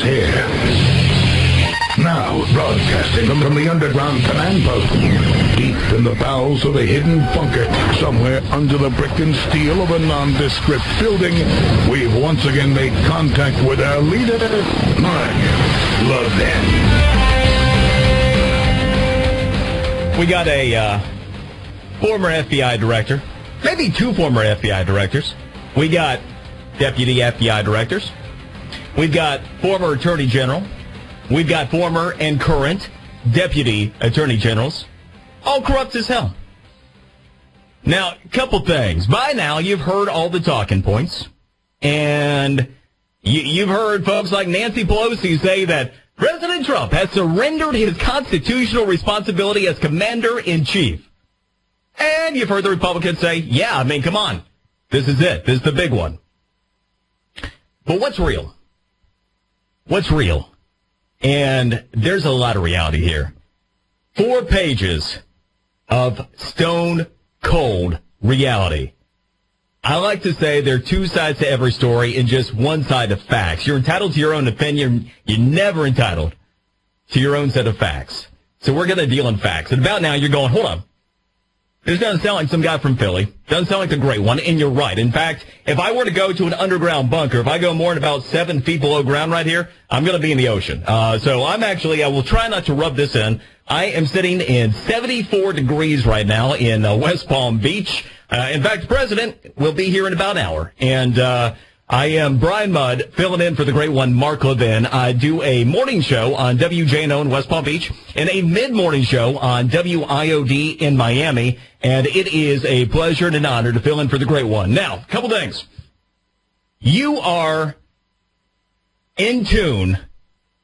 here. Now, broadcasting from the underground command post, deep in the bowels of a hidden bunker, somewhere under the brick and steel of a nondescript building, we've once again made contact with our leader, Mark Levin. We got a former FBI director, maybe two former FBI directors. We got deputy FBI directors. We've got former attorney general. We've got former and current deputy attorney generals. All corrupt as hell. Now, a couple things. By now, you've heard all the talking points. And you've heard folks like Nancy Pelosi say that President Trump has surrendered his constitutional responsibility as commander-in-chief. And you've heard the Republicans say, yeah, I mean, come on. This is it. This is the big one. But what's real? What's real? And there's a lot of reality here. 4 pages of stone-cold reality. I like to say there are 2 sides to every story and just 1 side of facts. You're entitled to your own opinion. You're never entitled to your own set of facts. So we're going to deal in facts. And about now, you're going, hold on. This doesn't sound like some guy from Philly. Doesn't sound like the great one, and you're right. In fact, if I were to go to an underground bunker, if I go more than about 7 feet below ground right here, I'm going to be in the ocean. So I will try not to rub this in. I am sitting in 74 degrees right now in West Palm Beach. In fact, the president will be here in about an hour. And I am Brian Mudd, filling in for the great one, Mark Levin. I do a morning show on WJNO in West Palm Beach and a mid-morning show on WIOD in Miami. And it is a pleasure and an honor to fill in for the great one. Now, a couple things. You are in tune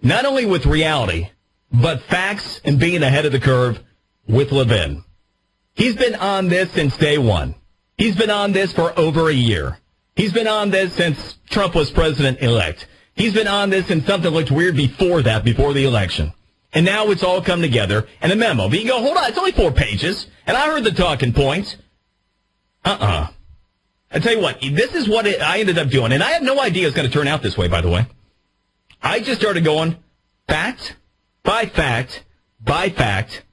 not only with reality, but facts and being ahead of the curve with Levin. He's been on this since day one. He's been on this for over a year. He's been on this since Trump was president-elect. He's been on this since something looked weird before that, before the election. And now it's all come together in a memo. But you can go, hold on, it's only 4 pages. And I heard the talking points. I tell you what, this is what I ended up doing. And I had no idea it was going to turn out this way, by the way. I just started going fact by fact by fact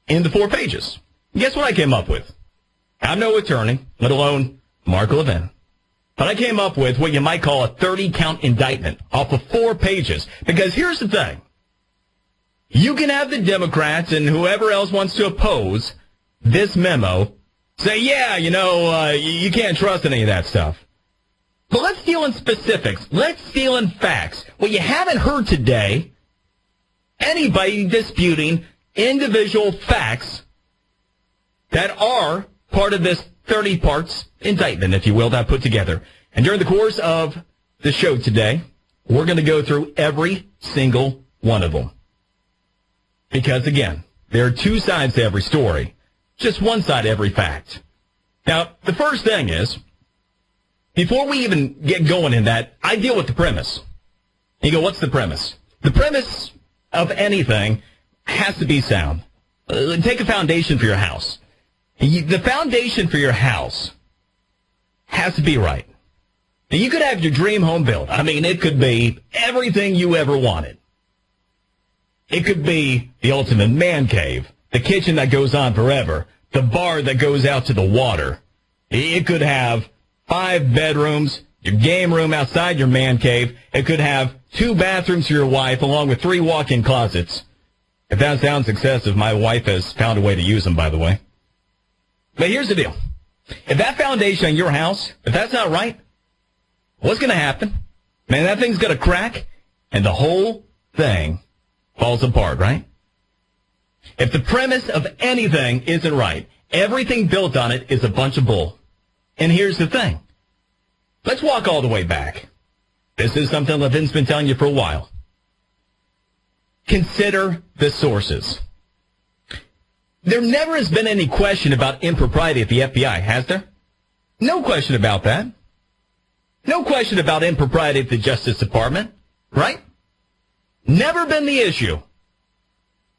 in the 4 pages. And guess what I came up with? I'm no attorney, let alone Mark Levin. But I came up with what you might call a 30-count indictment off of 4 pages. Because here's the thing. You can have the Democrats and whoever else wants to oppose this memo say, yeah, you can't trust any of that stuff. But let's deal in specifics. Let's deal in facts. What you haven't heard today, anybody disputing individual facts that are part of this 30 parts indictment, if you will, that I put together. And during the course of the show today, we're going to go through every single one of them. Because, again, there are 2 sides to every story, just 1 side to every fact. Now, the first thing is, before we even get going in that, I deal with the premise. You go, what's the premise? The premise of anything has to be sound. Take a foundation for your house. The foundation for your house has to be right. Now, you could have your dream home built. I mean, it could be everything you ever wanted. It could be the ultimate man cave, the kitchen that goes on forever, the bar that goes out to the water. It could have 5 bedrooms, your game room outside your man cave. It could have 2 bathrooms for your wife, along with 3 walk-in closets. If that sounds excessive, my wife has found a way to use them, by the way. But here's the deal. If that foundation on your house, if that's not right, what's going to happen? Man, that thing's going to crack, and the whole thing falls apart, right? If the premise of anything isn't right, everything built on it is a bunch of bull. And here's the thing. Let's walk all the way back. This is something Levin's been telling you for a while. Consider the sources. There never has been any question about impropriety at the FBI, has there? No question about that. No question about impropriety at the Justice Department, right? Never been the issue.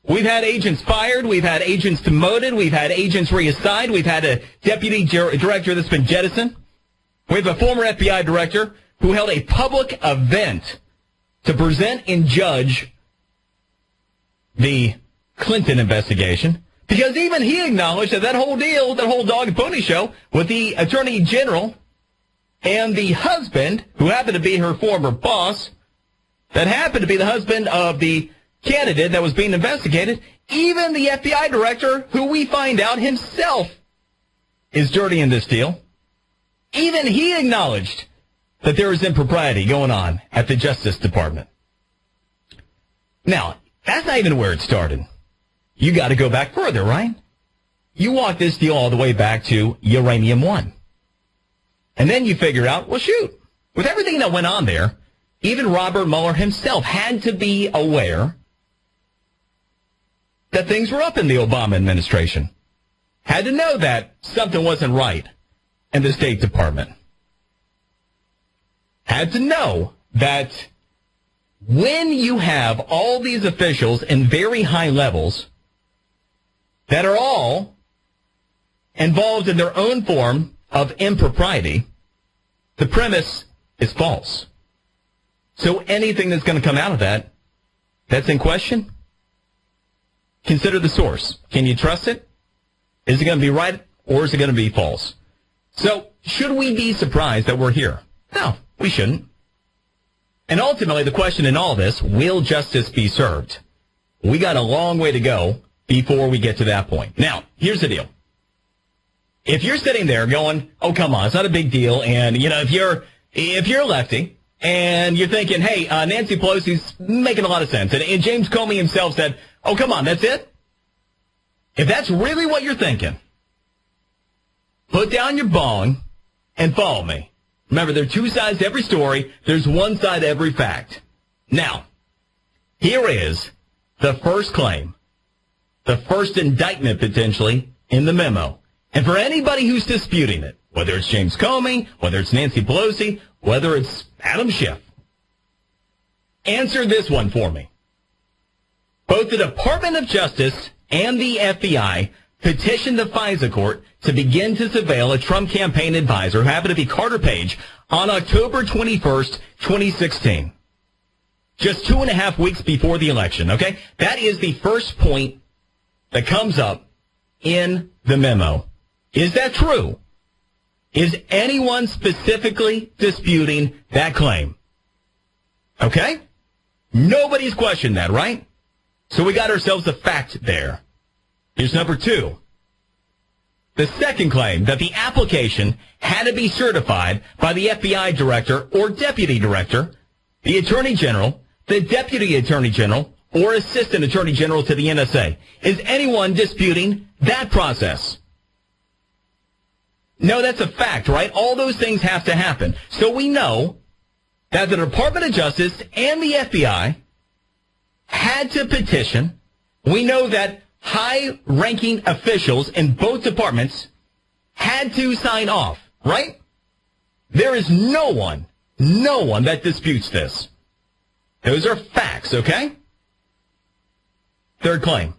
We've had agents fired. We've had agents demoted. We've had agents reassigned. We've had a deputy director that's been jettisoned. We have a former FBI director who held a public event to present and judge the Clinton investigation, because even he acknowledged that whole deal, that whole dog and pony show with the Attorney General and the husband, who happened to be her former boss, that happened to be the husband of the candidate that was being investigated, even the FBI director, who we find out himself is dirty in this deal, even he acknowledged that there is impropriety going on at the Justice Department. Now, that's not even where it started. You got to go back further, right? You walk this deal all the way back to Uranium One. And then you figure out, well, shoot, with everything that went on there, even Robert Mueller himself had to be aware that things were up in the Obama administration. Had to know that something wasn't right in the State Department. Had to know that when you have all these officials in very high levels that are all involved in their own form of impropriety, the premise is false. So anything that's going to come out of that, that's in question, consider the source. Can you trust it? Is it going to be right or is it going to be false? So should we be surprised that we're here? No, we shouldn't. And ultimately, the question in all this, will justice be served? We got a long way to go before we get to that point. Now, here's the deal. If you're sitting there going, oh, come on, it's not a big deal, and, you know, if you're a lefty and you're thinking, hey, Nancy Pelosi's making a lot of sense, and James Comey himself said, oh, come on, that's it? If that's really what you're thinking, put down your bong and follow me. Remember, there are two sides to every story. There's one side to every fact. Now, here is the first claim, the first indictment potentially in the memo. And for anybody who's disputing it, whether it's James Comey, whether it's Nancy Pelosi, whether it's Adam Schiff, answer this one for me. Both the Department of Justice and the FBI petitioned the FISA court to begin to surveil a Trump campaign advisor who happened to be Carter Page on October 21st, 2016. Just 2.5 weeks before the election, okay? That is the first point that comes up in the memo. Is that true? Is anyone specifically disputing that claim? Okay? Nobody's questioned that, right? So we got ourselves a fact there. Here's number two. The second claim, that the application had to be certified by the FBI director or deputy director, the attorney general, the deputy attorney general, or assistant attorney general to the NSA. Is anyone disputing that process? No, that's a fact, right? All those things have to happen. So we know that the Department of Justice and the FBI had to petition. We know that high-ranking officials in both departments had to sign off, right? There is no one that disputes this. Those are facts, okay? Third claim.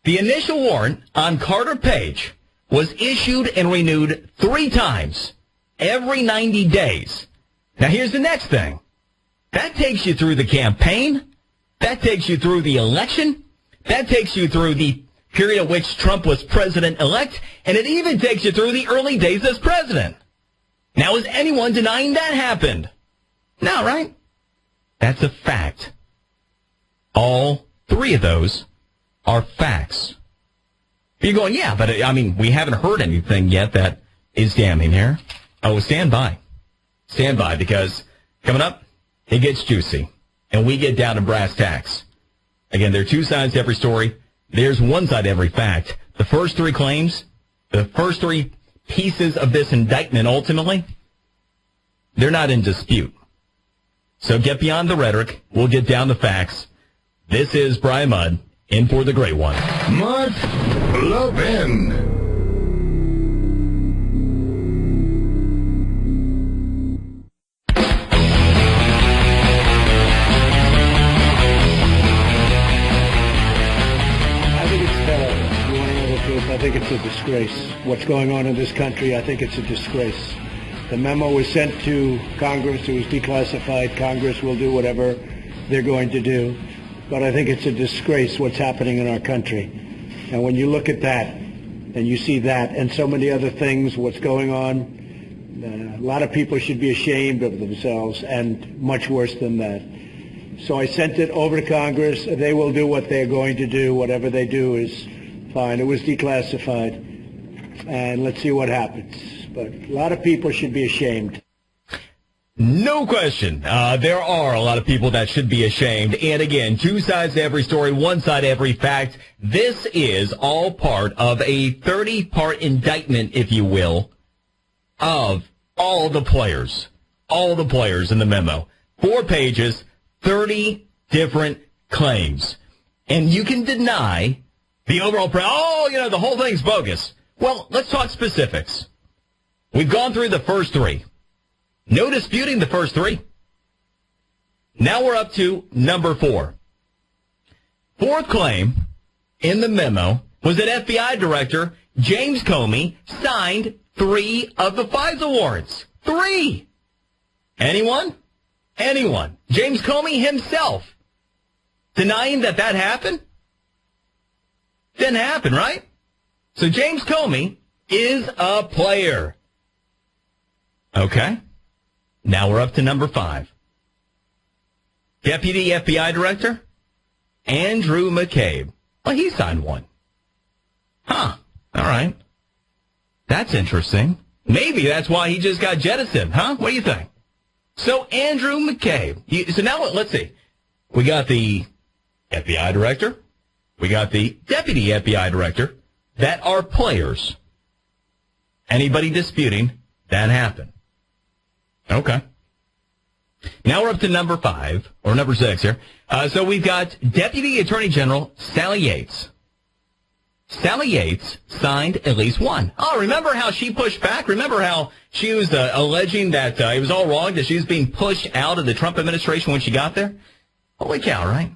The initial warrant on Carter Page was issued and renewed 3 times every 90 days. Now, here's the next thing. That takes you through the campaign. That takes you through the election. That takes you through the period in which Trump was president-elect, and it even takes you through the early days as president. Now, is anyone denying that happened? No, right? That's a fact. All 3 of those are facts. You're going, yeah, but I mean, we haven't heard anything yet that is damning here. Oh, stand by. Stand by, because coming up, it gets juicy, and we get down to brass tacks. Again, there are 2 sides to every story. There's one side to every fact. The first 3 claims, the first 3 pieces of this indictment, ultimately, they're not in dispute. So get beyond the rhetoric. We'll get down to facts. This is Brian Mudd, in for the great one. Mudd Levin. I think it's a disgrace. What's going on in this country, I think it's a disgrace. The memo was sent to Congress. It was declassified. Congress will do whatever they're going to do. But I think it's a disgrace what's happening in our country. And when you look at that, and you see that, and so many other things, what's going on, a lot of people should be ashamed of themselves, and much worse than that. So I sent it over to Congress. They will do what they're going to do. Whatever they do is fine. It was declassified. And let's see what happens. But a lot of people should be ashamed. No question. There are a lot of people that should be ashamed. And again, two sides to every story, one side to every fact. This is all part of a 30-part indictment, if you will, of all the players in the memo. 4 pages, 30 different claims. And you can deny the overall, the whole thing's bogus. Well, let's talk specifics. We've gone through the first 3. No disputing the first 3. Now we're up to number 4. 4th claim in the memo was that FBI Director James Comey signed 3 of the FISA warrants. 3! Anyone? James Comey himself denying that happened? Didn't happen, right? So James Comey is a player. Okay. Now we're up to number 5. Deputy FBI Director Andrew McCabe. Well, he signed one. Huh. All right. That's interesting. Maybe that's why he just got jettisoned, huh? What do you think? So Andrew McCabe. So now let's see. We got the FBI Director. We got the Deputy FBI Director that are players. Anybody disputing that happened? Okay. Now we're up to number 5, or number 6 here. So we've got Deputy Attorney General Sally Yates. Sally Yates signed at least one. Oh, remember how she pushed back? Remember how she was alleging that it was all wrong, that she was being pushed out of the Trump administration when she got there? Holy cow, right?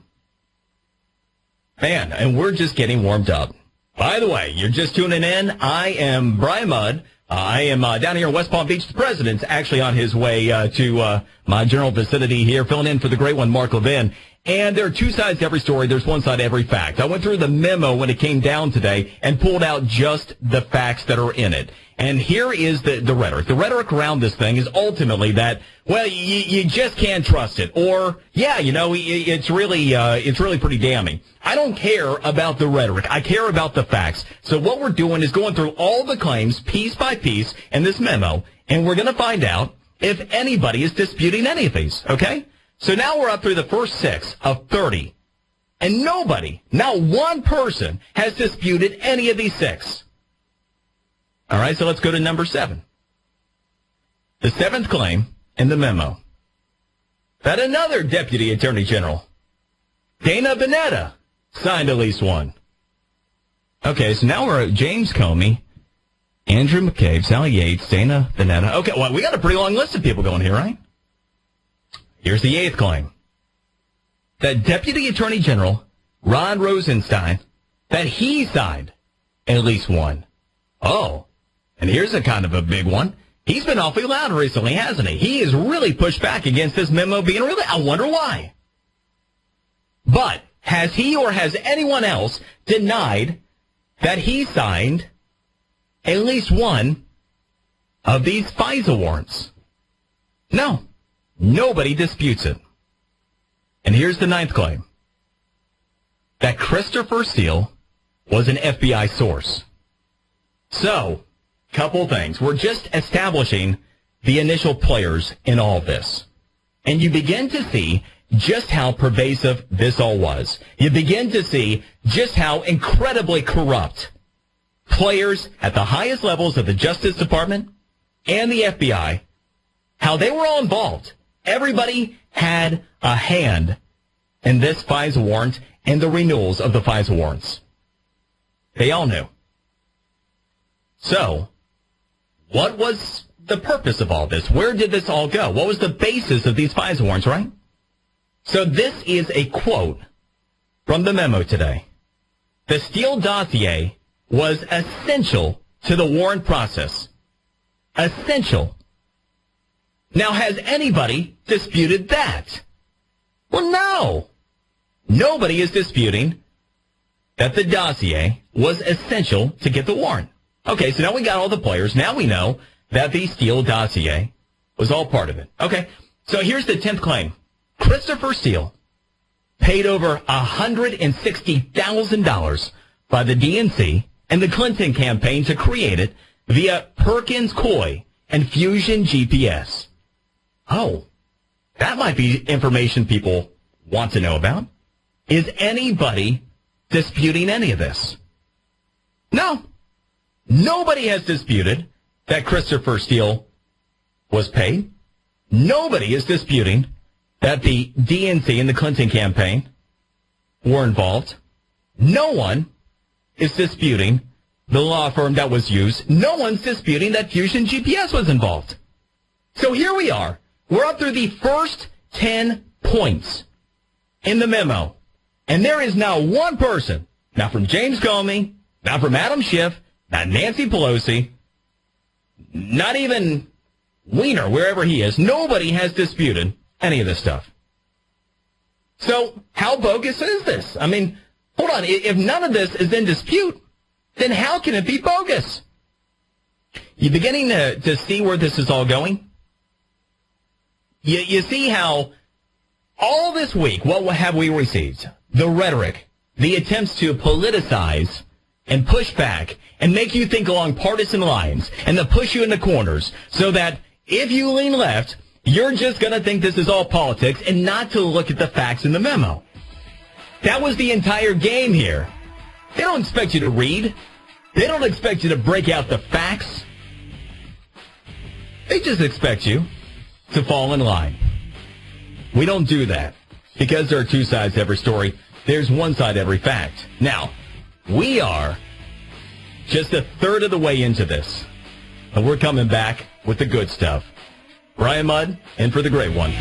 Man, and we're just getting warmed up. By the way, you're just tuning in. I am Brian Mudd. I am down here in West Palm Beach. The president's actually on his way to my general vicinity here, filling in for the great one, Mark Levin. And there are 2 sides to every story. There's one side to every fact. I went through the memo when it came down today and pulled out just the facts that are in it. And here is the rhetoric. The rhetoric around this thing is ultimately that, well, you just can't trust it. Or, yeah, it's really pretty damning. I don't care about the rhetoric. I care about the facts. So what we're doing is going through all the claims piece by piece in this memo, and we're going to find out if anybody is disputing any of these, okay? So now we're up through the first 6 of 30, and nobody, not one person, has disputed any of these 6. All right, so let's go to number 7. The 7th claim in the memo that another Deputy Attorney General, Dana Bonetta, signed at least one. Okay, so now we're at James Comey, Andrew McCabe, Sally Yates, Dana Bonetta. Okay, well, we got a pretty long list of people going here, right? Here's the 8th claim. That Deputy Attorney General Rod Rosenstein, that he signed at least one. Oh, and here's a kind of a big one. He's been awfully loud recently, hasn't he? He has really pushed back against this memo being really, I wonder why. But has he or has anyone else denied that he signed at least one of these FISA warrants? No. Nobody disputes it. And here's the 9th claim. That Christopher Steele was an FBI source. So, couple things. We're just establishing the initial players in all this. And you begin to see just how pervasive this all was. You begin to see just how incredibly corrupt players at the highest levels of the Justice Department and the FBI, how they were all involved. Everybody had a hand in this FISA warrant and the renewals of the FISA warrants. They all knew. So, what was the purpose of all this? Where did this all go? What was the basis of these FISA warrants, right? So this is a quote from the memo today. The Steele dossier was essential to the warrant process. Essential. Now, has anybody disputed that? Well, no. Nobody is disputing that the dossier was essential to get the warrant. Okay, so now we got all the players. Now we know that the Steele dossier was all part of it. Okay, so here's the 10th claim. Christopher Steele paid over $160,000 by the DNC and the Clinton campaign to create it via Perkins Coie and Fusion GPS. Oh, that might be information people want to know about. Is anybody disputing any of this? No. Nobody has disputed that Christopher Steele was paid. Nobody is disputing that the DNC and the Clinton campaign were involved. No one is disputing the law firm that was used. No one's disputing that Fusion GPS was involved. So here we are. We're up through the first 10 points in the memo. And there is now one person, not from James Comey, not from Adam Schiff, not Nancy Pelosi, not even Weiner, wherever he is. Nobody has disputed any of this stuff. So how bogus is this? I mean, hold on. If none of this is in dispute, then how can it be bogus? You beginning to see where this is all going? You see how all this week, what have we received? The rhetoric, the attempts to politicize and push back and make you think along partisan lines and to push you into corners so that if you lean left, you're just going to think this is all politics and not to look at the facts in the memo. That was the entire game here. They don't expect you to read. They don't expect you to break out the facts. They just expect you to fall in line. We don't do that because there are two sides to every story. There's one side to every fact. Now, we are just a third of the way into this, and we're coming back with the good stuff. Brian Mudd, in for the great one.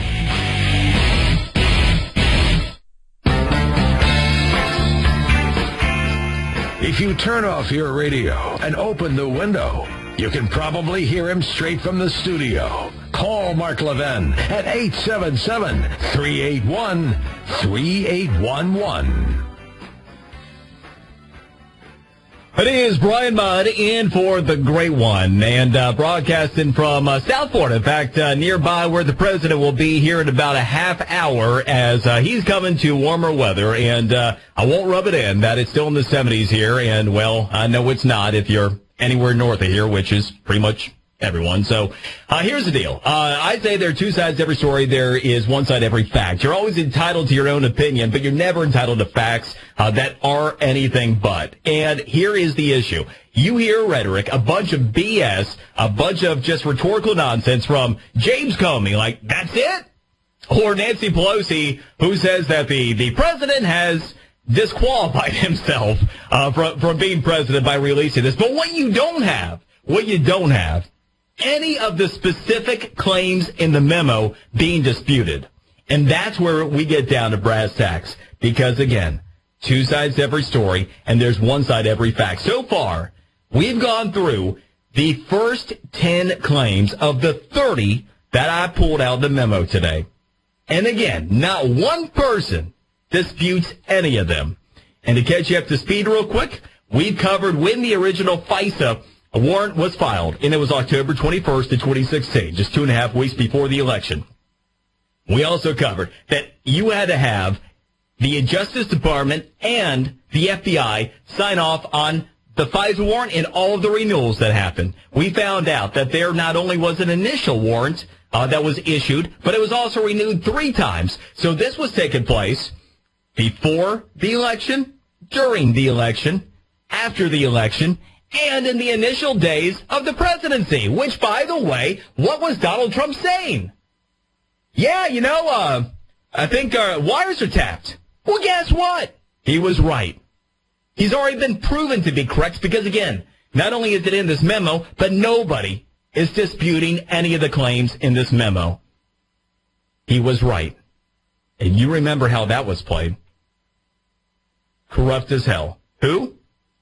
If you turn off your radio and open the window, you can probably hear him straight from the studio. Call Mark Levin at 877-381-3811. It is Brian Mudd in for the great one and broadcasting from South Florida. In fact, nearby where the president will be here in about a half hour as he's coming to warmer weather. And I won't rub it in that it's still in the 70s here. And, well, I know it's not if you're anywhere north of here, which is pretty much everyone. So here's the deal. I say there are two sides to every story. There is one side to every fact. You're always entitled to your own opinion, but you're never entitled to facts that are anything but. And here is the issue. You hear rhetoric, a bunch of BS, a bunch of just rhetorical nonsense from James Comey, like, that's it? Or Nancy Pelosi, who says that the president has disqualified himself from being president by releasing this. But what you don't have, any of the specific claims in the memo being disputed. And that's where we get down to brass tacks. Because, again, two sides to every story, and there's one side to every fact. So far, we've gone through the first 10 claims of the 30 that I pulled out of the memo today. And, again, not one person disputes any of them. And to catch you up to speed real quick, we've covered when the original FISA a warrant was filed, and it was October 21st of 2016, just 2.5 weeks before the election. We also covered that you had to have the Justice Department and the FBI sign off on the FISA warrant and all of the renewals that happened. We found out that there not only was an initial warrant that was issued, but it was also renewed 3 times. So this was taking place before the election, during the election, after the election, and in the initial days of the presidency, which, by the way, what was Donald Trump saying? Yeah, I think our wires are tapped. Well, guess what? He was right. He's already been proven to be correct because, again, not only is it in this memo, but nobody is disputing any of the claims in this memo. He was right. And you remember how that was played. Corrupt as hell. Who?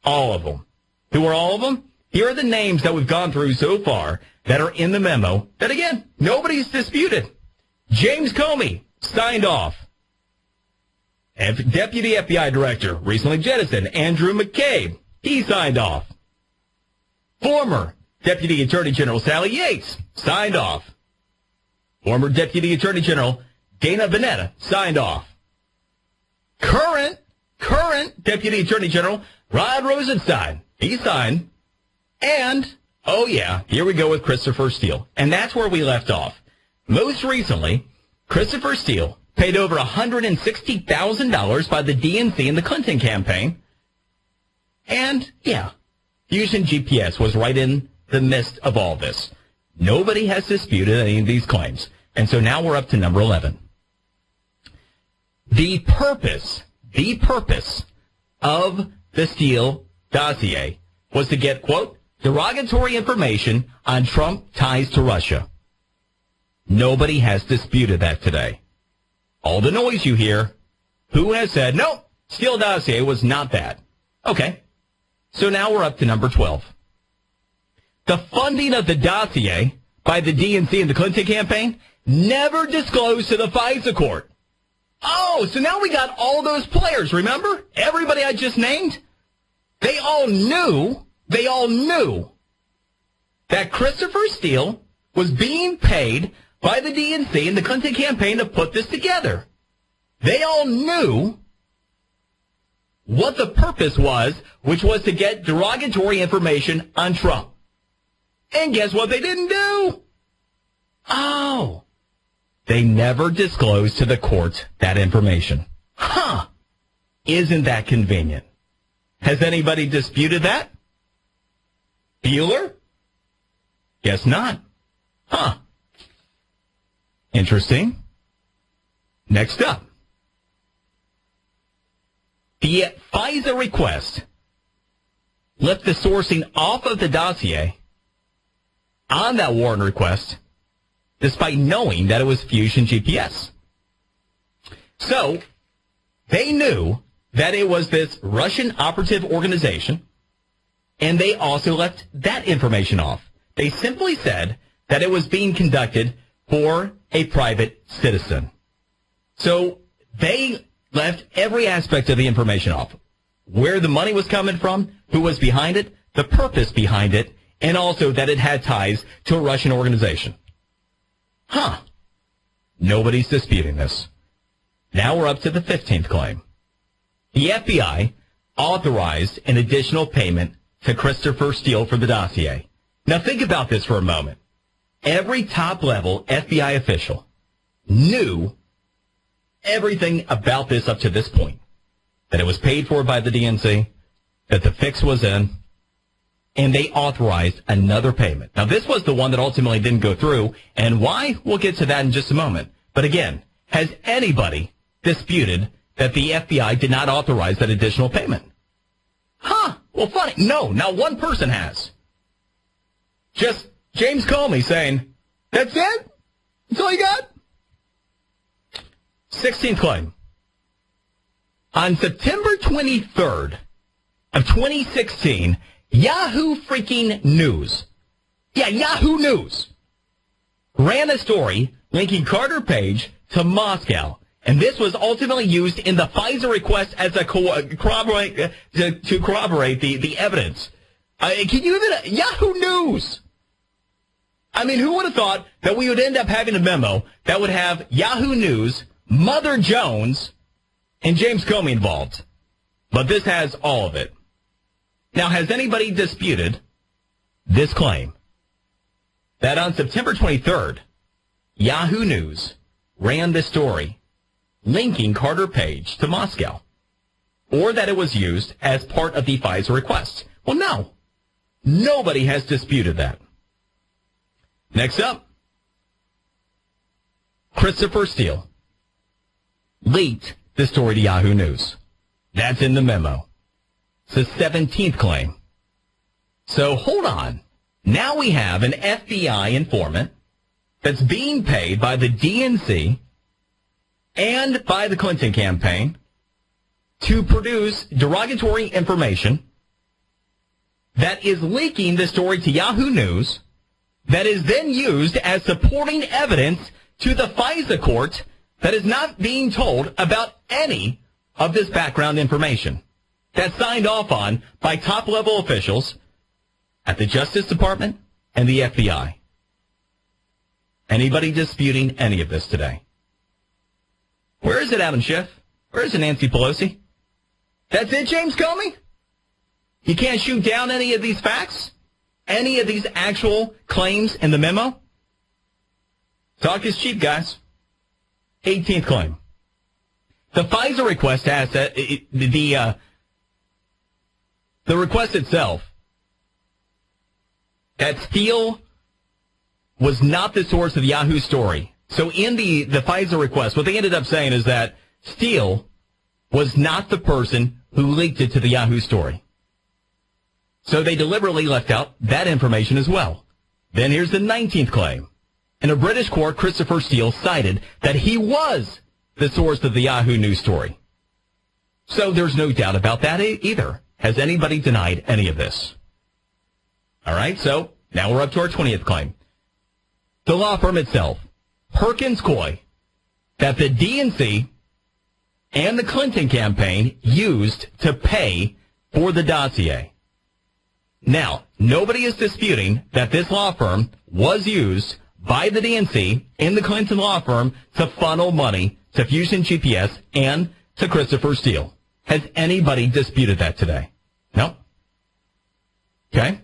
All of them. Who are all of them? Here are the names that we've gone through so far that are in the memo that, again, nobody's disputed. James Comey signed off. Deputy FBI Director, recently jettisoned, Andrew McCabe, he signed off. Former Deputy Attorney General Sally Yates signed off. Former Deputy Attorney General Dana Vanetta signed off. Current Deputy Attorney General Rod Rosenstein, he signed. And, oh yeah, here we go with Christopher Steele. And that's where we left off. Most recently, Christopher Steele paid over $160,000 by the DNC in the Clinton campaign. And, yeah, Fusion GPS was right in the midst of all this. Nobody has disputed any of these claims. And so now we're up to number 11. The purpose of the Steele dossier was to get, quote, derogatory information on Trump ties to Russia. Nobody has disputed that today. All the noise you hear, who has said, no, Steele dossier was not that. Okay, so now we're up to number 12. The funding of the dossier by the DNC and the Clinton campaign never disclosed to the FISA court. Oh, so now we got all those players, remember? Everybody I just named? They all knew that Christopher Steele was being paid by the DNC and the Clinton campaign to put this together. They all knew what the purpose was, which was to get derogatory information on Trump. And guess what they didn't do? Oh, they never disclosed to the court that information. Huh. Isn't that convenient? Has anybody disputed that? Bueller? Guess not. Huh. Interesting. Next up. The FISA request left the sourcing off of the dossier on that warrant request, despite knowing that it was Fusion GPS. So, they knew that it was this Russian operative organization, and they also left that information off. They simply said that it was being conducted for a private citizen. So, they left every aspect of the information off. Where the money was coming from, who was behind it, the purpose behind it, and also that it had ties to a Russian organization. Huh. Nobody's disputing this. Now we're up to the 15th claim. The FBI authorized an additional payment to Christopher Steele for the dossier. Now think about this for a moment. Every top-level FBI official knew everything about this up to this point. That it was paid for by the DNC, that the fix was in, and they authorized another payment. Now, this was the one that ultimately didn't go through, and why? We'll get to that in just a moment. But again, has anybody disputed that the FBI did not authorize that additional payment? Huh, well, funny. No, not one person has. Just James Comey saying, that's it? That's all you got? 16th claim. On September 23rd of 2016, Yahoo freaking News. Yeah, Yahoo News ran a story linking Carter Page to Moscow. And this was ultimately used in the FISA request as a to corroborate the evidence. Can you even... Yahoo News! I mean, who would have thought that we would end up having a memo that would have Yahoo News, Mother Jones, and James Comey involved? But this has all of it. Now, has anybody disputed this claim? That on September 23rd, Yahoo News ran this story linking Carter Page to Moscow, or that it was used as part of the FISA request? Well, no. Nobody has disputed that. Next up, Christopher Steele leaked the story to Yahoo News. That's in the memo. It's the 17th claim. So hold on. Now we have an FBI informant that's being paid by the DNC and by the Clinton campaign to produce derogatory information that is leaking the story to Yahoo News that is then used as supporting evidence to the FISA court that is not being told about any of this background information. That's signed off on by top-level officials at the Justice Department and the FBI. Anybody disputing any of this today? Where is it, Adam Schiff? Where is it, Nancy Pelosi? That's it, James Comey? You can't shoot down any of these facts? Any of these actual claims in the memo? Talk is cheap, guys. 18th claim. The FISA request has the request itself that Steele was not the source of the Yahoo story. So in the FISA request, what they ended up saying is that Steele was not the person who leaked it to the Yahoo story. So they deliberately left out that information as well. Then here's the 19th claim. In a British court, Christopher Steele cited that he was the source of the Yahoo news story. So there's no doubt about that either. Has anybody denied any of this? All right, so now we're up to our 20th claim. The law firm itself, Perkins Coie, that the DNC and the Clinton campaign used to pay for the dossier. Now, nobody is disputing that this law firm was used by the DNC and the Clinton law firm to funnel money to Fusion GPS and to Christopher Steele. Has anybody disputed that today? No? Okay.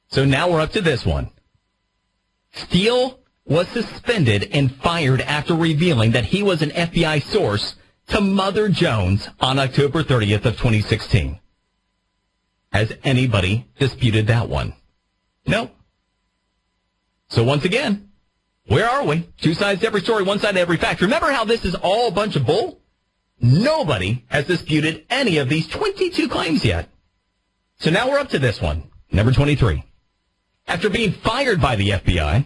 So now we're up to this one. Steele was suspended and fired after revealing that he was an FBI source to Mother Jones on October 30th of 2016. Has anybody disputed that one? No. So once again, where are we? Two sides to every story, one side to every fact. Remember how this is all a bunch of bull? Nobody has disputed any of these 22 claims yet. So now we're up to this one, number 23. After being fired by the FBI,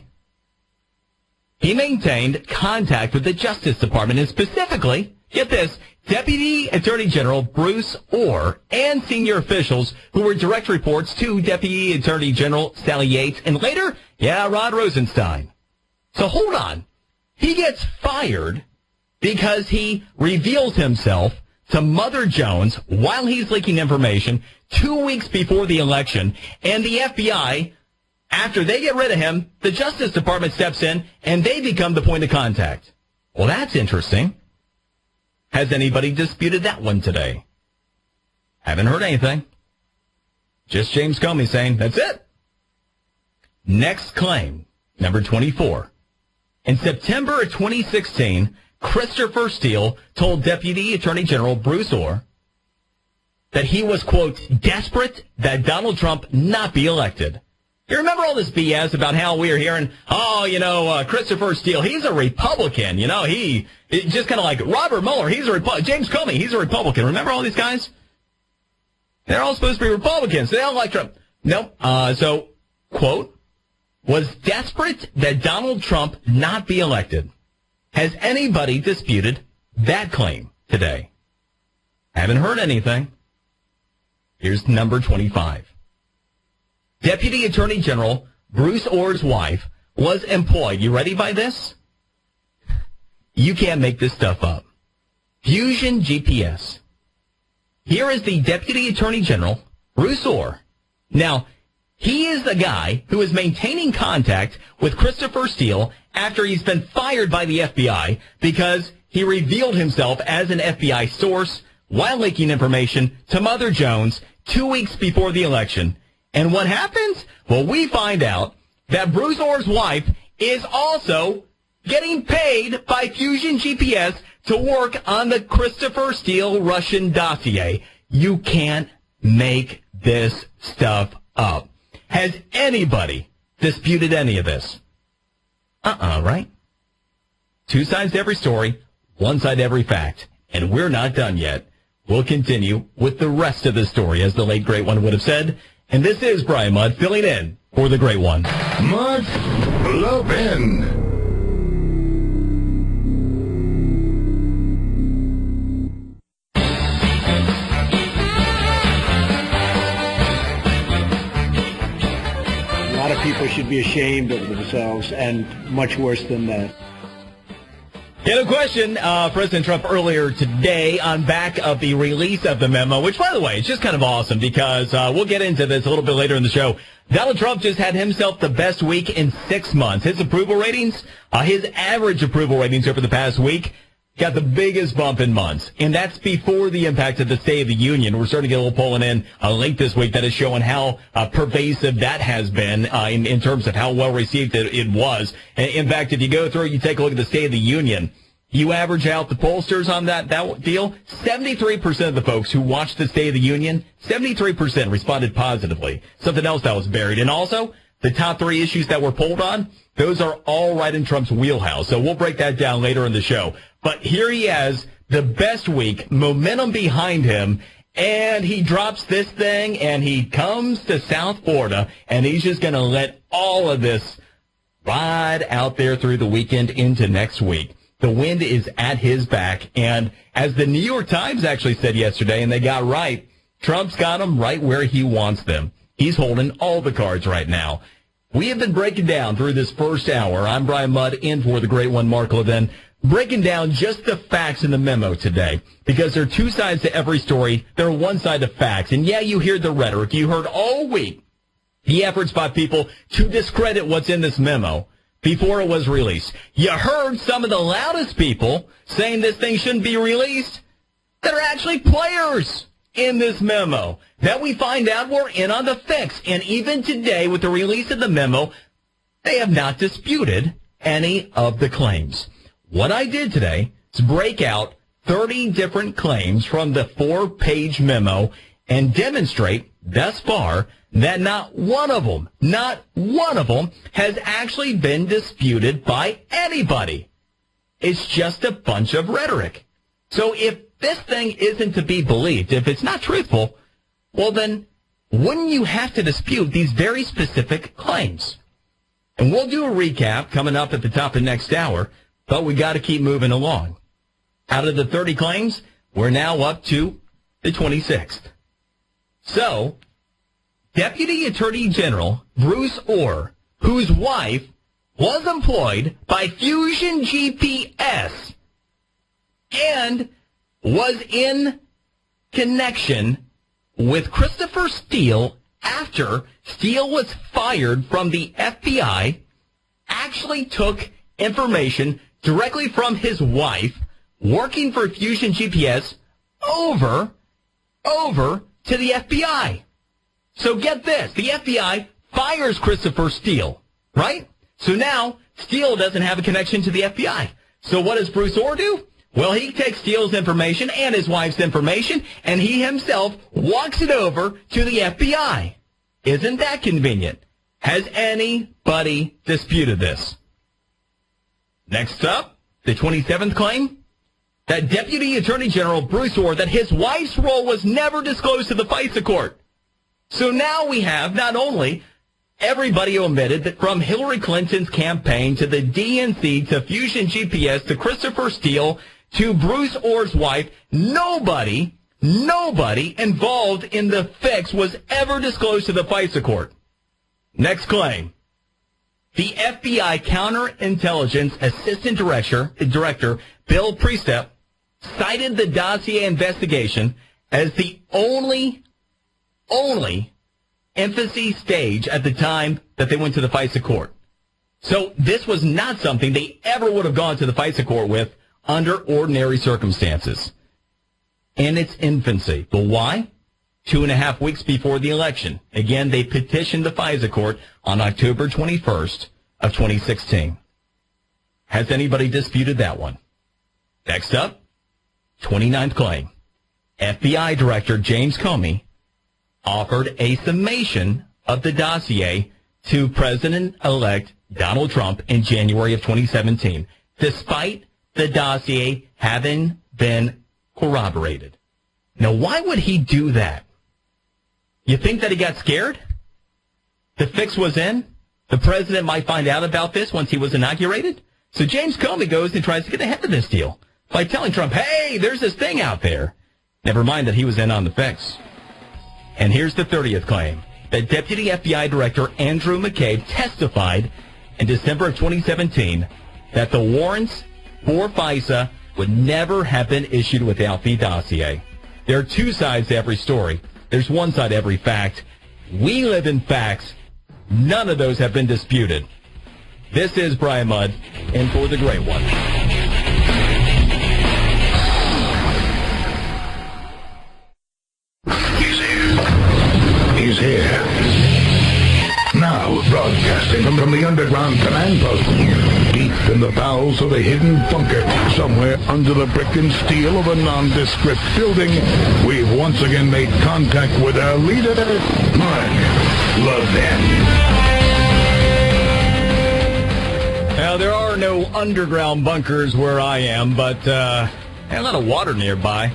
he maintained contact with the Justice Department and specifically, get this, Deputy Attorney General Bruce Orr and senior officials who were direct reports to Deputy Attorney General Sally Yates and later, Rod Rosenstein. So hold on. He gets fired because he reveals himself to Mother Jones while he's leaking information 2 weeks before the election, and the FBI, after they get rid of him, the Justice Department steps in and they become the point of contact. Well, that's interesting. Has anybody disputed that one today? Haven't heard anything. Just James Comey saying, that's it. Next claim, number 24. In September of 2016, Christopher Steele told Deputy Attorney General Bruce Orr that he was, quote, desperate that Donald Trump not be elected. You remember all this BS about how we are hearing, Christopher Steele, he's a Republican. Just kind of like Robert Mueller, he's a Republican. James Comey, he's a Republican. Remember all these guys? They're all supposed to be Republicans. They don't like Trump. No. So, quote, was desperate that Donald Trump not be elected. Has anybody disputed that claim today? Haven't heard anything. Here's number 25. Deputy Attorney General Bruce Orr's wife was employed. You ready by this? You can't make this stuff up. Fusion GPS. Here is the Deputy Attorney General, Bruce Orr. Now, he is the guy who is maintaining contact with Christopher Steele after he's been fired by the FBI because he revealed himself as an FBI source while leaking information to Mother Jones 2 weeks before the election. And what happens? Well, we find out that Bruce Orr's wife is also getting paid by Fusion GPS to work on the Christopher Steele Russian dossier. You can't make this stuff up. Has anybody disputed any of this? Right? Two sides to every story, one side to every fact. And we're not done yet. We'll continue with the rest of the story, as the late great one would have said. And this is Brian Mudd filling in for the great one. Mudd Levin. A lot of people should be ashamed of themselves, and much worse than that. Yeah, no question. President Trump earlier today on back of the release of the memo, which, by the way, is just kind of awesome because we'll get into this a little bit later in the show. Donald Trump just had himself the best week in 6 months. His approval ratings, his average approval ratings over the past week got the biggest bump in months. And that's before the impact of the State of the Union. We're starting to get a little polling in late this week that is showing how pervasive that has been in terms of how well received it was. In fact, if you go through, you take a look at the State of the Union, you average out the pollsters on that deal, 73% of the folks who watched the State of the Union, 73% responded positively. Something else that was buried. And also, the top 3 issues that were polled on, those are all right in Trump's wheelhouse. So we'll break that down later in the show. But here he has the best week, momentum behind him, and he drops this thing, and he comes to South Florida, and he's just going to let all of this ride out there through the weekend into next week. The wind is at his back, and as the New York Times actually said yesterday, and they got right, Trump's got them right where he wants them. He's holding all the cards right now. We have been breaking down through this first hour. I'm Brian Mudd, in for the great one, Mark Levin, breaking down just the facts in the memo today, because there are 2 sides to every story. There are one side of facts. And yeah, you hear the rhetoric. You heard all week the efforts by people to discredit what's in this memo before it was released. You heard some of the loudest people saying this thing shouldn't be released that are actually players in this memo that we find out were in on the fix. And even today, with the release of the memo, they have not disputed any of the claims. What I did today is break out 30 different claims from the 4-page memo and demonstrate thus far that not one of them has actually been disputed by anybody. It's just a bunch of rhetoric. So if this thing isn't to be believed, if it's not truthful, well then, wouldn't you have to dispute these very specific claims? And we'll do a recap coming up at the top of next hour, but we got to keep moving along. Out of the 30 claims, we're now up to the 26th. So, Deputy Attorney General Bruce Orr, whose wife was employed by Fusion GPS and was in connection with Christopher Steele after Steele was fired from the FBI, actually took information directly from his wife working for Fusion GPS over to the FBI. So get this, the FBI fires Christopher Steele, right? So now Steele doesn't have a connection to the FBI. So what does Bruce Orr do? Well, he takes Steele's information and his wife's information, and he himself walks it over to the FBI. Isn't that convenient? Has anybody disputed this? Next up, the 27th claim, that Deputy Attorney General Bruce Orr, that his wife's role was never disclosed to the FISA court. So now we have not only everybody omitted that from Hillary Clinton's campaign to the DNC to Fusion GPS to Christopher Steele to Bruce Orr's wife, nobody involved in the fix was ever disclosed to the FISA court. Next claim. The FBI Counterintelligence Assistant Director Bill Priestap cited the dossier investigation as the only infancy stage at the time that they went to the FISA court. So this was not something they ever would have gone to the FISA court with under ordinary circumstances. In its infancy. But why? 2.5 weeks before the election. Again, they petitioned the FISA court on October 21st of 2016. Has anybody disputed that one? Next up, 29th claim. FBI Director James Comey offered a summation of the dossier to President-elect Donald Trump in January of 2017, despite the dossier having been corroborated. Now, why would he do that? You think that he got scared? The fix was in? The president might find out about this once he was inaugurated? So James Comey goes and tries to get ahead of this deal by telling Trump, hey, there's this thing out there. Never mind that he was in on the fix. And here's the 30th claim. that Deputy FBI Director Andrew McCabe testified in December of 2017 that the warrants for FISA would never have been issued without the dossier. There are two sides to every story. There's one side to every fact. We live in facts. None of those have been disputed. This is Brian Mudd, in for the Great One. He's here. Now, broadcasting from the underground command post, deep in the bowels of a hidden bunker, somewhere under the brick and steel of a nondescript building, we've once again made contact with our leader, Mark Levin. Now, there are no underground bunkers where I am, but a lot of water nearby.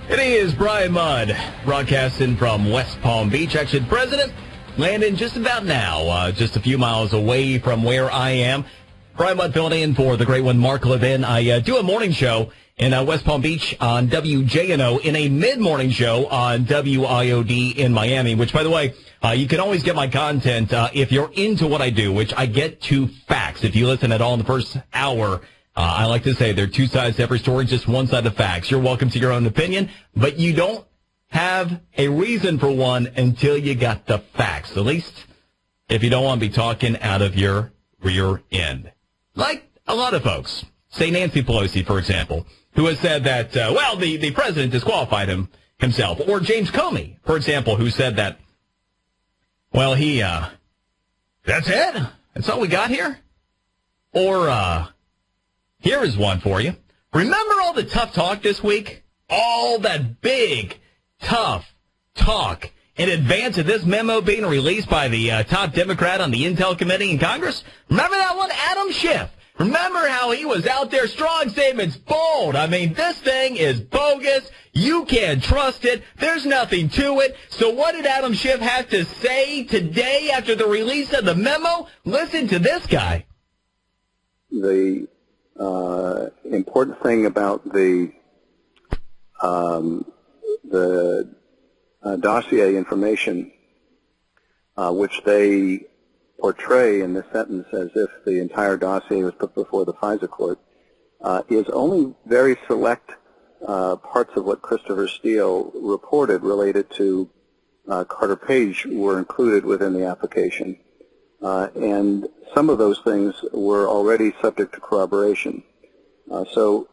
It is Brian Mudd, broadcasting from West Palm Beach. Actually, the president landing just about now, just a few miles away from where I am. Brian Mudd filling in for the Great One, Mark Levin. I do a morning show in West Palm Beach on WJNO, in a mid-morning show on WIOD in Miami, which, by the way, you can always get my content if you're into what I do, which I get to facts. If you listen at all in the first hour, I like to say there are two sides to every story, just one side of facts. You're welcome to your own opinion, but you don't have a reason for one until you got the facts, at least if you don't want to be talking out of your rear end. Like a lot of folks, say Nancy Pelosi, for example, who has said that, the president disqualified himself. Or James Comey, for example, who said that, that's it? That's all we got here? Or, here is one for you. Remember all the tough talk this week? All that big, tough talk in advance of this memo being released by the top Democrat on the Intel Committee in Congress? Remember that one? Adam Schiff. Remember how he was out there, strong statements, bold. I mean, this thing is bogus. You can't trust it. There's nothing to it. So what did Adam Schiff have to say today after the release of the memo? Listen to this guy. The important thing about the dossier information, which they portray in this sentence as if the entire dossier was put before the FISA court, is only very select parts of what Christopher Steele reported related to Carter Page were included within the application. And some of those things were already subject to corroboration. So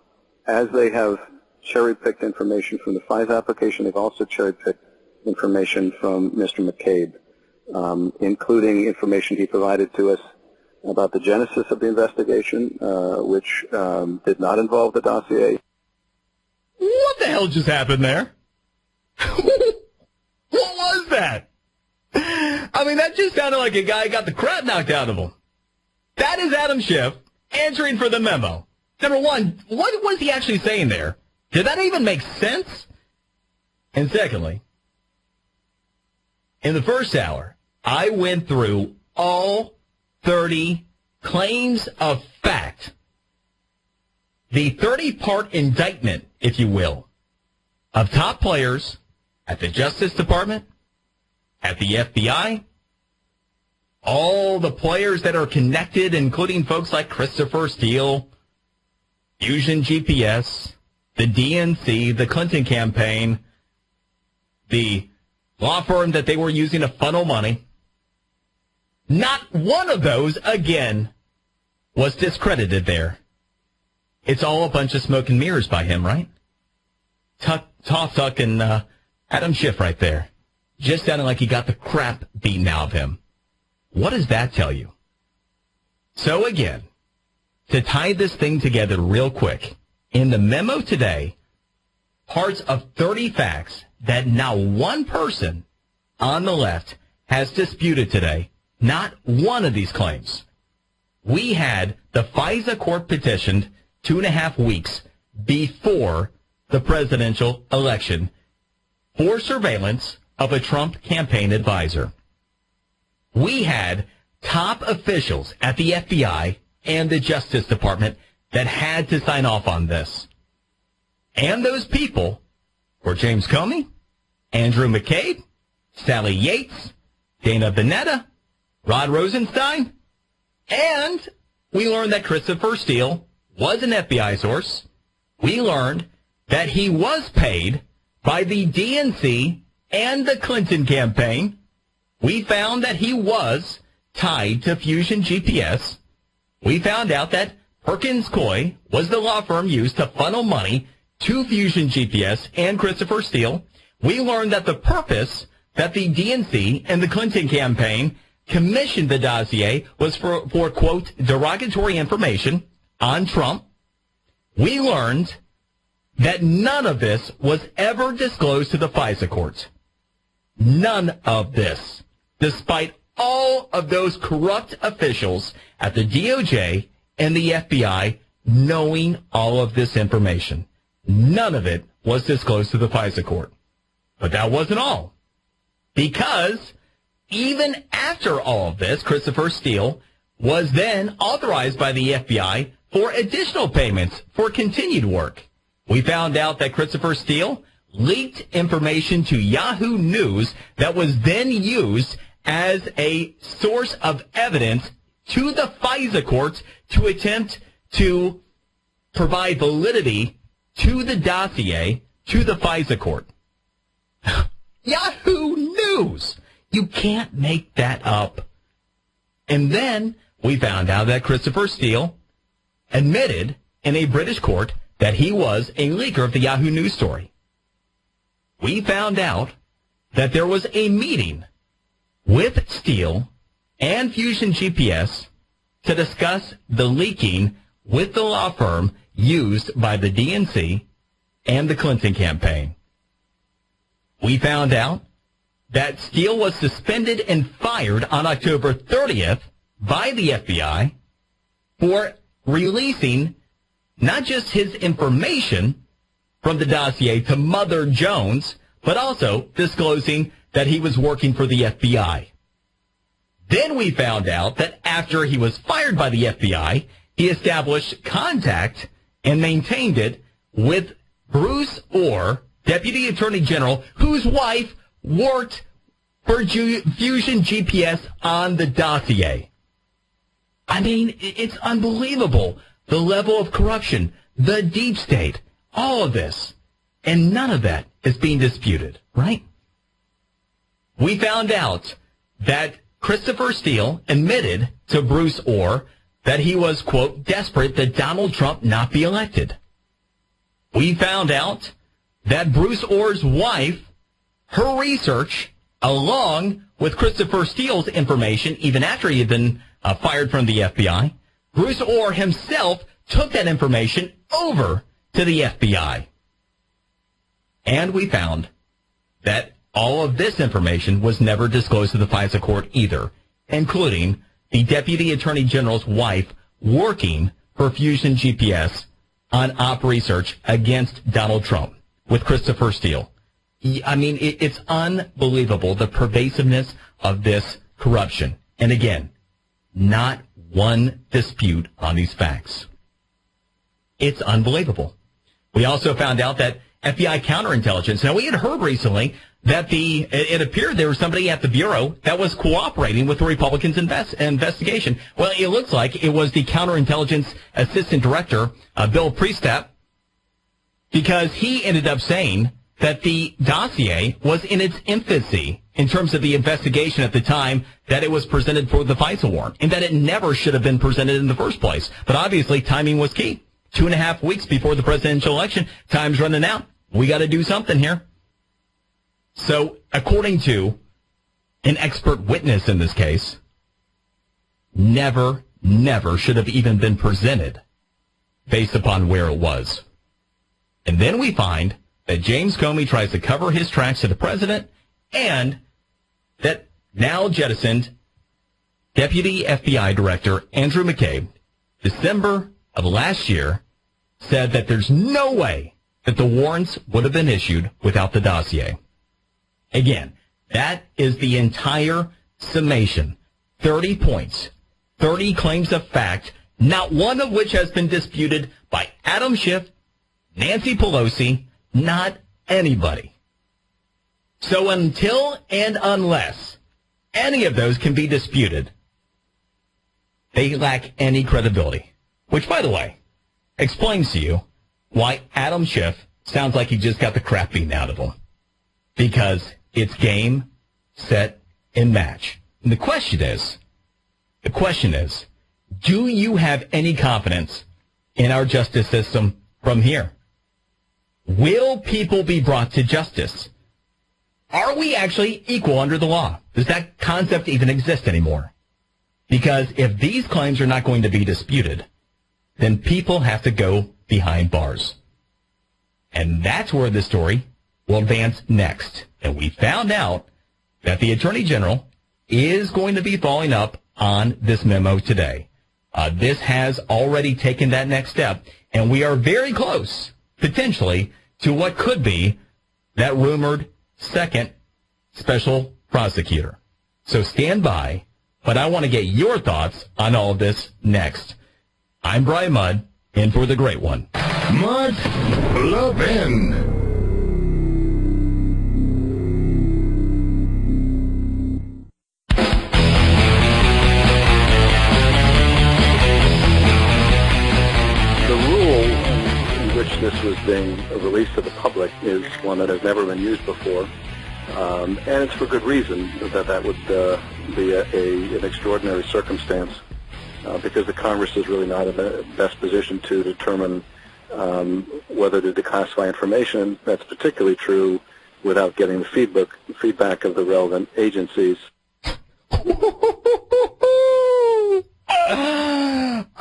as they have cherry-picked information from the FISA application, they've also cherry-picked information from Mr. McCabe, including information he provided to us about the genesis of the investigation, which did not involve the dossier. What the hell just happened there? What was that? I mean, that just sounded like a guy got the crap knocked out of him. That is Adam Schiff answering for the memo. Number one, what was he actually saying there? Did that even make sense? And secondly, in the first hour, I went through all 30 claims of fact. The 30-part indictment, if you will, of top players at the Justice Department, at the FBI, all the players that are connected, including folks like Christopher Steele, Fusion GPS, the DNC, the Clinton campaign, the law firm that they were using to funnel money. Not one of those, again, was discredited there. It's all a bunch of smoke and mirrors by him, right? Tuck and Adam Schiff right there. Just sounding like he got the crap beaten out of him. What does that tell you? So again, to tie this thing together real quick, in the memo today, parts of 30 facts that not one person on the left has disputed today, not one of these claims. We had the FISA court petitioned 2.5 weeks before the presidential election for surveillance of a Trump campaign advisor. We had top officials at the FBI and the Justice Department that had to sign off on this. And those people were James Comey, Andrew McCabe, Sally Yates, Dana Bonetta, Rod Rosenstein, and we learned that Christopher Steele was an FBI source. We learned that he was paid by the DNC and the Clinton campaign. We found that he was tied to Fusion GPS. We found out that Perkins Coie was the law firm used to funnel money to Fusion GPS and Christopher Steele. We learned that the purpose that the DNC and the Clinton campaign commissioned the dossier was for quote, derogatory information on Trump. We learned that none of this was ever disclosed to the FISA courts. None of this, despite all of those corrupt officials at the DOJ and the FBI knowing all of this information. None of it was disclosed to the FISA court. But that wasn't all. Because even after all of this, Christopher Steele was then authorized by the FBI for additional payments for continued work. We found out that Christopher Steele leaked information to Yahoo News that was then used as a source of evidence to the FISA courts to attempt to provide validity to the dossier to the FISA court. Yahoo News! You can't make that up. And then we found out that Christopher Steele admitted in a British court that he was a leaker of the Yahoo News story. We found out that there was a meeting with Steele and Fusion GPS to discuss the leaking with the law firm used by the DNC and the Clinton campaign. We found out that Steele was suspended and fired on October 30th by the FBI for releasing not just his information from the dossier to Mother Jones, but also disclosing that he was working for the FBI. Then we found out that after he was fired by the FBI, he established contact and maintained it with Bruce Orr, Deputy Attorney General, whose wife worked for Fusion GPS on the dossier. I mean, it's unbelievable. The level of corruption, the deep state, all of this. And none of that is being disputed, right? We found out that Christopher Steele admitted to Bruce Orr that he was, quote, desperate that Donald Trump not be elected. We found out that Bruce Orr's wife, her research, along with Christopher Steele's information, even after he had been fired from the FBI, Bruce Orr himself took that information over to the FBI. And we found that all of this information was never disclosed to the FISA court either, including the Deputy Attorney General's wife working for Fusion GPS on op research against Donald Trump with Christopher Steele. I mean, it's unbelievable, the pervasiveness of this corruption. And again, not one dispute on these facts. It's unbelievable. We also found out that FBI counterintelligence. Now, we had heard recently that it appeared there was somebody at the Bureau that was cooperating with the Republicans' investigation. Well, it looks like it was the counterintelligence assistant director, Bill Priestap, because he ended up saying that the dossier was in its infancy in terms of the investigation at the time that it was presented for the FISA warrant, and that it never should have been presented in the first place. But obviously, timing was key. 2.5 weeks before the presidential election, time's running out. We got to do something here. So, according to an expert witness in this case, never should have even been presented based upon where it was. And then we find that James Comey tries to cover his tracks to the president, and that now jettisoned Deputy FBI Director Andrew McCabe, December of last year, said that there's no way that the warrants would have been issued without the dossier. Again, that is the entire summation. 30 points, 30 claims of fact, not one of which has been disputed by Adam Schiff, Nancy Pelosi, not anybody. So until and unless any of those can be disputed, they lack any credibility. Which, by the way, explains to you why Adam Schiff sounds like he just got the crap beaten out of him. Because it's game, set, and match. And the question is, do you have any confidence in our justice system from here? Will people be brought to justice? Are we actually equal under the law? Does that concept even exist anymore? Because if these claims are not going to be disputed, then people have to go behind bars. And that's where the story will advance next. And we found out that the Attorney General is going to be following up on this memo today. This has already taken that next step, and we are very close, potentially, to what could be that rumored second special prosecutor. So stand by, but I want to get your thoughts on all of this next. I'm Brian Mudd, in for the great one. Mark Levin. This was being released to the public is one that has never been used before, and it's for good reason that would be an extraordinary circumstance, because the Congress is really not in the best position to determine whether to declassify information. That's particularly true without getting the feedback of the relevant agencies.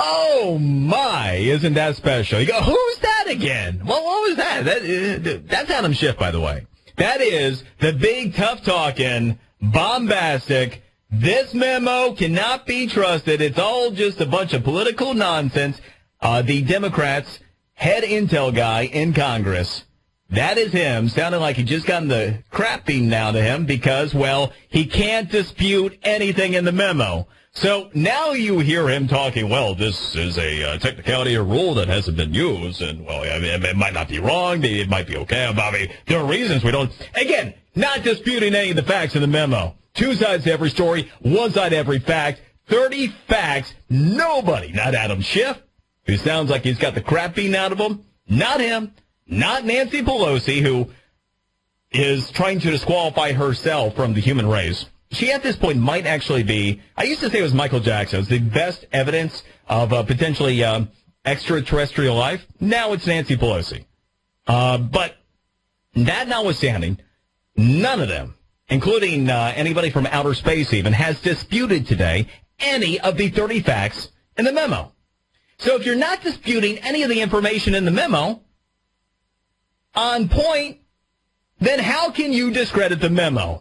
Oh my, isn't that special? You go, who's that again? Well, what was that? That's Adam Schiff, by the way. That is the big, tough-talking, bombastic, this memo cannot be trusted. It's all just a bunch of political nonsense. The Democrats' head intel guy in Congress, that is him, sounding like he just gotten the crap beaten out of him because, well, he can't dispute anything in the memo. So now you hear him talking, well, this is a technicality or rule that hasn't been used, and, well, I mean, it might not be wrong, it might be okay. I mean, there are reasons we don't. Again, not disputing any of the facts in the memo. Two sides to every story, one side to every fact, 30 facts, nobody, not Adam Schiff, who sounds like he's got the crap beaten out of him, not him, not Nancy Pelosi, who is trying to disqualify herself from the human race. She, at this point, might actually be, I used to say it was Michael Jackson. It's the best evidence of potentially extraterrestrial life. Now it's Nancy Pelosi. But that notwithstanding, none of them, including anybody from outer space even, has disputed today any of the 30 facts in the memo. So if you're not disputing any of the information in the memo on point, then how can you discredit the memo?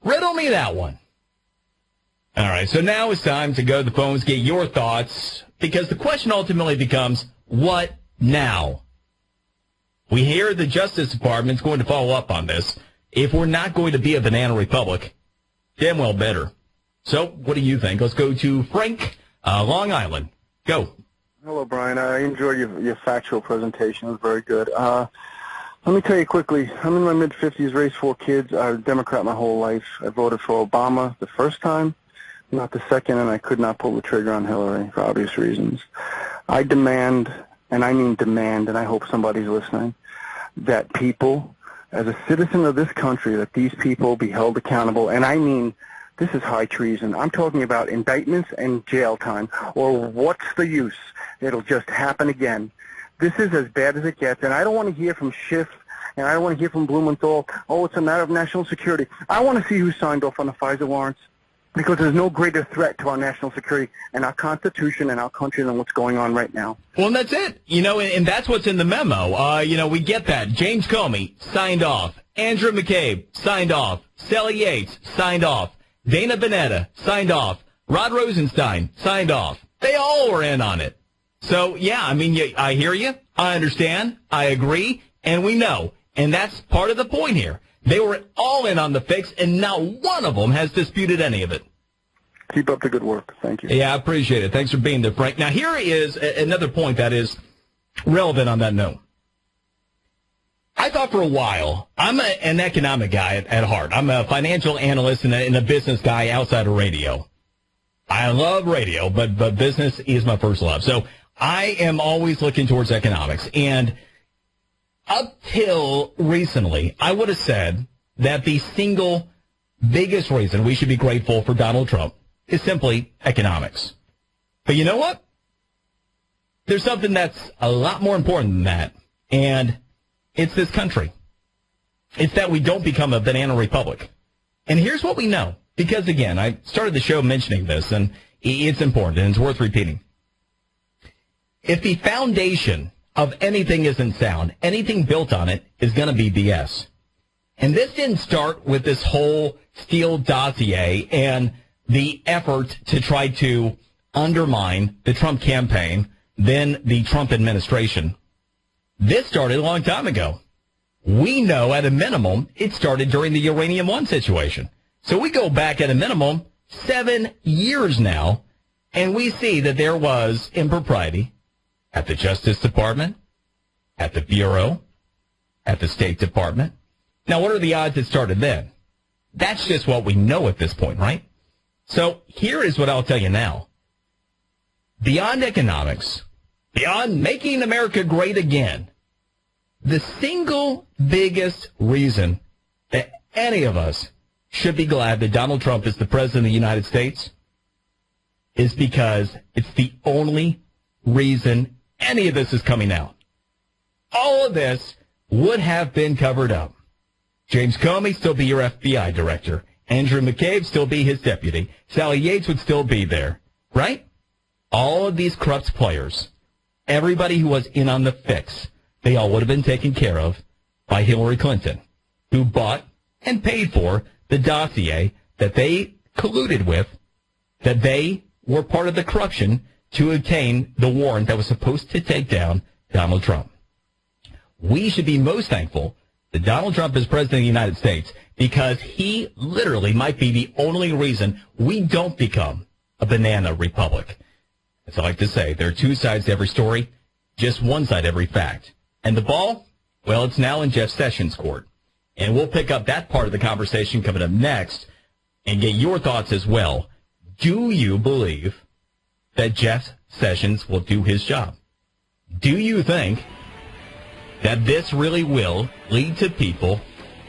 Riddle me that one. All right, so now it's time to go to the phones, get your thoughts, because the question ultimately becomes, what now? We hear the Justice Department's going to follow up on this. If we're not going to be a banana republic, damn well better. So, what do you think? Let's go to Frank, Long Island. Go. Hello, Brian. I enjoyed your factual presentation. It was very good. Let me tell you quickly, I'm in my mid-50s, raised 4 kids. I was a Democrat my whole life. I voted for Obama the first time, not the second, and I could not pull the trigger on Hillary for obvious reasons. I demand, and I mean demand, and I hope somebody's listening, that people, as a citizen of this country, that these people be held accountable, and I mean this is high treason. I'm talking about indictments and jail time, or what's the use? It'll just happen again. This is as bad as it gets, and I don't want to hear from Schiff, and I don't want to hear from Blumenthal, oh, it's a matter of national security. I want to see who signed off on the FISA warrants, because there's no greater threat to our national security and our Constitution and our country than what's going on right now. Well, and that's it. You know, and that's what's in the memo. We get that. James Comey signed off. Andrew McCabe signed off. Sally Yates signed off. Dana Bonetta signed off. Rod Rosenstein signed off. They all were in on it. So, yeah, I mean, I hear you. I understand. I agree. And we know. And that's part of the point here. They were all in on the fix, and not one of them has disputed any of it. Keep up the good work. Thank you. Yeah, I appreciate it. Thanks for being there, Frank. Now, here is another point that is relevant on that note. I thought for a while, I'm an economic guy at heart. I'm a financial analyst and a business guy outside of radio. I love radio, but business is my first love. So I am always looking towards economics. And up till recently, I would have said that the single biggest reason we should be grateful for Donald Trump is simply economics. But you know what? There's something that's a lot more important than that, and it's this country. It's that we don't become a banana republic. And here's what we know, because, again, I started the show mentioning this, and it's important, and it's worth repeating. If the foundation of anything isn't sound, anything built on it is going to be BS. And this didn't start with this whole Steele dossier and the effort to try to undermine the Trump campaign, then the Trump administration. This started a long time ago. We know at a minimum it started during the Uranium One situation. So we go back at a minimum 7 years now, and we see that there was impropriety at the Justice Department, at the Bureau, at the State Department. Now, what are the odds it started then? That's just what we know at this point, right? So here is what I'll tell you now. Beyond economics, beyond making America great again, the single biggest reason that any of us should be glad that Donald Trump is the president of the United States is because it's the only reason any of this is coming out. All of this would have been covered up. James Comey still be your FBI director. Andrew McCabe still be his deputy. Sally Yates would still be there, right? All of these corrupt players, everybody who was in on the fix, they all would have been taken care of by Hillary Clinton, who bought and paid for the dossier that they colluded with, that they were part of the corruption to obtain the warrant that was supposed to take down Donald Trump. We should be most thankful that Donald Trump is president of the United States because he literally might be the only reason we don't become a banana republic. As I like to say, there are two sides to every story, just one side every fact. And the ball, well, it's now in Jeff Sessions' court. And we'll pick up that part of the conversation coming up next and get your thoughts as well. Do you believe that Jeff Sessions will do his job? Do you think that this really will lead to people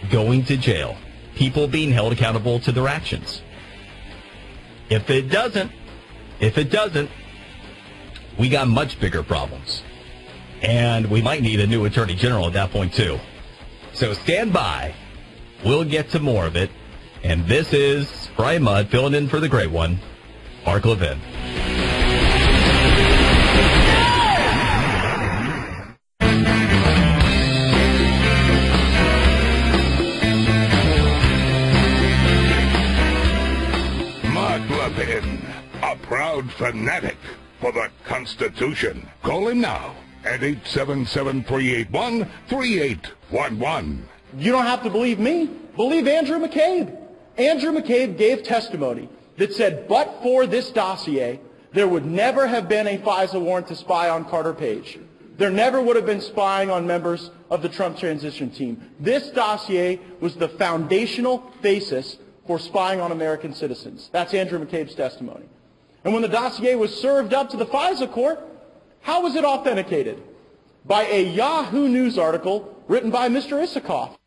going to jail, people being held accountable to their actions? If it doesn't, we got much bigger problems. And we might need a new attorney general at that point, too. So stand by. We'll get to more of it. And this is Brian Mudd filling in for the great one, Mark Levin. Mark Levin, a proud fanatic for the Constitution. Call him now at 877-381-3811. You don't have to believe me. Believe Andrew McCabe. Andrew McCabe gave testimony that said, but for this dossier, there would never have been a FISA warrant to spy on Carter Page. There never would have been spying on members of the Trump transition team. This dossier was the foundational basis for spying on American citizens. That's Andrew McCabe's testimony. And when the dossier was served up to the FISA court, how was it authenticated? By a Yahoo News article written by Mr. Isikoff.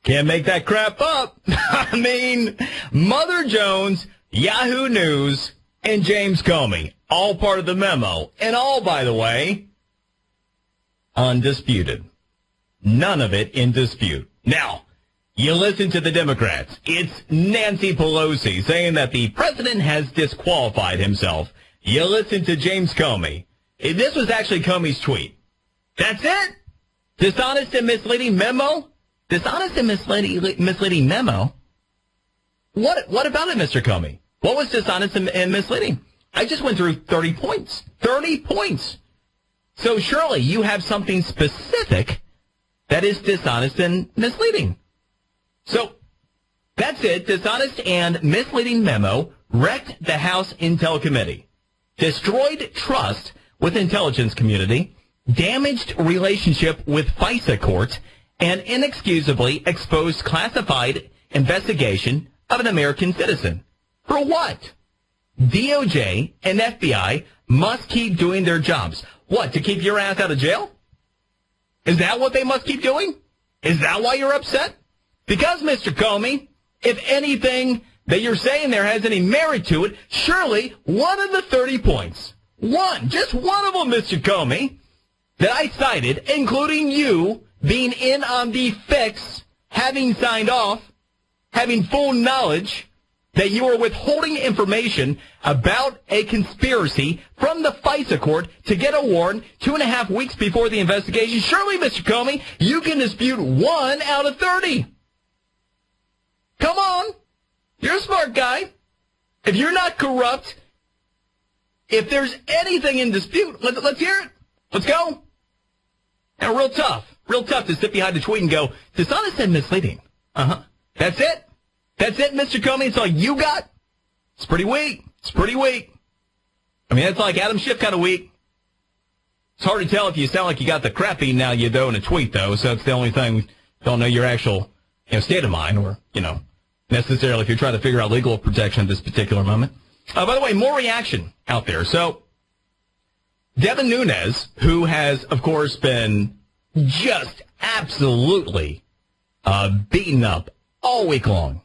Can't make that crap up. I mean, Mother Jones, Yahoo News, and James Comey, all part of the memo. And all, by the way, undisputed. None of it in dispute. Now, you listen to the Democrats. It's Nancy Pelosi saying that the president has disqualified himself. You listen to James Comey. This was actually Comey's tweet. That's it? Dishonest and misleading memo? Dishonest and misleading memo? What about it, Mr. Comey? What was dishonest and misleading? I just went through 30 points. 30 points. So surely you have something specific that is dishonest and misleading. So that's it. Dishonest and misleading memo wrecked the House Intel Committee, destroyed trust with intelligence community, damaged relationship with FISA court, and inexcusably exposed classified investigation of an American citizen. For what? DOJ and FBI must keep doing their jobs. What, to keep your ass out of jail? Is that what they must keep doing? Is that why you're upset? Because, Mr. Comey, if anything that you're saying there has any merit to it, surely one of the 30 points, just one of them, Mr. Comey, that I cited, including you being in on the fix, having signed off, having full knowledge that you are withholding information about a conspiracy from the FISA court to get a warrant 2.5 weeks before the investigation. Surely, Mr. Comey, you can dispute 1 out of 30. Come on. You're a smart guy. If you're not corrupt, if there's anything in dispute, let's hear it. Let's go. Now, real tough to sit behind the tweet and go, dishonest and misleading. That's it. That's it, Mr. Comey. It's all you got. It's pretty weak. I mean, that's like Adam Schiff kind of weak. It's hard to tell if you sound like you got the crap eaten out of you, though, in a tweet, though. So it's the only thing. We don't know your actual state of mind or, necessarily if you're trying to figure out legal protection at this particular moment. By the way, more reaction out there. So Devin Nunes, who has, of course, been just absolutely beaten up all week long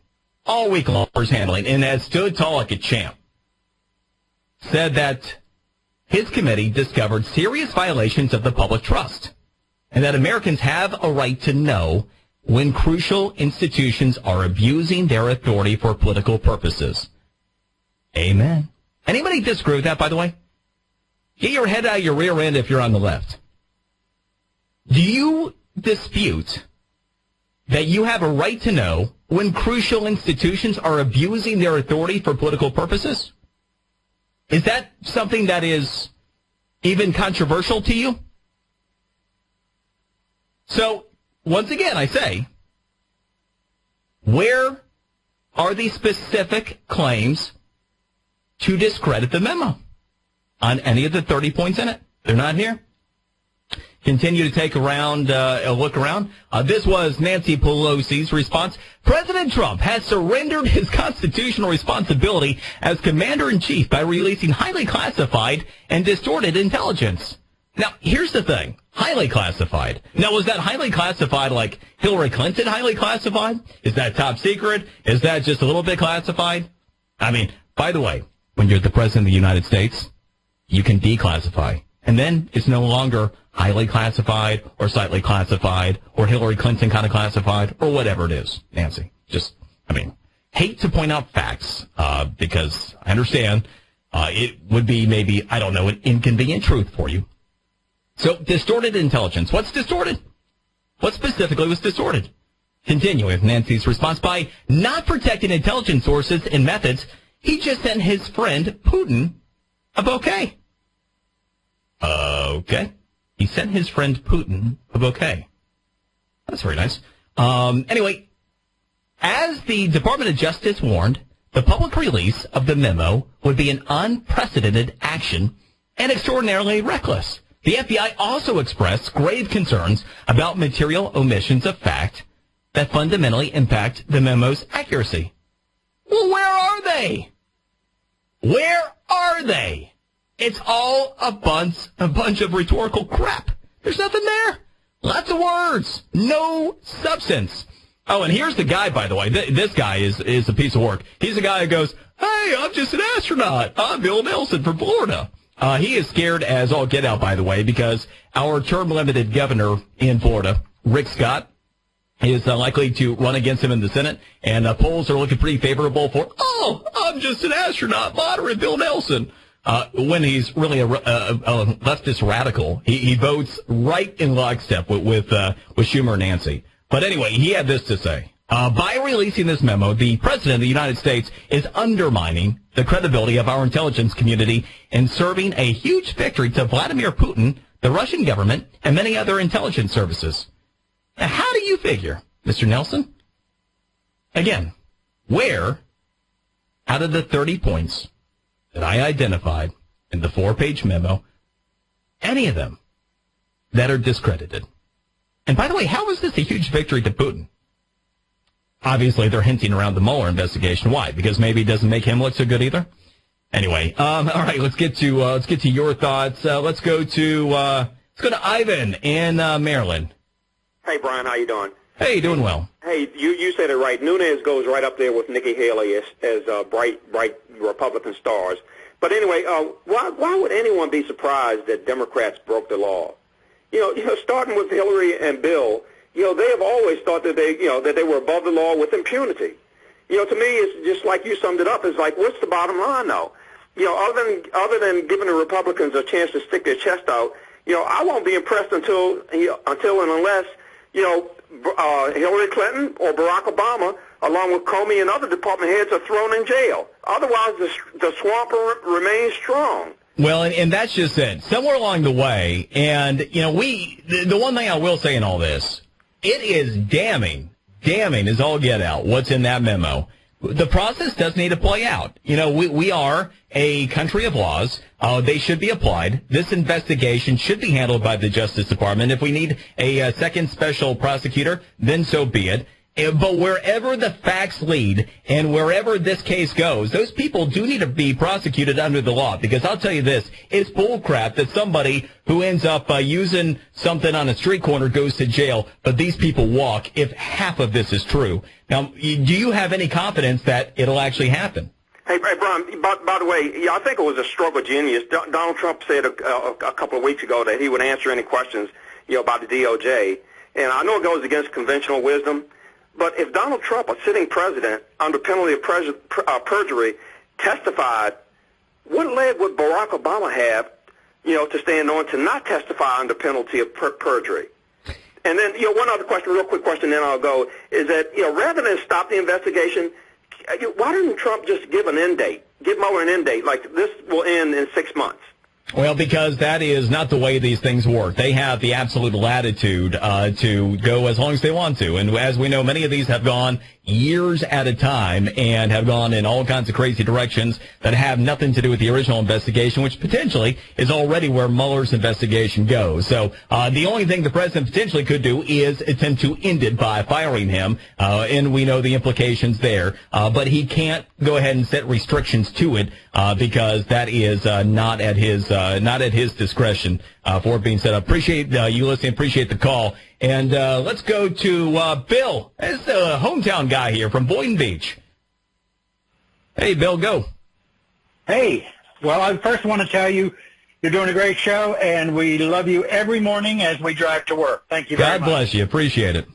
for his handling, and has stood tall like a champ, said that his committee discovered serious violations of the public trust and that Americans have a right to know when crucial institutions are abusing their authority for political purposes. Amen. Anybody disagree with that, by the way? Get your head out of your rear end if you're on the left. Do you dispute that you have a right to know when crucial institutions are abusing their authority for political purposes? Is that something that is even controversial to you? So, once again, I say, where are the specific claims to discredit the memo on any of the 30 points in it? They're not here. Continue to take a look around. This was Nancy Pelosi's response. President Trump has surrendered his constitutional responsibility as commander-in-chief by releasing highly classified and distorted intelligence. Now, here's the thing. Highly classified. Now, was that highly classified like Hillary Clinton highly classified? Is that top secret? Is that just a little bit classified? I mean, by the way, when you're the president of the United States, you can declassify. And then it's no longer highly classified or slightly classified or Hillary Clinton kind of classified or whatever it is, Nancy. Hate to point out facts because I understand it would be maybe, I don't know, an inconvenient truth for you. So, distorted intelligence. What's distorted? What specifically was distorted? Continuing with Nancy's response, by not protecting intelligence sources and methods, he just sent his friend Putin a bouquet. Okay. He sent his friend Putin a bouquet. That's very nice. Anyway, as the Department of Justice warned, the public release of the memo would be an unprecedented action and extraordinarily reckless. The FBI also expressed grave concerns about material omissions of fact that fundamentally impact the memo's accuracy. Well, where are they? Where are they? It's all a bunch of rhetorical crap. There's nothing there. Lots of words. No substance. Oh, and here's the guy, by the way. This guy is a piece of work. He's the guy who goes, hey, I'm just an astronaut. I'm Bill Nelson from Florida. He is scared as all get out, by the way, because our term-limited governor in Florida, Rick Scott, is likely to run against him in the Senate, and polls are looking pretty favorable for, I'm just an astronaut, moderate Bill Nelson. When he's really a leftist radical, he votes right in lockstep with Schumer and Nancy. But anyway, he had this to say. By releasing this memo, the President of the United States is undermining the credibility of our intelligence community and serving a huge victory to Vladimir Putin, the Russian government, and many other intelligence services. Now, how do you figure, Mr. Nelson? Again, where, out of the 30 points that I identified in the 4-page memo, any of them that are discredited. And by the way, how is this a huge victory to Putin? Obviously, they're hinting around the Mueller investigation. Why? Because maybe it doesn't make him look so good either. Anyway, all right, let's get to your thoughts. Let's go to Ivan in Maryland. Hey, Brian, how you doing? Hey, doing well. Hey, you said it right. Nunes goes right up there with Nikki Haley as bright Republican stars. But anyway, why would anyone be surprised that Democrats broke the law? Starting with Hillary and Bill, they have always thought that they were above the law with impunity. To me, it's just like you summed it up. It's like, what's the bottom line, though? Other than giving the Republicans a chance to stick their chest out, I won't be impressed until and unless, Hillary Clinton or Barack Obama, along with Comey and other department heads, are thrown in jail. Otherwise, the swamp remains strong. Well, and that's just it. Somewhere along the way, and, the one thing I will say in all this, it is damning is all get out what's in that memo. The process does need to play out. We are a country of laws. They should be applied. This investigation should be handled by the Justice Department. If we need a second special prosecutor, then so be it. But wherever the facts lead and wherever this case goes, those people do need to be prosecuted under the law. Because I'll tell you this, it's bullcrap that somebody who ends up using something on a street corner goes to jail, but these people walk, if half of this is true. Now, do you have any confidence that it'll actually happen? Hey, Brian, by the way, I think it was a stroke of genius. Donald Trump said a couple of weeks ago that he would answer any questions, about the DOJ. And I know it goes against conventional wisdom, but if Donald Trump, a sitting president, under penalty of perjury, testified, what leg would Barack Obama have, to stand on to not testify under penalty of perjury? And then, one other question, real quick question, then I'll go, is that, rather than stop the investigation, why didn't Trump just give an end date, give Mueller an end date, like this will end in 6 months? Well, because that is not the way these things work. They have the absolute latitude to go as long as they want to. And as we know, many of these have gone years at a time and have gone in all kinds of crazy directions that have nothing to do with the original investigation, which potentially is already where Mueller's investigation goes. So the only thing the president potentially could do is attempt to end it by firing him, and we know the implications there. But he can't go ahead and set restrictions to it because that is not at his discretion for it being set up. Appreciate you listening. Appreciate the call. And let's go to Bill. That's the hometown guy here from Boynton Beach. Hey, Bill, go. Hey. Well, I first want to tell you you're doing a great show, and we love you every morning as we drive to work. Thank you very much. God bless you. Appreciate it.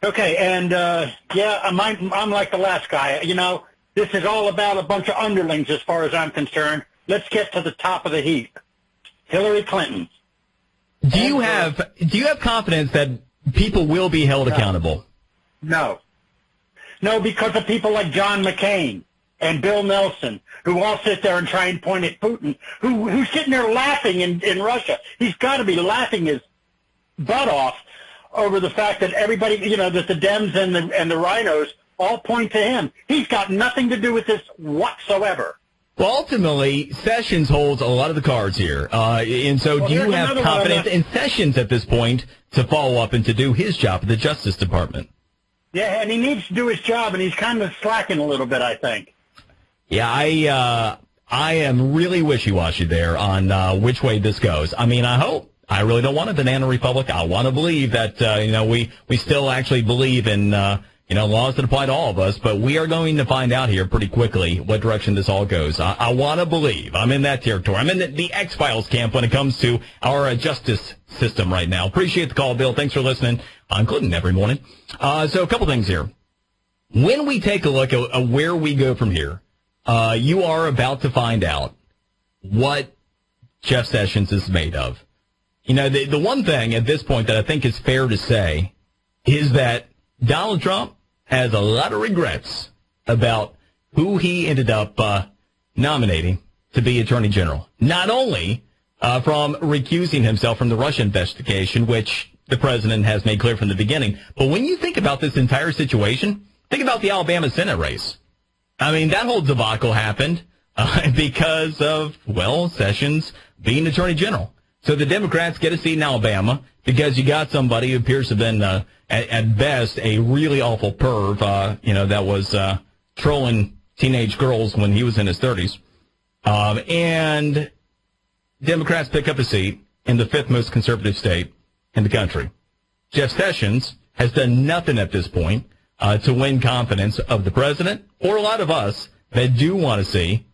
Okay, and, I'm like the last guy. This is all about a bunch of underlings as far as I'm concerned. Let's get to the top of the heap. Hillary Clinton. Do you have confidence that people will be held accountable? No, because of people like John McCain and Bill Nelson, who all sit there and try and point at Putin, who's sitting there laughing in Russia. He's got to be laughing his butt off over the fact that everybody, that the Dems and the rhinos all point to him. He's got nothing to do with this whatsoever. Well, ultimately, Sessions holds a lot of the cards here. And so do you have confidence in Sessions at this point to follow up and to do his job at the Justice Department? Yeah, and he needs to do his job, and he's kind of slacking a little bit, I think. Yeah, I am really wishy-washy there on which way this goes. I mean, I really don't want a banana republic. I want to believe that, we still actually believe in laws that apply to all of us, but we are going to find out here pretty quickly what direction this all goes. I want to believe. I'm in that territory. I'm in the X-Files camp when it comes to our justice system right now. Appreciate the call, Bill. Thanks for listening, including every morning. So a couple things here. When we take a look at where we go from here, you are about to find out what Jeff Sessions is made of. The one thing at this point that I think is fair to say is that Donald Trump has a lot of regrets about who he ended up nominating to be Attorney General. Not only from recusing himself from the Russia investigation, which the president has made clear from the beginning, but when you think about this entire situation, think about the Alabama Senate race. I mean, that whole debacle happened because of, Sessions being Attorney General. So the Democrats get a seat in Alabama because you got somebody who appears to have been, at best, a really awful perv, that was trolling teenage girls when he was in his 30s. And Democrats pick up a seat in the fifth most conservative state in the country. Jeff Sessions has done nothing at this point to win confidence of the president or a lot of us that do want to see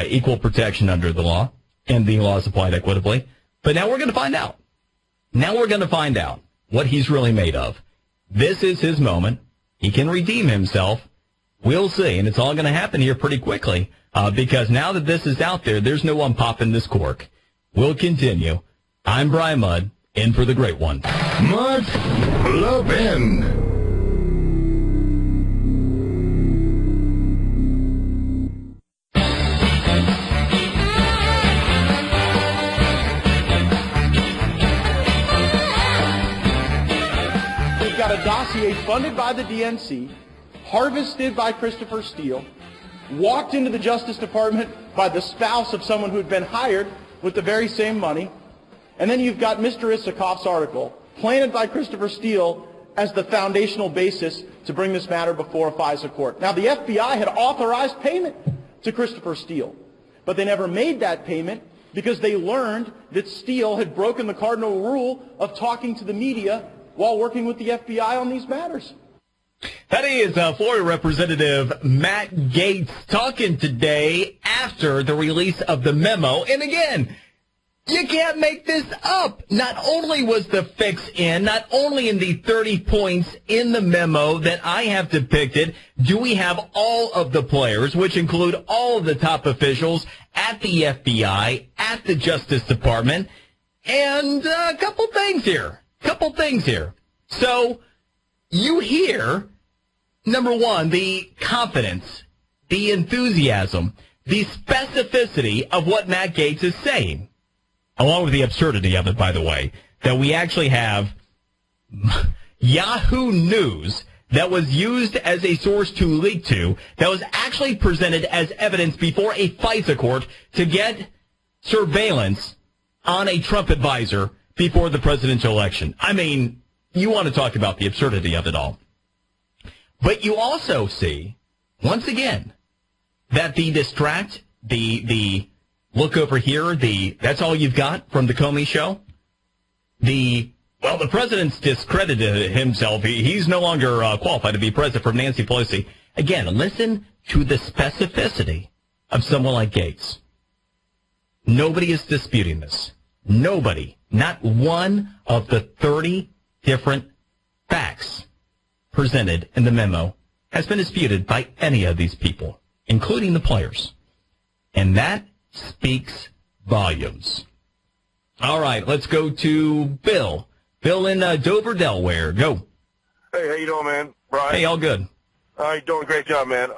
equal protection under the law and the laws applied equitably. But now we're going to find out. Now we're going to find out what he's really made of. This is his moment. He can redeem himself. We'll see. And it's all going to happen here pretty quickly because now that this is out there, there's no one popping this cork. We'll continue. I'm Brian Mudd, in for the great one. Mudd Levin. Got a dossier funded by the DNC, harvested by Christopher Steele, walked into the Justice Department by the spouse of someone who'd been hired with the very same money, and then you've got Mr. Isikoff's article, planted by Christopher Steele as the foundational basis to bring this matter before a FISA court. Now, the FBI had authorized payment to Christopher Steele, but they never made that payment because they learned that Steele had broken the cardinal rule of talking to the media while working with the FBI on these matters. That is Florida Representative Matt Gaetz talking today after the release of the memo. And again, you can't make this up. Not only was the fix in, not only in the 30 points in the memo that I have depicted, do we have all of the players, which include all of the top officials at the FBI, at the Justice Department, and a couple things here. So you hear, number one, the confidence, the enthusiasm, the specificity of what Matt Gaetz is saying, along with the absurdity of it, by the way, that we actually have Yahoo News that was used as a source to leak to, that was actually presented as evidence before a FISA court to get surveillance on a Trump advisor before the presidential election. I mean, you want to talk about the absurdity of it all. But you also see, once again, that the distract, the look over here, that's all you've got from the Comey show. The president's discredited himself. He's no longer qualified to be president from Nancy Pelosi. Again, listen to the specificity of someone like Gaetz. Nobody is disputing this. Nobody. Not one of the 30 different facts presented in the memo has been disputed by any of these people, including the players. And that speaks volumes. All right, let's go to Bill. Bill in Dover, Delaware. Go. Hey, how you doing, man? Brian? Hey, all good. You're doing a great job, man.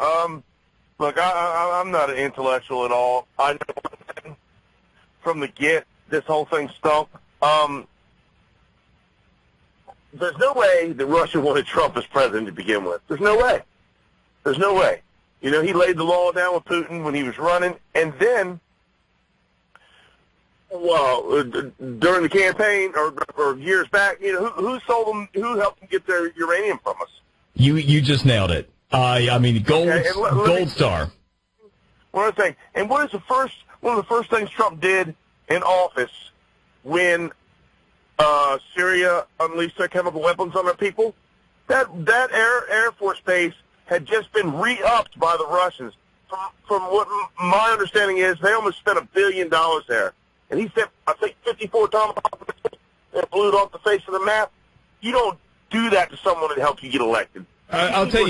Look, I'm not an intellectual at all. I know from the get, this whole thing stunk. There's no way that Russia wanted Trump as president to begin with. There's no way. There's no way. You know, he laid the law down with Putin when he was running, and then, during the campaign or years back, you know, who sold them? Who helped them get their uranium from us? You just nailed it. Gold star. One other thing, and one of the first things Trump did in office when Syria unleashed their chemical weapons on their people, that Air Force base had just been re-upped by the Russians. From what my understanding is, they almost spent $1 billion there. And he sent, I think, 54 tomahawks and blew it off the face of the map. You don't do that to someone that helps you get elected. I'll tell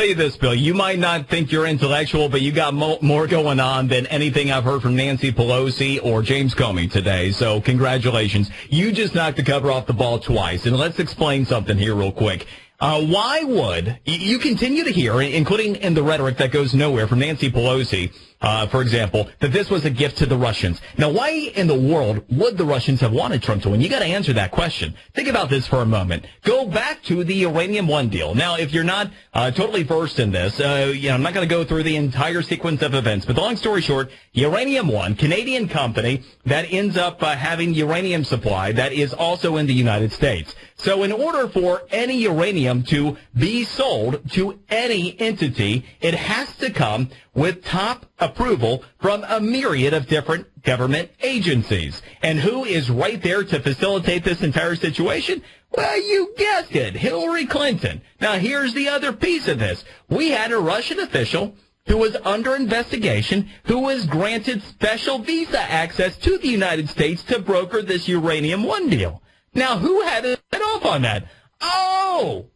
you this, Bill. You might not think you're intellectual, but you got more going on than anything I've heard from Nancy Pelosi or James Comey today. So congratulations. You just knocked the cover off the ball twice. And let's explain something here real quick. Why would you continue to hear, including in the rhetoric that goes nowhere from Nancy Pelosi, for example, that this was a gift to the Russians. Now, why in the world would the Russians have wanted Trump to win? You got to answer that question. Think about this for a moment. Go back to the Uranium One deal. Now, if you're not totally versed in this, I'm not going to go through the entire sequence of events, but the long story short, Uranium One, Canadian company that ends up having uranium supply that is also in the United States. So in order for any uranium to be sold to any entity, it has to come with top approval from a myriad of different government agencies. And who is right there to facilitate this entire situation? Well, you guessed it, Hillary Clinton. Now, here's the other piece of this. We had a Russian official who was under investigation, who was granted special visa access to the United States to broker this Uranium One deal. Now, who had to sign off on that? Oh,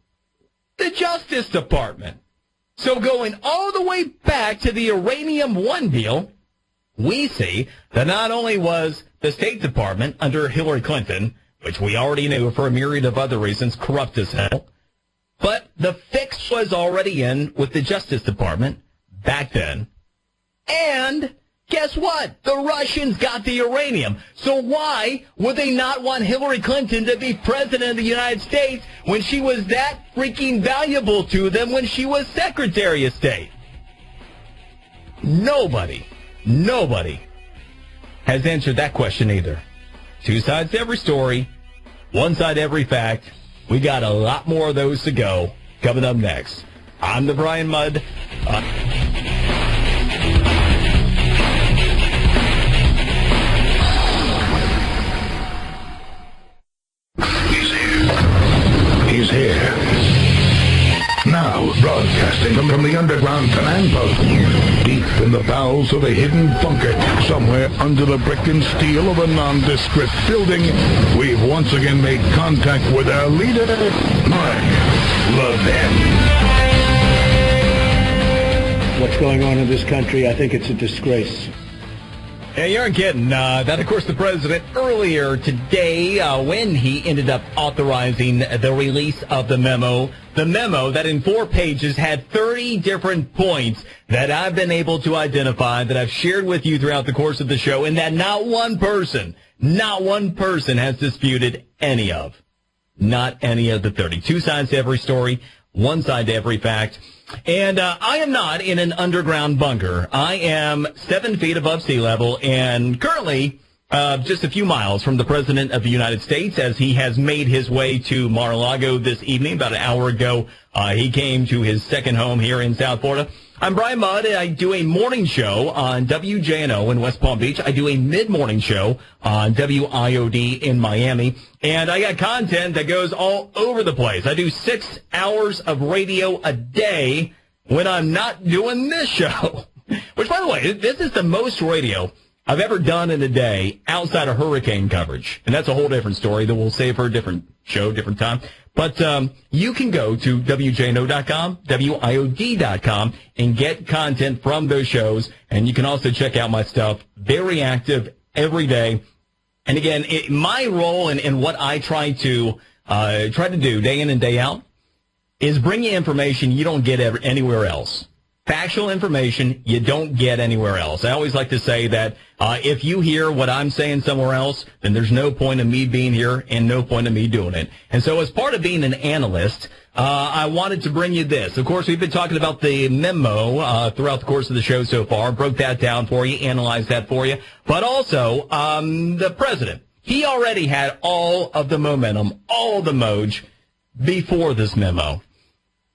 the Justice Department. So going all the way back to the Uranium One deal, we see that not only was the State Department under Hillary Clinton, which we already knew for a myriad of other reasons, corrupt as hell, but the fix was already in with the Justice Department back then. And guess what? The Russians got the uranium. So why would they not want Hillary Clinton to be president of the United States when she was that freaking valuable to them when she was Secretary of State? Nobody has answered that question either. Two sides to every story, one side to every fact. We got a lot more of those to go coming up next. I'm the Brian Mudd. He's here. Now, broadcasting from the underground command post, deep in the bowels of a hidden bunker, somewhere under the brick and steel of a nondescript building, we've once again made contact with our leader, Levin. What's going on in this country, I think it's a disgrace. Yeah, you aren't kidding. That, of course, the president earlier today, when he ended up authorizing the release of the memo that in 4 pages had 30 different points that I've been able to identify, that I've shared with you throughout the course of the show, and that not one person has disputed any of. Not any of the 30. Two sides to every story, one side to every fact. And I am not in an underground bunker. I am 7 feet above sea level and currently just a few miles from the President of the United States as he has made his way to Mar-a-Lago this evening. About an hour ago, he came to his second home here in South Florida. I'm Brian Mudd, and I do a morning show on WJNO in West Palm Beach. I do a mid-morning show on WIOD in Miami. And I got content that goes all over the place. I do 6 hours of radio a day when I'm not doing this show. Which, by the way, this is the most radio I've ever done in a day outside of hurricane coverage. And that's a whole different story that we'll save for a different show, different time. But you can go to WJNO.com, WIOD.com, and get content from those shows. And you can also check out my stuff. Very active every day. And again, my role and what I try to do day in and day out is bring you information you don't get anywhere else. Factual information you don't get anywhere else. I always like to say that if you hear what I'm saying somewhere else, then there's no point in me being here and no point in me doing it. And so as part of being an analyst, I wanted to bring you this. Of course, we've been talking about the memo throughout the course of the show so far. Broke that down for you, analyzed that for you. But also, the president, he already had all of the momentum, all the moj before this memo.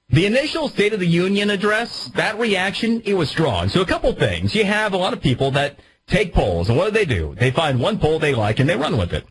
The initial State of the Union address, that reaction, it was strong. So a couple things. You have a lot of people that take polls, and what do? They find one poll they like, and they run with it.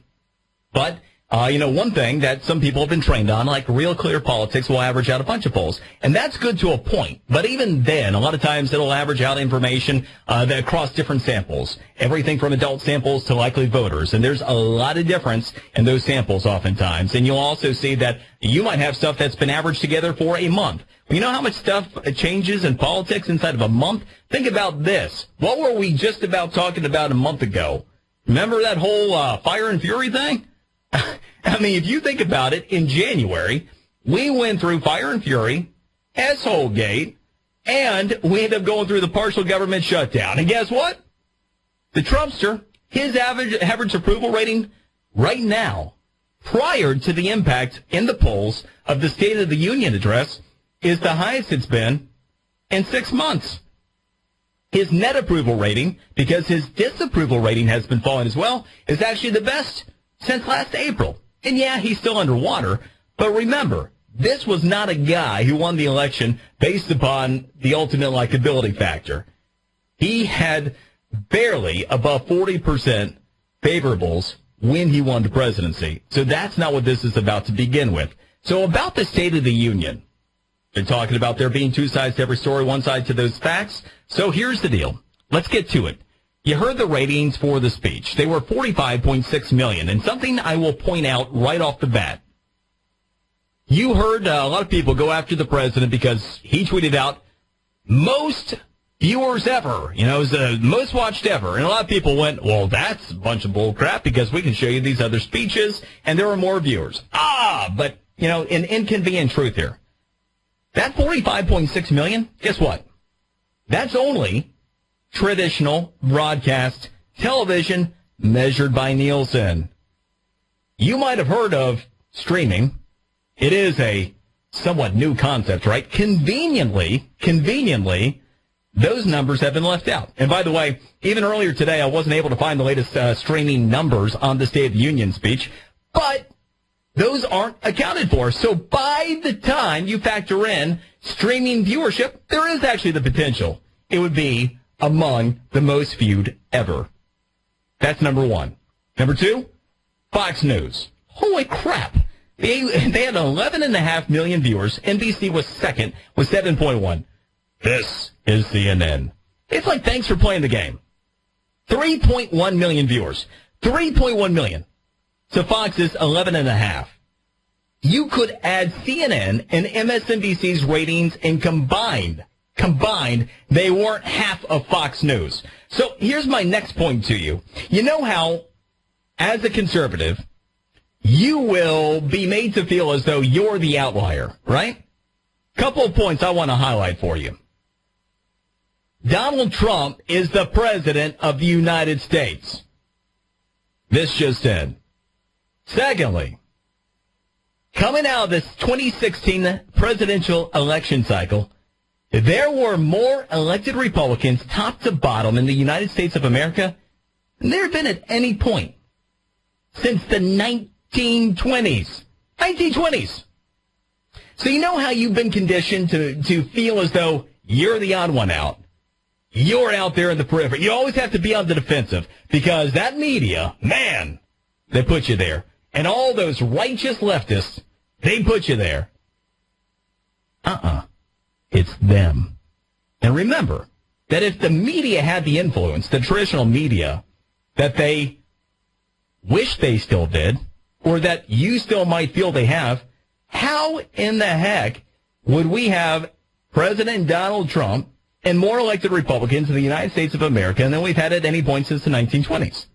But, one thing that some people have been trained on, like Real Clear Politics, will average out a bunch of polls. And that's good to a point. But even then, a lot of times it'll average out information that across different samples. Everything from adult samples to likely voters. And there's a lot of difference in those samples oftentimes. And you'll also see that you might have stuff that's been averaged together for a month. You know how much stuff changes in politics inside of a month? Think about this. What were we just about talking about a month ago? Remember that whole fire and fury thing? I mean, if you think about it, in January, we went through Fire and Fury, S-Hole Gate, And we end up going through the partial government shutdown. And guess what? The Trumpster, his average approval rating right now, prior to the impact in the polls of the State of the Union address, is the highest it's been in 6 months. His net approval rating, because his disapproval rating has been falling as well, is actually the best since last April. And yeah, he's still underwater, but remember, this was not a guy who won the election based upon the ultimate likability factor. He had barely above 40% favorables when he won the presidency. So that's not what this is about to begin with. So about the State of the Union, been talking about there being two sides to every story, one side to those facts. So here's the deal. Let's get to it. You heard the ratings for the speech. They were 45.6 million. And something I will point out right off the bat. You heard a lot of people go after the president because he tweeted out most viewers ever. You know, it was the most watched ever. And a lot of people went, well, that's a bunch of bull crap because we can show you these other speeches and there were more viewers. But, you know, an inconvenient truth here. That 45.6 million, guess what? That's only traditional broadcast television measured by Nielsen. You might have heard of streaming. It is a somewhat new concept, right? Conveniently, those numbers have been left out. And by the way, even earlier today, I wasn't able to find the latest streaming numbers on the State of the Union speech, but those aren't accounted for. So by the time you factor in streaming viewership, there is actually the potential it would be among the most viewed ever. That's number one. Number two, Fox News. Holy crap. They had 11.5 million viewers. NBC was second with 7.1. This is CNN. It's like, thanks for playing the game. 3.1 million viewers. 3.1 million. So Fox's 11.5. You could add CNN and MSNBC's ratings and combined, they weren't half of Fox News. So here's my next point to you. You know how, as a conservative, you will be made to feel as though you're the outlier, right? Couple of points I want to highlight for you. Donald Trump is the president of the United States. This just in. Secondly, coming out of this 2016 presidential election cycle, there were more elected Republicans top to bottom in the United States of America than there have been at any point since the 1920s. 1920s. So you know how you've been conditioned to feel as though you're the odd one out. You're out there in the periphery. You always have to be on the defensive because that media, man, they put you there. And all those righteous leftists, they put you there. It's them. And remember that if the media had the influence, the traditional media, that they wish they still did, or that you still might feel they have, how in the heck would we have President Donald Trump and more elected Republicans in the United States of America than we've had at any point since the 1920s?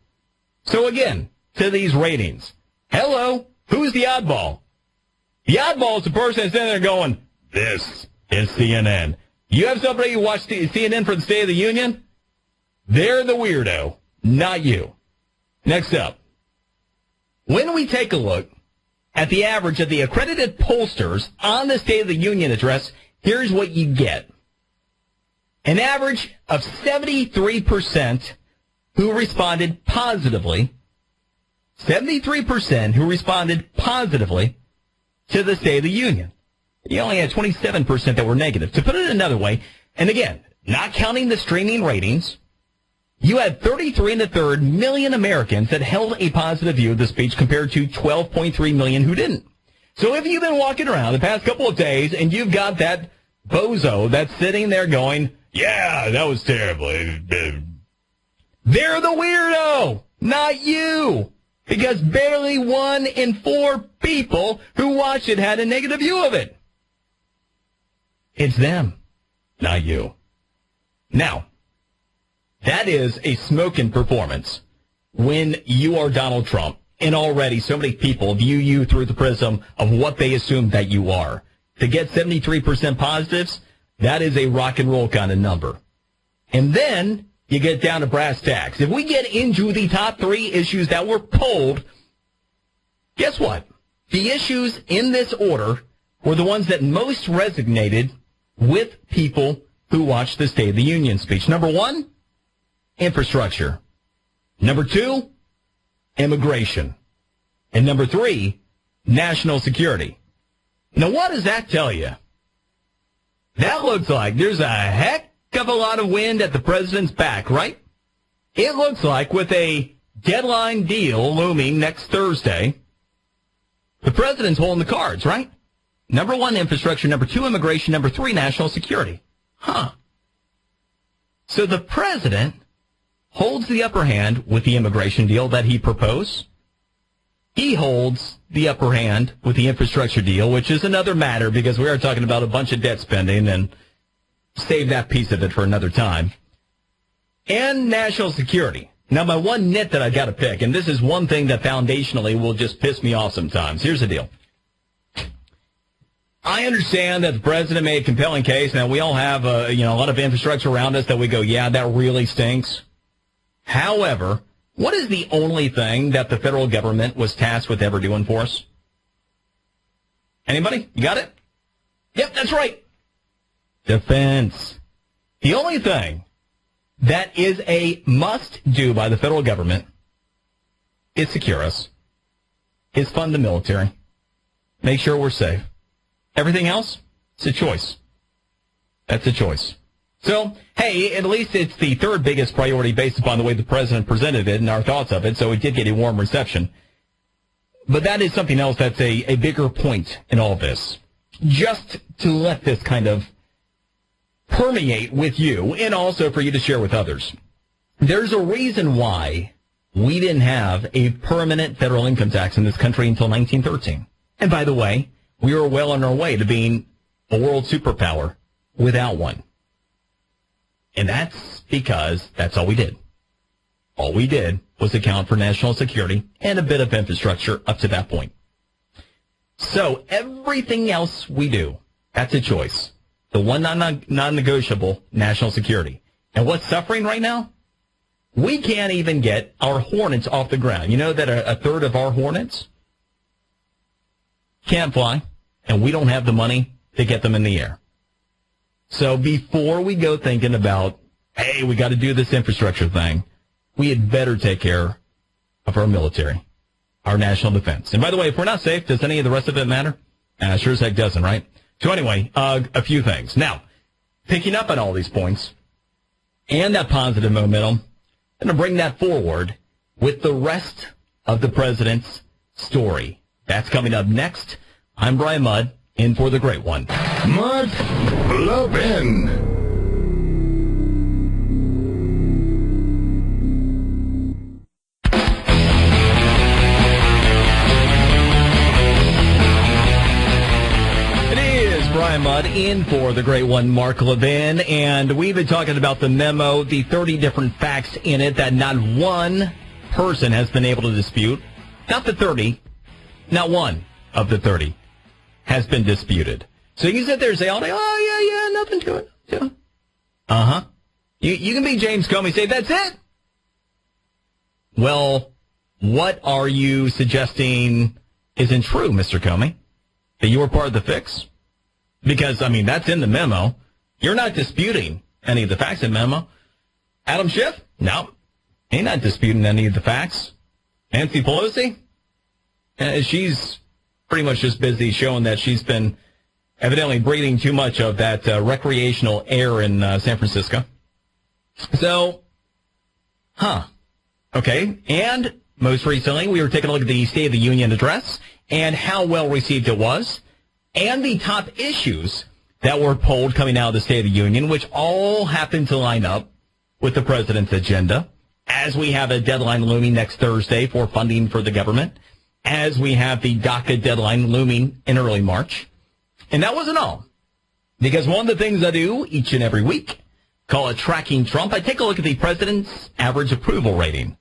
So again, to these ratings, hello, who's the oddball? The oddball is the person that's in there going, this is CNN. You have somebody who watched CNN for the State of the Union? They're the weirdo, not you. Next up, when we take a look at the average of the accredited pollsters on the State of the Union address, here's what you get. An average of 73% who responded positively, 73% who responded positively to the State of the Union. You only had 27% that were negative. To put it another way, and again, not counting the streaming ratings, you had 33 1/3 million Americans that held a positive view of the speech compared to 12.3 million who didn't. So if you've been walking around the past couple of days and you've got that bozo that's sitting there going, yeah, that was terrible. They're the weirdo, not you. Because barely 1 in 4 people who watched it had a negative view of it. It's them, not you. Now, that is a smoking performance when you are Donald Trump and already so many people view you through the prism of what they assume that you are. To get 73% positives, That is a rock and roll kind of number. And then you get down to brass tacks. If we get into the top 3 issues that were polled, guess what? The issues in this order were the ones that most resonated with people who watched the State of the Union speech. Number 1, infrastructure. Number 2, immigration. And number 3, national security. Now, what does that tell you? That looks like there's a heck of a lot of wind at the president's back, right? It looks like with a deadline deal looming next Thursday, the president's holding the cards, right? Number 1, infrastructure. Number 2, immigration. Number 3, national security. So the president holds the upper hand with the immigration deal that he proposed. He holds the upper hand with the infrastructure deal, which is another matter because we are talking about a bunch of debt spending, and save that piece of it for another time. And national security. Now, my one nit that I got to pick, and this is one thing that foundationally will just piss me off sometimes. Here's the deal. I understand that the president made a compelling case. Now, we all have a lot of infrastructure around us that we go, yeah, that really stinks. However, what is the only thing that the federal government was tasked with ever doing for us? Anybody? You got it? Yep, that's right. Defense. The only thing that is a must-do by the federal government is secure us, is fund the military, make sure we're safe. Everything else, it's a choice. That's a choice. So, hey, at least it's the third biggest priority based upon the way the president presented it and our thoughts of it, so it did get a warm reception. But that is something else that's a bigger point in all this. Just to let this kind of permeate with you and also for you to share with others. There's a reason why we didn't have a permanent federal income tax in this country until 1913. And by the way, we were well on our way to being a world superpower without one. And that's because that's all we did. All we did was account for national security and a bit of infrastructure up to that point. So everything else we do, that's a choice. The one non-negotiable, national security. And what's suffering right now? We can't even get our Hornets off the ground. You know that a third of our Hornets can't fly, and we don't have the money to get them in the air. So before we go thinking about, hey, we got to do this infrastructure thing, we had better take care of our military, our national defense. And by the way, if we're not safe, does any of the rest of it matter? Sure as heck doesn't, right? So anyway, a few things. Now, picking up on all these points and that positive momentum, I'm going to bring that forward with the rest of the president's story. That's coming up next. I'm Brian Mudd, in for the great one. Mudd Levin. Brian Mudd in for the great one, Mark Levin, and we've been talking about the memo, the 30 different facts in it that not one person has been able to dispute. Not the 30, not one of the 30 has been disputed. So you can sit there and say all day, oh, yeah, nothing to it. Yeah. Uh-huh. You can be James Comey, say, that's it. Well, what are you suggesting isn't true, Mr. Comey? That you were part of the fix? Because, I mean, that's in the memo. You're not disputing any of the facts in the memo. Adam Schiff? No. He's not disputing any of the facts. Nancy Pelosi? She's pretty much just busy showing that she's been evidently breathing too much of that recreational air in San Francisco. So, okay. And most recently, we were taking a look at the State of the Union address and how well received it was, and the top issues that were polled coming out of the State of the Union, which all happen to line up with the president's agenda, as we have a deadline looming next Thursday for funding for the government, as we have the DACA deadline looming in early March. And that wasn't all. Because one of the things I do each and every week, call it Tracking Trump, I take a look at the president's average approval rating.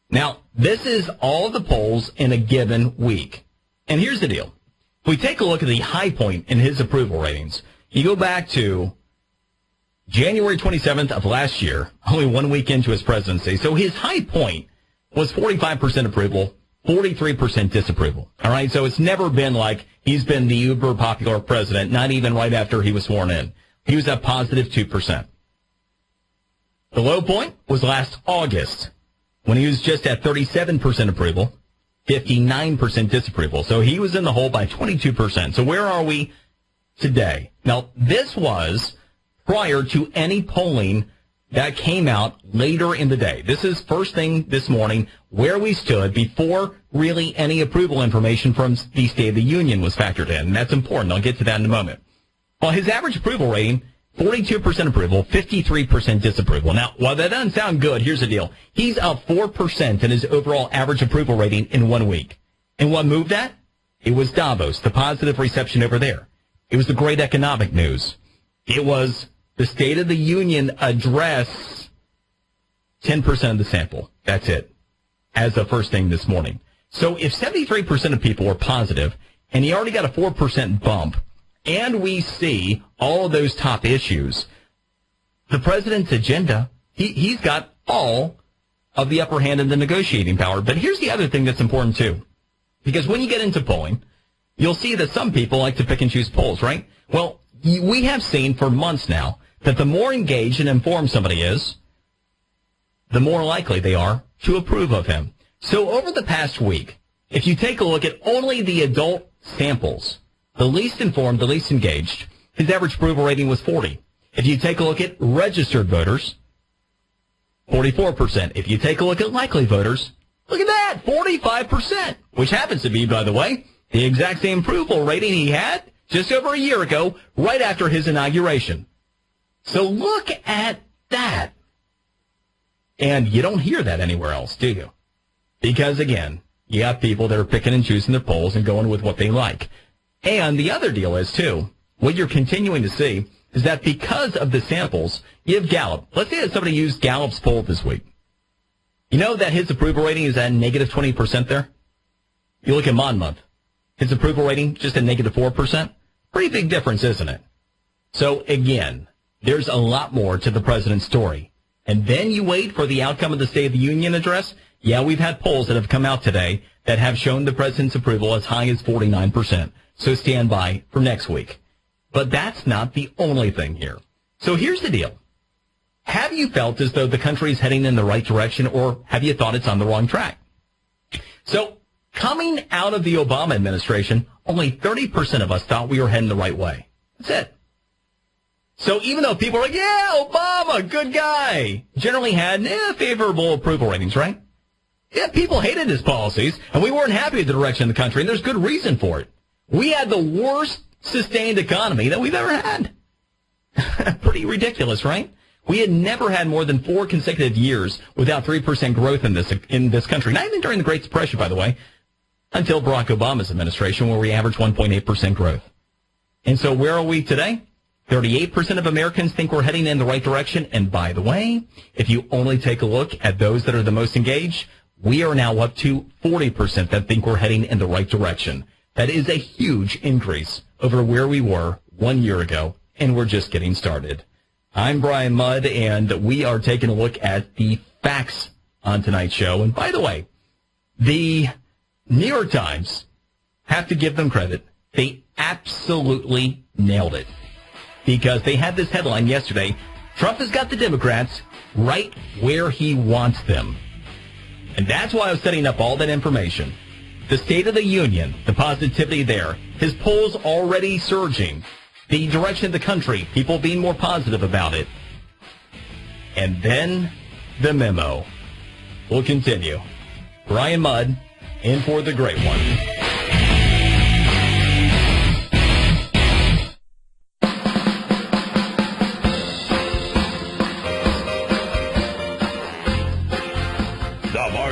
Now, this is all the polls in a given week. And here's the deal. If we take a look at the high point in his approval ratings, you go back to January 27th of last year, only 1 week into his presidency. So his high point was 45% approval, 43% disapproval. All right, so it's never been like he's been the uber popular president, not even right after he was sworn in. He was at positive 2%. The low point was last August when he was just at 37% approval, 59% disapproval. So he was in the hole by 22%. So where are we today? Now, this was prior to any polling that came out later in the day. This is first thing this morning where we stood before really any approval information from the State of the Union was factored in. And that's important. I'll get to that in a moment. Well, his average approval rating, 42% approval, 53% disapproval. Now, while that doesn't sound good, here's the deal. He's up 4% in his overall average approval rating in 1 week. And what moved that? It was Davos, the positive reception over there. It was the great economic news. It was the State of the Union address, 10% of the sample. That's it, as the first thing this morning. So if 73% of people were positive, and he already got a 4% bump, and we see all of those top issues, the president's agenda, he's got all of the upper hand in the negotiating power. But here's the other thing that's important, too. Because when you get into polling, you'll see that some people like to pick and choose polls, right? Well, we have seen for months now that the more engaged and informed somebody is, the more likely they are to approve of him. So over the past week, if you take a look at only the adult samples, the least informed, the least engaged, his average approval rating was 40. If you take a look at registered voters, 44%. If you take a look at likely voters, look at that, 45%, which happens to be, by the way, the exact same approval rating he had just over a year ago, right after his inauguration. So look at that. And you don't hear that anywhere else, do you? Because, again, you have people that are picking and choosing their polls and going with what they like. And the other deal is, too, what you're continuing to see is that because of the samples, you have Gallup. Let's say that somebody used Gallup's poll this week. You know that his approval rating is at negative 20% there? You look at Monmouth. His approval rating, just at negative 4%. Pretty big difference, isn't it? So, again, there's a lot more to the president's story. And then you wait for the outcome of the State of the Union address. Yeah, we've had polls that have come out today that have shown the president's approval as high as 49%. So stand by for next week. But that's not the only thing here. So here's the deal. Have you felt as though the country is heading in the right direction, or have you thought it's on the wrong track? So coming out of the Obama administration, only 30% of us thought we were heading the right way. That's it. So even though people are like, yeah, Obama, good guy, generally had favorable approval ratings, right? Yeah, people hated his policies, and we weren't happy with the direction of the country, and there's good reason for it. We had the worst sustained economy that we've ever had. Pretty ridiculous, right? We had never had more than 4 consecutive years without 3% growth in this country. Not even during the Great Depression, by the way, until Barack Obama's administration, where we averaged 1.8% growth. And so where are we today? 38% of Americans think we're heading in the right direction. And by the way, if you only take a look at those that are the most engaged, we are now up to 40% that think we're heading in the right direction. That is a huge increase over where we were 1 year ago, and we're just getting started. I'm Brian Mudd, and we are taking a look at the facts on tonight's show. And by the way, the New York Times, have to give them credit, they absolutely nailed it. Because they had this headline yesterday, Trump has got the Democrats right where he wants them. And that's why I was setting up all that information. The State of the Union, the positivity there, his polls already surging, the direction of the country, people being more positive about it. And then the memo. We'll continue. Brian Mudd, in for the great one.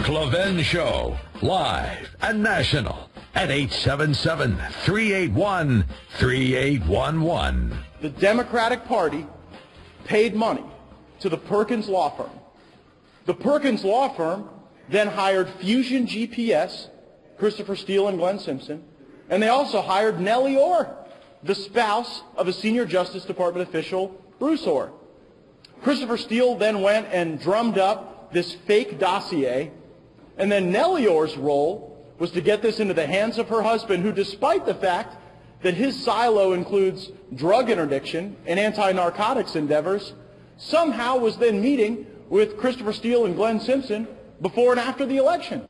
Levin Show, live and national at 877-381-3811. The Democratic Party paid money to the Perkins Law Firm. The Perkins Law Firm then hired Fusion GPS, Christopher Steele and Glenn Simpson, and they also hired Nellie Orr, the spouse of a senior Justice Department official, Bruce Orr. Christopher Steele then went and drummed up this fake dossier, and then Nellior's role was to get this into the hands of her husband, who, despite the fact that his silo includes drug interdiction and anti-narcotics endeavors, somehow was then meeting with Christopher Steele and Glenn Simpson before and after the election.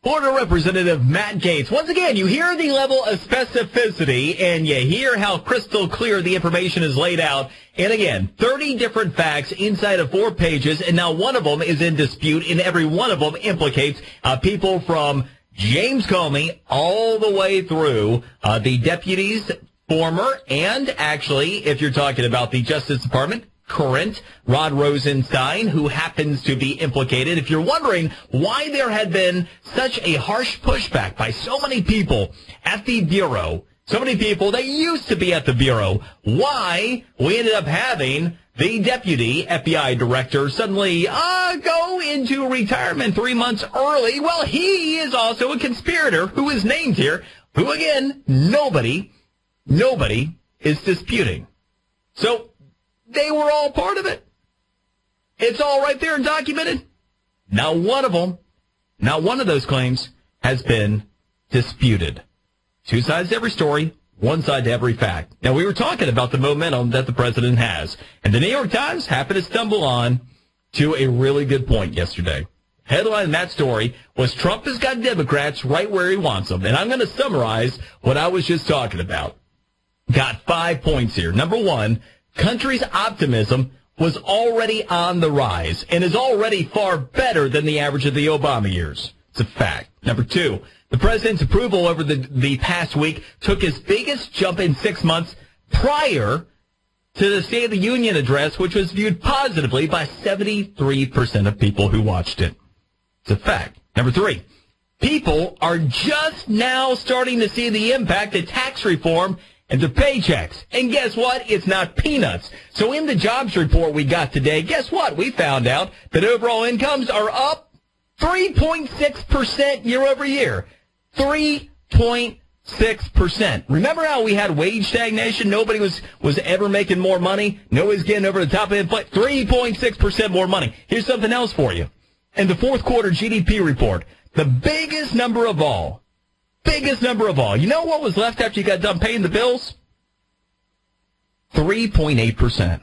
Florida Representative Matt Gaetz. Once again, you hear the level of specificity, and you hear how crystal clear the information is laid out. And again, 30 different facts inside of 4 pages, and now one of them is in dispute, and every one of them implicates people from James Comey all the way through the deputies, former, and actually, if you're talking about the Justice Department, current Rod Rosenstein, who happens to be implicated. If you're wondering why there had been such a harsh pushback by so many people at the Bureau, so many people that used to be at the Bureau, why we ended up having the deputy FBI director suddenly go into retirement 3 months early. Well, he is also a conspirator who is named here, who, again, nobody is disputing. So they were all part of it. It's all right there and documented. Not one of them, not one of those claims has been disputed. 2 sides to every story, 1 side to every fact. Now, we were talking about the momentum that the president has, and the New York Times happened to stumble on to a really good point yesterday. Headline in that story was Trump has got Democrats right where he wants them. And I'm going to summarize what I was just talking about. Got 5 points here. Number 1, country's optimism was already on the rise and is already far better than the average of the Obama years. It's a fact. Number 2, the president's approval over the past week took his biggest jump in 6 months prior to the State of the Union address, which was viewed positively by 73% of people who watched it. It's a fact. Number 3, people are just now starting to see the impact of tax reform and their paychecks. And guess what? It's not peanuts. So in the jobs report we got today, guess what? We found out that overall incomes are up 3.6% year over year. 3.6%. Remember how we had wage stagnation? Nobody was ever making more money. Nobody's getting over the top of inflation. 3.6% more money. Here's something else for you. In the fourth quarter GDP report, the biggest number of all. You know what was left after you got done paying the bills? 3.8%.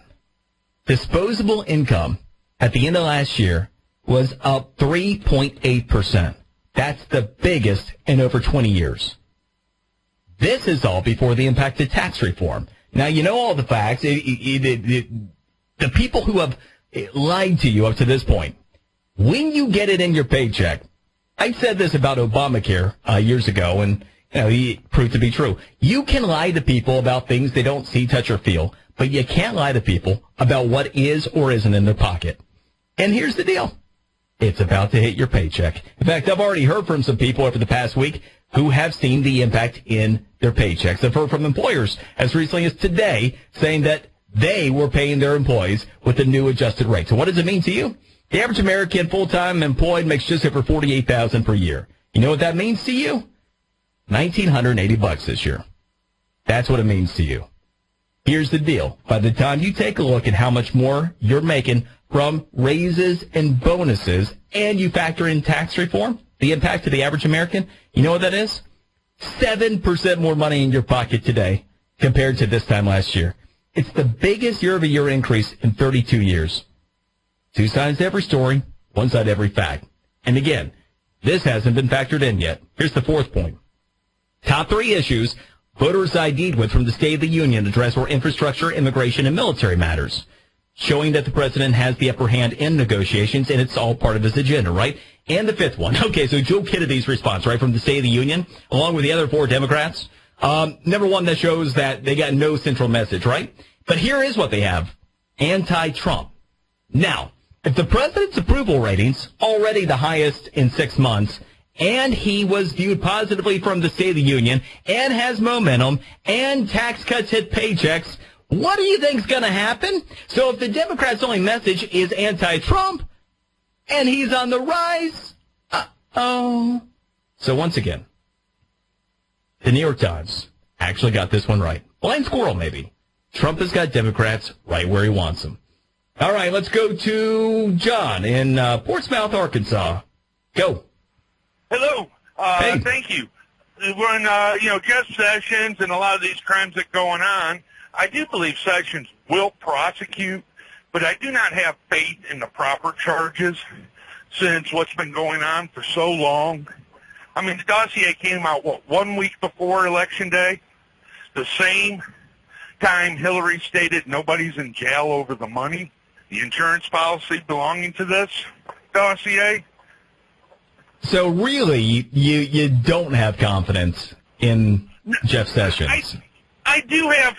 Disposable income at the end of last year was up 3.8%. That's the biggest in over 20 years. This is all before the impact of tax reform. Now, you know all the facts. The people who have lied to you up to this point, when you get it in your paycheck, I said this about Obamacare years ago, and he proved to be true. You can lie to people about things they don't see, touch, or feel, but you can't lie to people about what is or isn't in their pocket. And here's the deal. It's about to hit your paycheck. In fact, I've already heard from some people over the past week who have seen the impact in their paychecks. I've heard from employers as recently as today saying that they were paying their employees with the new adjusted rate. So what does it mean to you? The average American full-time employed makes just over $48,000 per year. You know what that means to you? $1,980 this year. That's what it means to you. Here's the deal. By the time you take a look at how much more you're making from raises and bonuses, and you factor in tax reform, the impact to the average American, you know what that is? 7% more money in your pocket today compared to this time last year. It's the biggest year-over-year increase in 32 years. 2 sides to every story, 1 side to every fact. And again, this hasn't been factored in yet. Here's the 4th point. Top 3 issues voters ID'd with from the State of the Union address were infrastructure, immigration, and military matters, showing that the president has the upper hand in negotiations, and it's all part of his agenda, right? And the 5th one. Okay, so Joe Kennedy's response, right, from the State of the Union, along with the other 4 Democrats. Number 1, that shows that they got no central message, right? But here is what they have. Anti-Trump. Now, if the president's approval ratings, already the highest in 6 months, and he was viewed positively from the State of the Union, and has momentum, and tax cuts hit paychecks, what do you think's going to happen? So if the Democrats' only message is anti-Trump, and he's on the rise, So once again, the New York Times actually got this one right. Blind squirrel, maybe. Trump has got Democrats right where he wants them. All right, let's go to John in Portsmouth, Arkansas. Go. Hello. Hey. Thank you. When, Jeff Sessions and a lot of these crimes that are going on, I do believe Sessions will prosecute, but I do not have faith in the proper charges since what's been going on for so long. I mean, the dossier came out, 1 week before Election Day? The same time Hillary stated nobody's in jail over the money, the insurance policy belonging to this dossier. So really, you don't have confidence in Jeff Sessions? I do have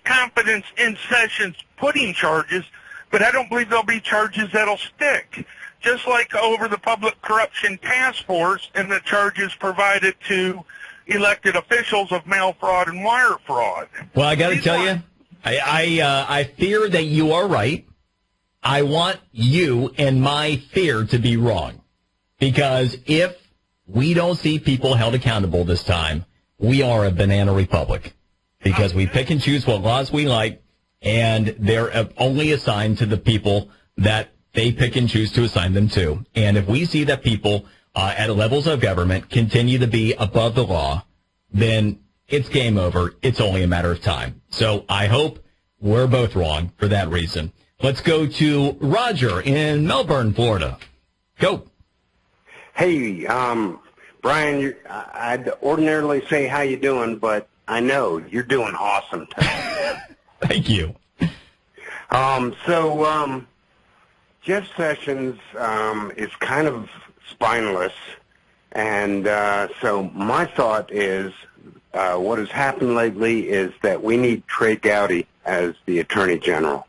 confidence in Sessions putting charges, but I don't believe there'll be charges that'll stick. Just like over the Public Corruption Task Force and the charges provided to elected officials of mail fraud and wire fraud. Well, I got to tell you, I fear that you are right. I want you and my fear to be wrong. Because if we don't see people held accountable this time, we are a banana republic. Because we pick and choose what laws we like, and they're only assigned to the people that they pick and choose to assign them to. And if we see that people at levels of government continue to be above the law, then it's game over. It's only a matter of time. So I hope we're both wrong for that reason. Let's go to Roger in Melbourne, Florida. Go. Hey, Brian, I'd ordinarily say how you doing, but I know you're doing awesome today. Thank you. Jeff Sessions is kind of spineless, and so my thought is what has happened lately is that we need Trey Gowdy as the Attorney General.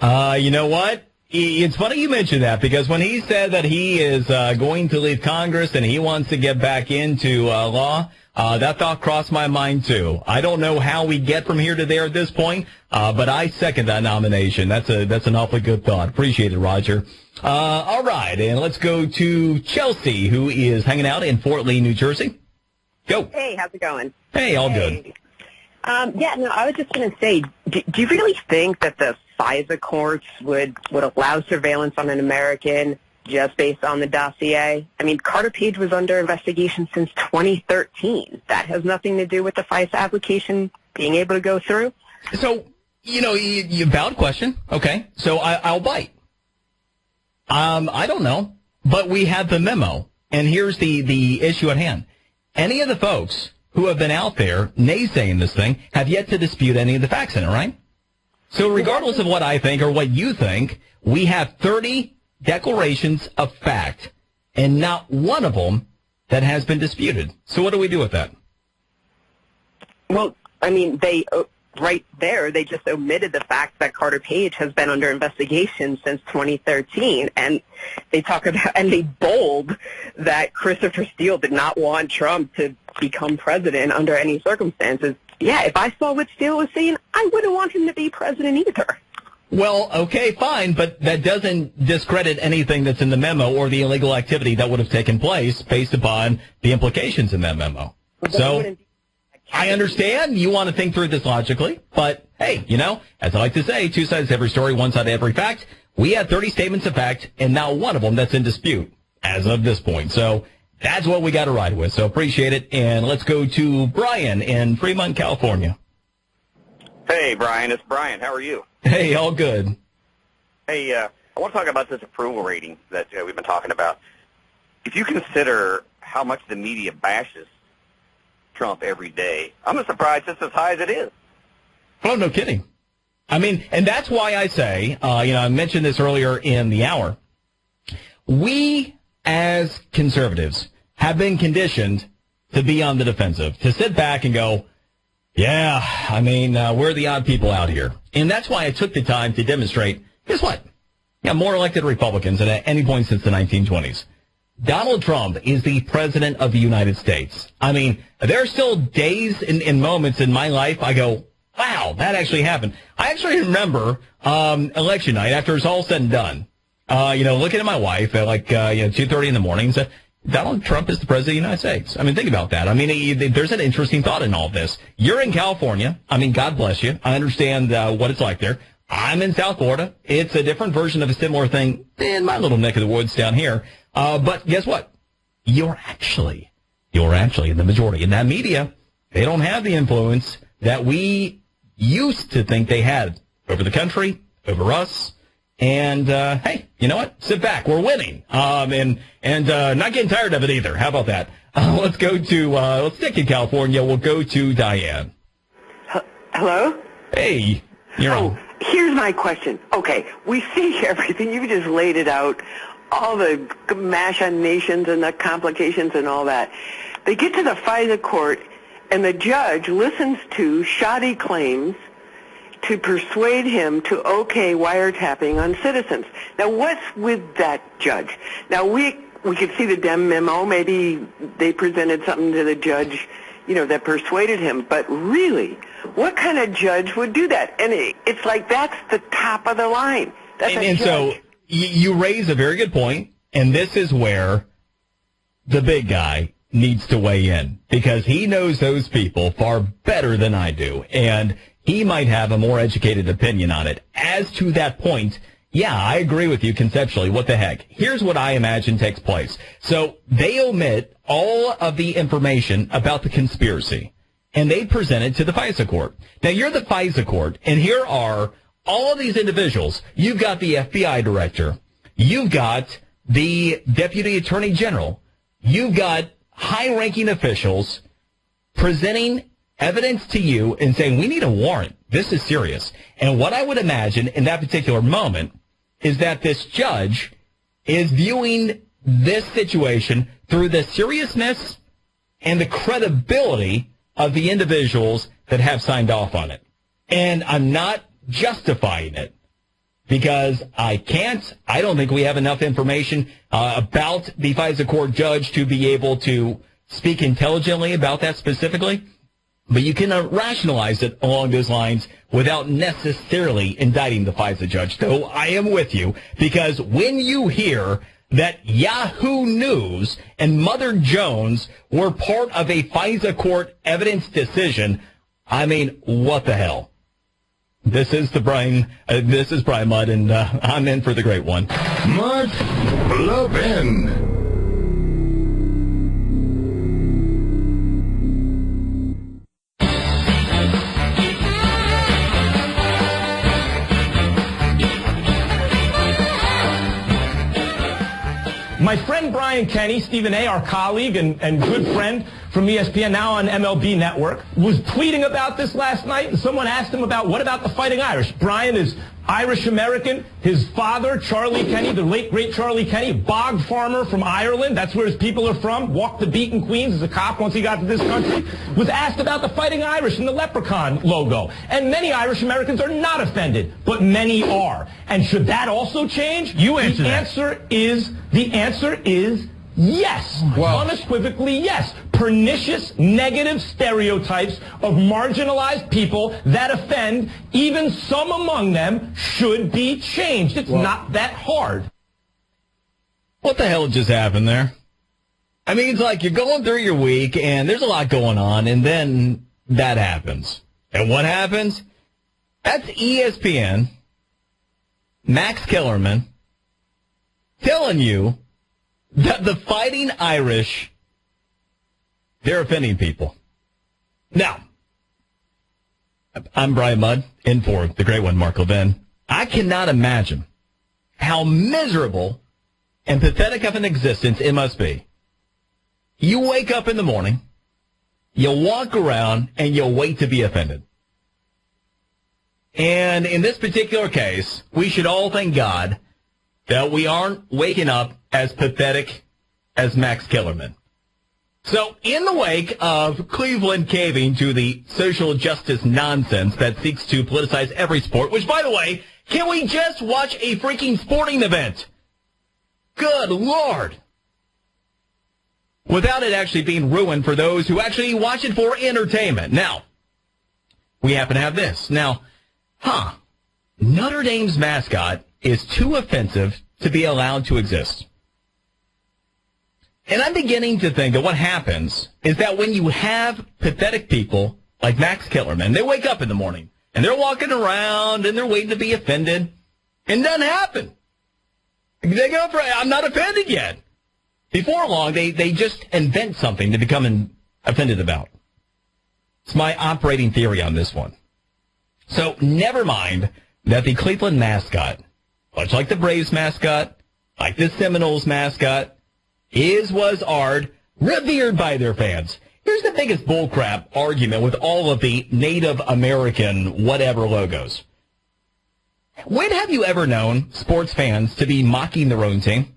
You know what? It's funny you mentioned that, because when he said that he is going to leave Congress and he wants to get back into law, that thought crossed my mind, too. I don't know how we get from here to there at this point, but I second that nomination. That's an awfully good thought. Appreciate it, Roger. All right, and let's go to Chelsea, who is hanging out in Fort Lee, New Jersey. Go. Hey, how's it going? Hey, all good. I was just going to say, do you really think that the FISA courts would allow surveillance on an American just based on the dossier? I mean, Carter Page was under investigation since 2013. That has nothing to do with the FISA application being able to go through? So, you valid question. Okay, so I'll bite. I don't know, but we have the memo, and here's the issue at hand. Any of the folks who have been out there naysaying this thing have yet to dispute any of the facts in it, right? So regardless of what I think or what you think, we have 30 declarations of fact, and not one of them that has been disputed. So what do we do with that? Well, I mean, right there, they just omitted the fact that Carter Page has been under investigation since 2013, and they talk about, and they bold that Christopher Steele did not want Trump to become president under any circumstances. Yeah, if I saw what Steele was saying, I wouldn't want him to be president either. Well, okay, fine, but that doesn't discredit anything that's in the memo or the illegal activity that would have taken place based upon the implications in that memo. So I understand you want to think through this logically, but hey, as I like to say, two sides to every story, one side to every fact. We had 30 statements of fact, and not one of them that's in dispute as of this point. So that's what we got to ride with. So appreciate it. And let's go to Brian in Fremont, California. Hey, Brian. It's Brian. How are you? Hey, all good. Hey, I want to talk about this approval rating that we've been talking about. If you consider how much the media bashes Trump every day, I'm surprised it's as high as it is. Oh, no kidding. I mean, and that's why I say, I mentioned this earlier in the hour, we as conservatives have been conditioned to be on the defensive, to sit back and go, yeah, I mean, we're the odd people out here. And that's why I took the time to demonstrate, guess what? Yeah, more elected Republicans than at any point since the 1920s. Donald Trump is the president of the United States. I mean, there are still days and moments in my life I go, wow, that actually happened. I actually remember election night after it's all said and done, looking at my wife at 2:30 in the morning and said, Donald Trump is the president of the United States. I mean, think about that. I mean, there's an interesting thought in all this. You're in California. I mean, God bless you. I understand what it's like there. I'm in South Florida. It's a different version of a similar thing in my little neck of the woods down here. But guess what? You're actually in the majority. In that media, they don't have the influence that we used to think they had over the country, over us. And, hey, you know what? Sit back. We're winning. And not getting tired of it either. How about that? Let's stick in California. We'll go to Diane. Hello? Hey, you're on. Here's my question. Okay, we see everything. You just laid it out, all the machinations and the complications and all that. They get to the FISA court, and the judge listens to shoddy claims to persuade him to okay wiretapping on citizens. Now, what's with that judge? Now, we could see the Dem memo. Maybe they presented something to the judge, that persuaded him. But really, what kind of judge would do that? And it's like that's the top of the line. And so you raise a very good point, and this is where the big guy needs to weigh in, because he knows those people far better than I do, and he might have a more educated opinion on it. As to that point, yeah, I agree with you conceptually. What the heck? Here's what I imagine takes place. So they omit all of the information about the conspiracy, and they present it to the FISA court. Now, you're the FISA court, and here are all of these individuals. You've got the FBI director. You've got the deputy attorney general. You've got high-ranking officials presenting evidence to you and saying, we need a warrant. This is serious. And what I would imagine in that particular moment is that this judge is viewing this situation through the seriousness and the credibility of the individuals that have signed off on it. And I'm not justifying it because I don't think we have enough information about the FISA court judge to be able to speak intelligently about that specifically. But you can rationalize it along those lines without necessarily indicting the FISA judge. Though I am with you, because when you hear that Yahoo News and Mother Jones were part of a FISA court evidence decision, I mean, what the hell? This is Brian Mudd, and I'm in for the great one. Mark Levin. My friend Brian Kenny, Stephen A., our colleague and good friend from ESPN, now on MLB Network, was tweeting about this last night, and someone asked him what about the Fighting Irish? Brian is Irish-American. His father, Charlie Kenny, the late, great Charlie Kenny, bog farmer from Ireland. That's where his people are from. Walked the beat in Queens as a cop once he got to this country. Was asked about the Fighting Irish and the leprechaun logo. And many Irish-Americans are not offended, but many are. And should that also change? You answer that. The answer is yes. Wow. Unequivocally yes. Pernicious, negative stereotypes of marginalized people that offend, even some among them, should be changed. It's not that hard. What the hell just happened there? I mean, it's like you're going through your week, and there's a lot going on, and then that happens. And what happens? That's ESPN, Max Kellerman, telling you that the Fighting Irish, they're offending people. Now, I'm Brian Mudd, in for the great one, Mark Levin. I cannot imagine how miserable and pathetic of an existence it must be. You wake up in the morning, you walk around, and you wait to be offended. And in this particular case, we should all thank God that we aren't waking up as pathetic as Max Kellerman. So, in the wake of Cleveland caving to the social justice nonsense that seeks to politicize every sport, which, by the way, can we just watch a freaking sporting event? Good Lord. Without it actually being ruined for those who actually watch it for entertainment. Now, we happen to have this. Now, Notre Dame's mascot is too offensive to be allowed to exist. And I'm beginning to think that what happens is that when you have pathetic people like Max Kellerman, they wake up in the morning, And they're walking around, and they're waiting to be offended. And it doesn't happen. They go for, I'm not offended yet. Before long, they just invent something to become offended about. It's my operating theory on this one. So never mind that the Cleveland mascot, much like the Braves mascot, like the Seminoles mascot, are revered by their fans. Here's the biggest bullcrap argument with all of the Native American whatever logos. When have you ever known sports fans to be mocking their own team?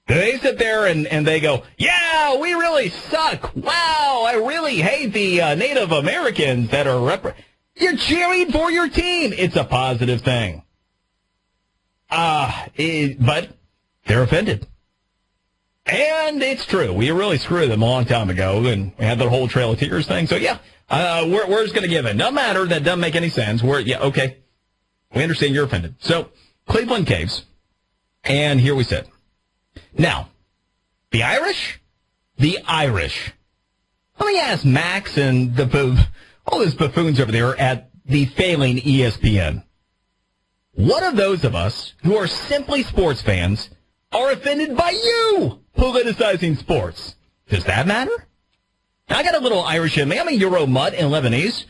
They sit there and they go, yeah, we really suck. Wow, I really hate the Native Americans that are You're cheering for your team. It's a positive thing. But they're offended. And it's true. We really screwed them a long time ago, and we had the whole Trail of Tears thing. So, yeah, we're just going to give it. No matter. That doesn't make any sense. Okay. We understand you're offended. So, Cleveland Caves. And here we sit. Now, the Irish. Let me ask Max and all those buffoons over there at the failing ESPN. What of those of us who are simply sports fans are offended by you politicizing sports? Does that matter? I got a little Irish in me. I'm a Euro mutt in Lebanese.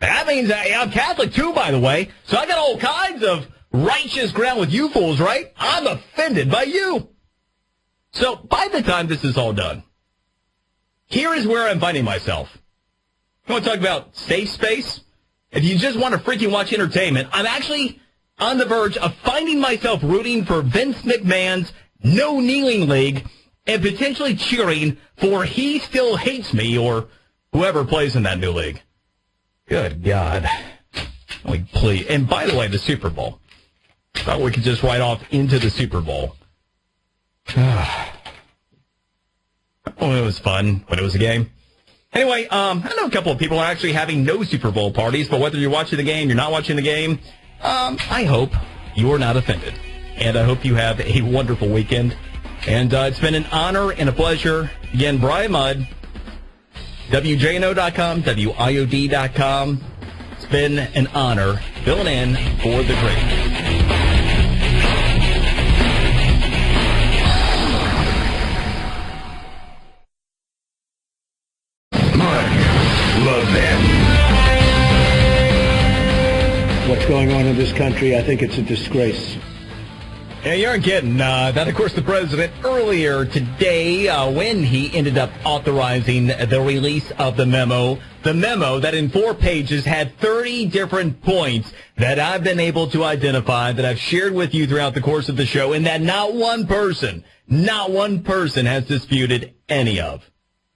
That means I'm Catholic too, by the way. So I got all kinds of righteous ground with you fools, right? I'm offended by you. So by the time this is all done, here is where I'm finding myself. You want to talk about safe space? If you just want to freaking watch entertainment, I'm actually on the verge of finding myself rooting for Vince McMahon's No Kneeling League and potentially cheering for He Still Hates Me or whoever plays in that new league. Good God. Please. And by the way, the Super Bowl. Thought we could just ride off into the Super Bowl. Oh, it was fun, but it was a game. Anyway, I know a couple of people are actually having no Super Bowl parties, but whether you're watching the game, you're not watching the game, I hope you are not offended. And I hope you have a wonderful weekend. And it's been an honor and a pleasure. Again, Brian Mudd, WJNO.com, WIOD.com. It's been an honor filling in for the great. Levin. What's going on in this country, I think it's a disgrace. Yeah, you aren't kidding. That, of course, the president earlier today, when he ended up authorizing the release of the memo that in 4 pages had 30 different points that I've been able to identify, that I've shared with you throughout the course of the show, and that not one person has disputed any of.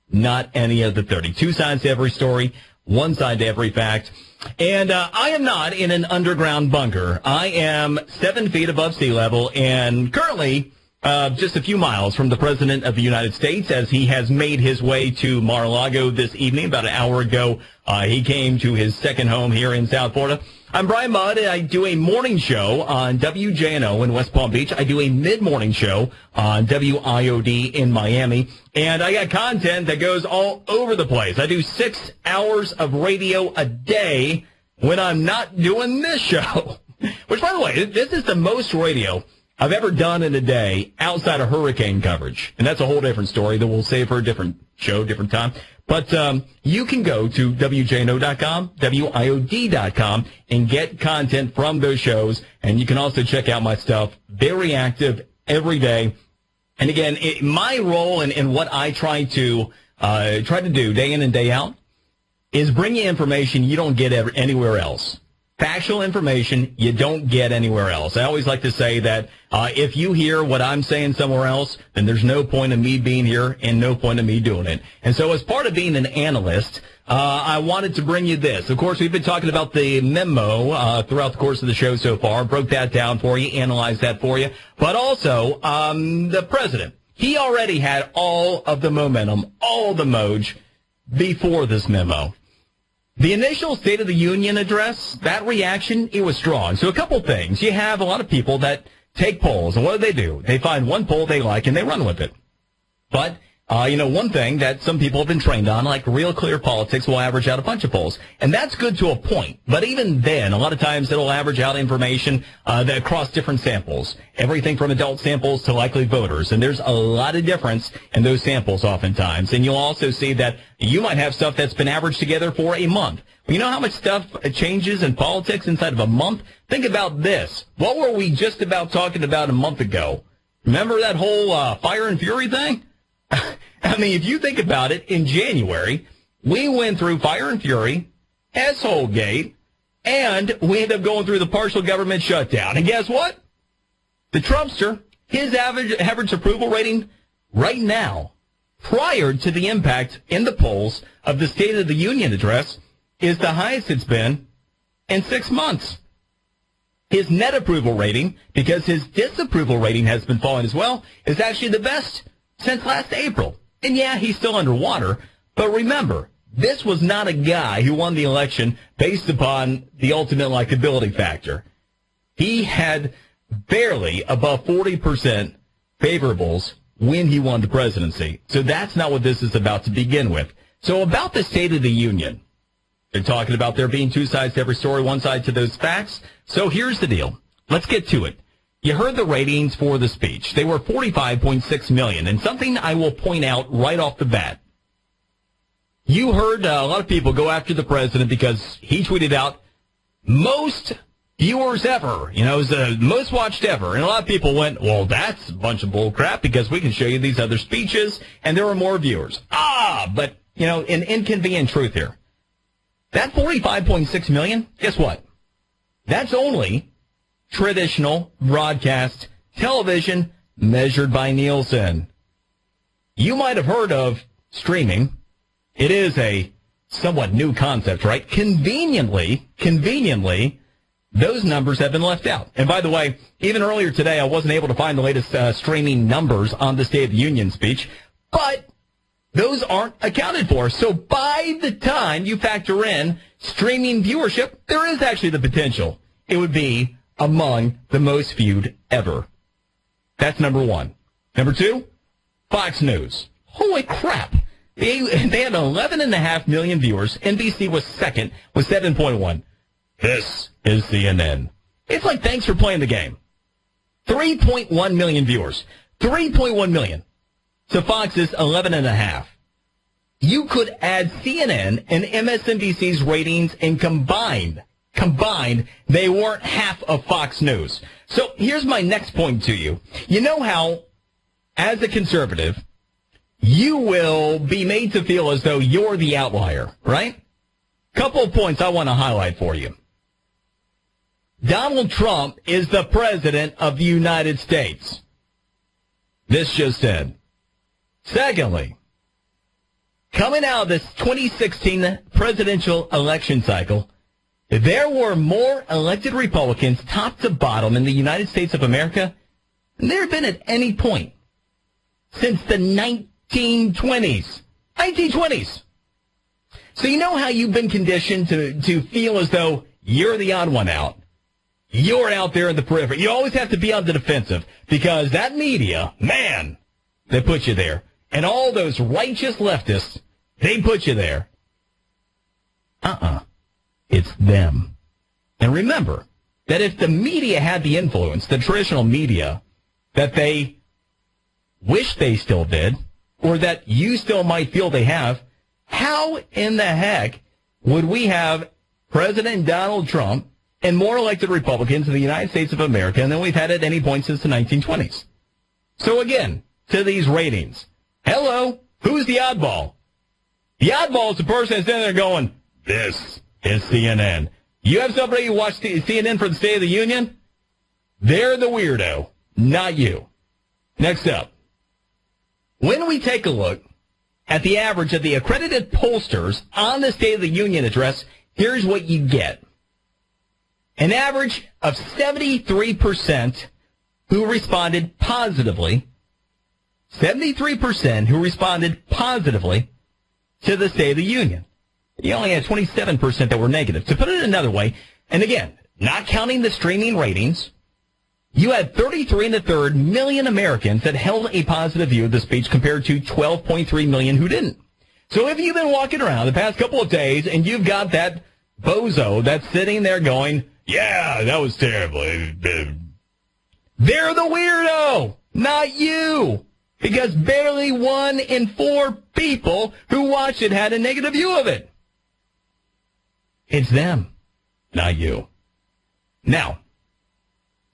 Not any of the 30. 2 sides to every story, 1 side to every fact. And I am not in an underground bunker. I am 7 feet above sea level and currently just a few miles from the President of the United States as he has made his way to Mar-a-Lago this evening. About an hour ago, he came to his second home here in South Florida. I'm Brian Mudd, and I do a morning show on WJNO in West Palm Beach. I do a mid-morning show on WIOD in Miami. And I got content that goes all over the place. I do 6 hours of radio a day when I'm not doing this show. Which, by the way, this is the most radio I've ever done in a day outside of hurricane coverage. And that's a whole different story that we'll save for a different show, different time. But you can go to WJNO.com, WIOD.com, and get content from those shows. And you can also check out my stuff. Very active every day. And again, my role and what I try to do day in and day out is bring you information you don't get anywhere else. Factual information you don't get anywhere else. I always like to say that if you hear what I'm saying somewhere else, then there's no point in me being here and no point in me doing it. And so as part of being an analyst, I wanted to bring you this. Of course, we've been talking about the memo throughout the course of the show so far. Broke that down for you, analyzed that for you. But also, the president, he already had all of the momentum, all the moj before this memo. The initial State of the Union address, that reaction, it was strong. So a couple things. You have a lot of people that take polls, and what do? They find one poll they like, and they run with it. But One thing that some people have been trained on, like Real Clear Politics, will average out a bunch of polls. And that's good to a point. But even then, a lot of times it'll average out information that across different samples. Everything from adult samples to likely voters. And there's a lot of difference in those samples oftentimes. And you'll also see that you might have stuff that's been averaged together for a month. You know how much stuff changes in politics inside of a month? Think about this. What were we just about talking about a month ago? Remember that whole Fire and Fury thing? I mean, if you think about it, in January, we went through Fire and Fury, Asshole Gate, and we ended up going through the partial government shutdown. And guess what? The Trumpster, his average approval rating right now, prior to the impact in the polls of the State of the Union address, is the highest it's been in 6 months. His net approval rating, because his disapproval rating has been falling as well, is actually the best since last April. And yeah, he's still underwater, but remember, this was not a guy who won the election based upon the ultimate likability factor. He had barely above 40% favorables when he won the presidency. So that's not what this is about to begin with. So about the State of the Union, they're talking about there being two sides to every story, one side to those facts. So here's the deal. Let's get to it. You heard the ratings for the speech. They were 45.6 million. And something I will point out right off the bat. You heard a lot of people go after the president because he tweeted out most viewers ever. It was the most watched ever. And a lot of people went, well, that's a bunch of bull crap because we can show you these other speeches and there were more viewers. But, an inconvenient truth here. That 45.6 million, guess what? That's only traditional broadcast television measured by Nielsen. You might have heard of streaming. It is a somewhat new concept, right? Conveniently, those numbers have been left out. And by the way, even earlier today, I wasn't able to find the latest streaming numbers on the State of the Union speech, but those aren't accounted for. So by the time you factor in streaming viewership, there is actually the potential it would be among the most viewed ever. That's number one. Number two, Fox News. Holy crap. They had 11.5 million viewers. NBC was second with 7.1. This is CNN. It's like, thanks for playing the game. 3.1 million viewers. 3.1 million. So Fox's 11.5. You could add CNN and MSNBC's ratings and combined, they weren't half of Fox News. So here's my next point to you. You know how, as a conservative, you will be made to feel as though you're the outlier, right? Couple of points I want to highlight for you. Donald Trump is the president of the United States. This just said. Secondly, coming out of this 2016 presidential election cycle, there were more elected Republicans top to bottom in the United States of America than there have been at any point since the 1920s. 1920s. So you know how you've been conditioned to feel as though you're the odd one out. You're out there in the periphery. You always have to be on the defensive because that media, man, they put you there. And all those righteous leftists, they put you there. It's them. And remember that if the media had the influence, the traditional media, that they wish they still did, or that you still might feel they have, how in the heck would we have President Donald Trump and more elected Republicans in the United States of America than we've had at any point since the 1920s? So again, to these ratings, hello, who's the oddball? The oddball is the person that's in there going, this is CNN. You have somebody who watched CNN for the State of the Union? They're the weirdo, not you. Next up, when we take a look at the average of the accredited pollsters on the State of the Union address, here's what you get. An average of 73% who responded positively, 73% who responded positively to the State of the Union. You only had 27% that were negative. To put it another way, and again, not counting the streaming ratings, You had 33 1/3 million Americans that held a positive view of the speech compared to 12.3 million who didn't. So if you've been walking around the past couple of days and you've got that bozo that's sitting there going, yeah, that was terrible. They're the weirdo, not you. Because barely 1 in 4 people who watched it had a negative view of it. It's them, not you. Now,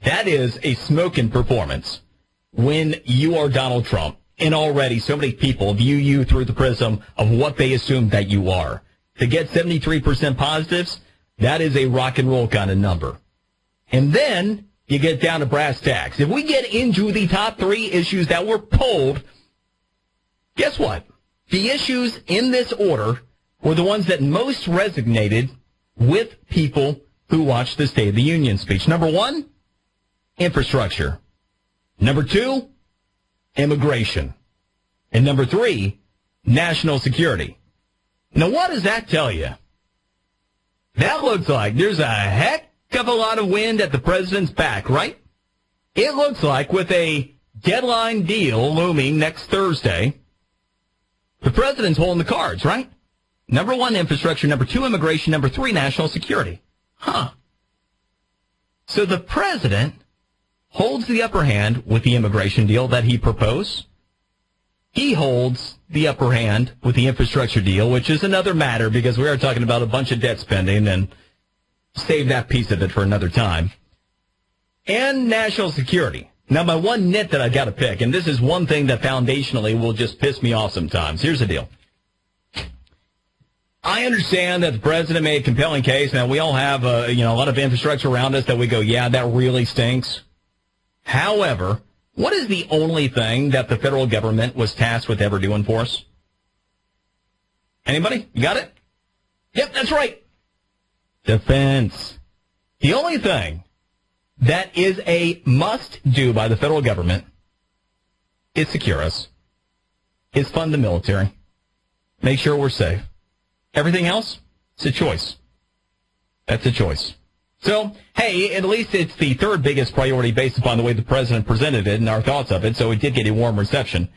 that is a smoking performance when you are Donald Trump and already so many people view you through the prism of what they assume that you are. To get 73% positives, that is a rock and roll kind of number. And then you get down to brass tacks. If we get into the top 3 issues that were polled, guess what? The issues in this order were the ones that most resonated with people who watched the State of the Union speech. Number 1, infrastructure. Number 2, immigration. And number 3, national security. Now, what does that tell you? That looks like there's a heck of a lot of wind at the president's back, right? It looks like with a deadline deal looming next Thursday, the president's holding the cards, right? Number 1, infrastructure. Number 2, immigration. Number 3, national security. Huh. So the president holds the upper hand with the immigration deal that he proposed. He holds the upper hand with the infrastructure deal, which is another matter because we are talking about a bunch of debt spending and save that piece of it for another time. And national security. Now, my one nit that I got to pick, and this is one thing that foundationally will just piss me off sometimes. Here's the deal. I understand that the president made a compelling case, and we all have a lot of infrastructure around us that we go, yeah, that really stinks. However, what is the only thing that the federal government was tasked with ever doing for us? Anybody? You got it? Yep, that's right. Defense. The only thing that is a must-do by the federal government is secure us, is fund the military, make sure we're safe. Everything else, it's a choice. That's a choice. So, hey, at least it's the 3rd biggest priority based upon the way the president presented it and our thoughts of it, so it did get a warm reception.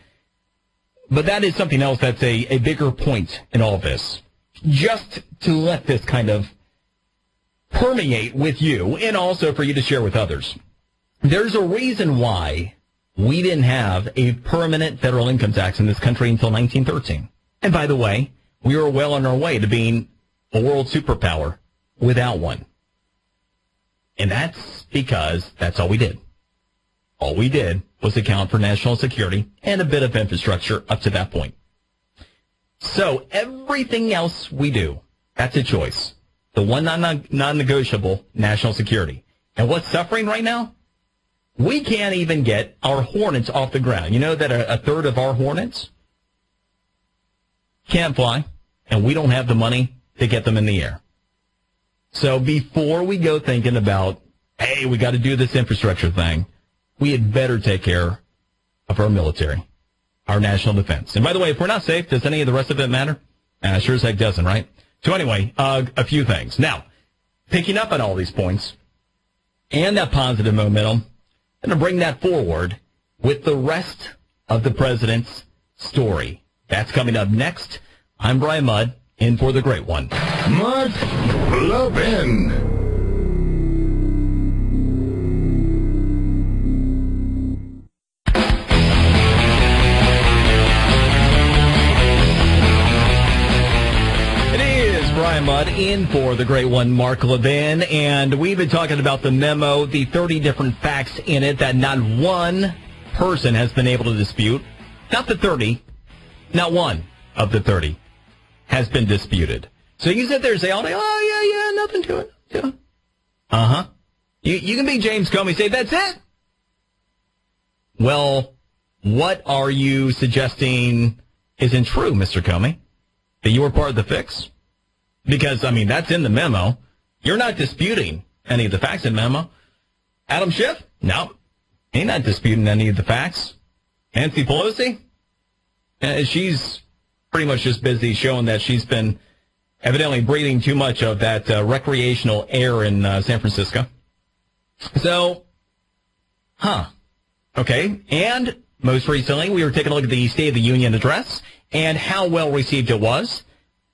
But that is something else that's a bigger point in all of this. Just to let this kind of permeate with you and also for you to share with others. There's a reason why we didn't have a permanent federal income tax in this country until 1913. And by the way, we were well on our way to being a world superpower without one. And that's because that's all we did. All we did was account for national security and a bit of infrastructure up to that point. So everything else we do, that's a choice. The one non-negotiable, national security. And what's suffering right now? We can't even get our Hornets off the ground. You know that a third of our Hornets can't fly, and we don't have the money to get them in the air. So before we go thinking about, hey, we got to do this infrastructure thing, we had better take care of our military, our national defense. And by the way, if we're not safe, does any of the rest of it matter? Sure as heck doesn't, right? So anyway, a few things. Now, picking up on all these points and that positive momentum, I'm going to bring that forward with the rest of the president's story. That's coming up next. I'm Brian Mudd, in for the great one. Mark Levin. Brian Mudd in for the great one, Mark Levin, and we've been talking about the memo, the 30 different facts in it that not one person has been able to dispute. Not the 30, not one of the 30 has been disputed. So you sit there and say all day, oh, yeah, nothing to it. Yeah. Uh-huh. You can be James Comey, say, that's it. Well, what are you suggesting isn't true, Mr. Comey? That you were part of the fix? Because, that's in the memo. You're not disputing any of the facts in the memo. Adam Schiff? No. He's not disputing any of the facts. Nancy Pelosi? She's pretty much just busy showing that she's been evidently breathing too much of that recreational air in San Francisco. So, Okay. And most recently, we were taking a look at the State of the Union address and how well received it was,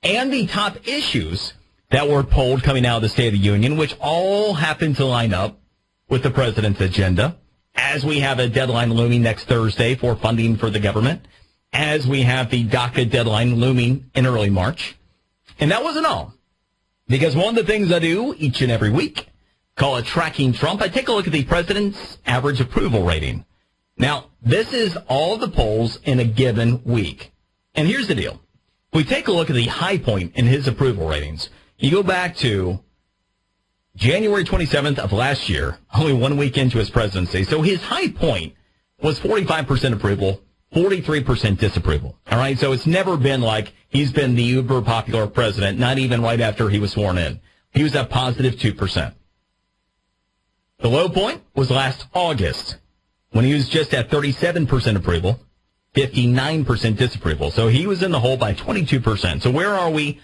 and the top issues that were polled coming out of the State of the Union, which all happen to line up with the president's agenda, as we have a deadline looming next Thursday for funding for the government, as we have the DACA deadline looming in early March. And that wasn't all, because one of the things I do each and every week, call it Tracking Trump, I take a look at the president's average approval rating. Now, this is all the polls in a given week. And here's the deal. We take a look at the high point in his approval ratings. You go back to January 27th of last year, only 1 week into his presidency. So his high point was 45% approval, 43% disapproval. All right. So it's never been like he's been the uber popular president, not even right after he was sworn in. He was at positive 2%. The low point was last August when he was just at 37% approval, 59% disapproval. So he was in the hole by 22%. So where are we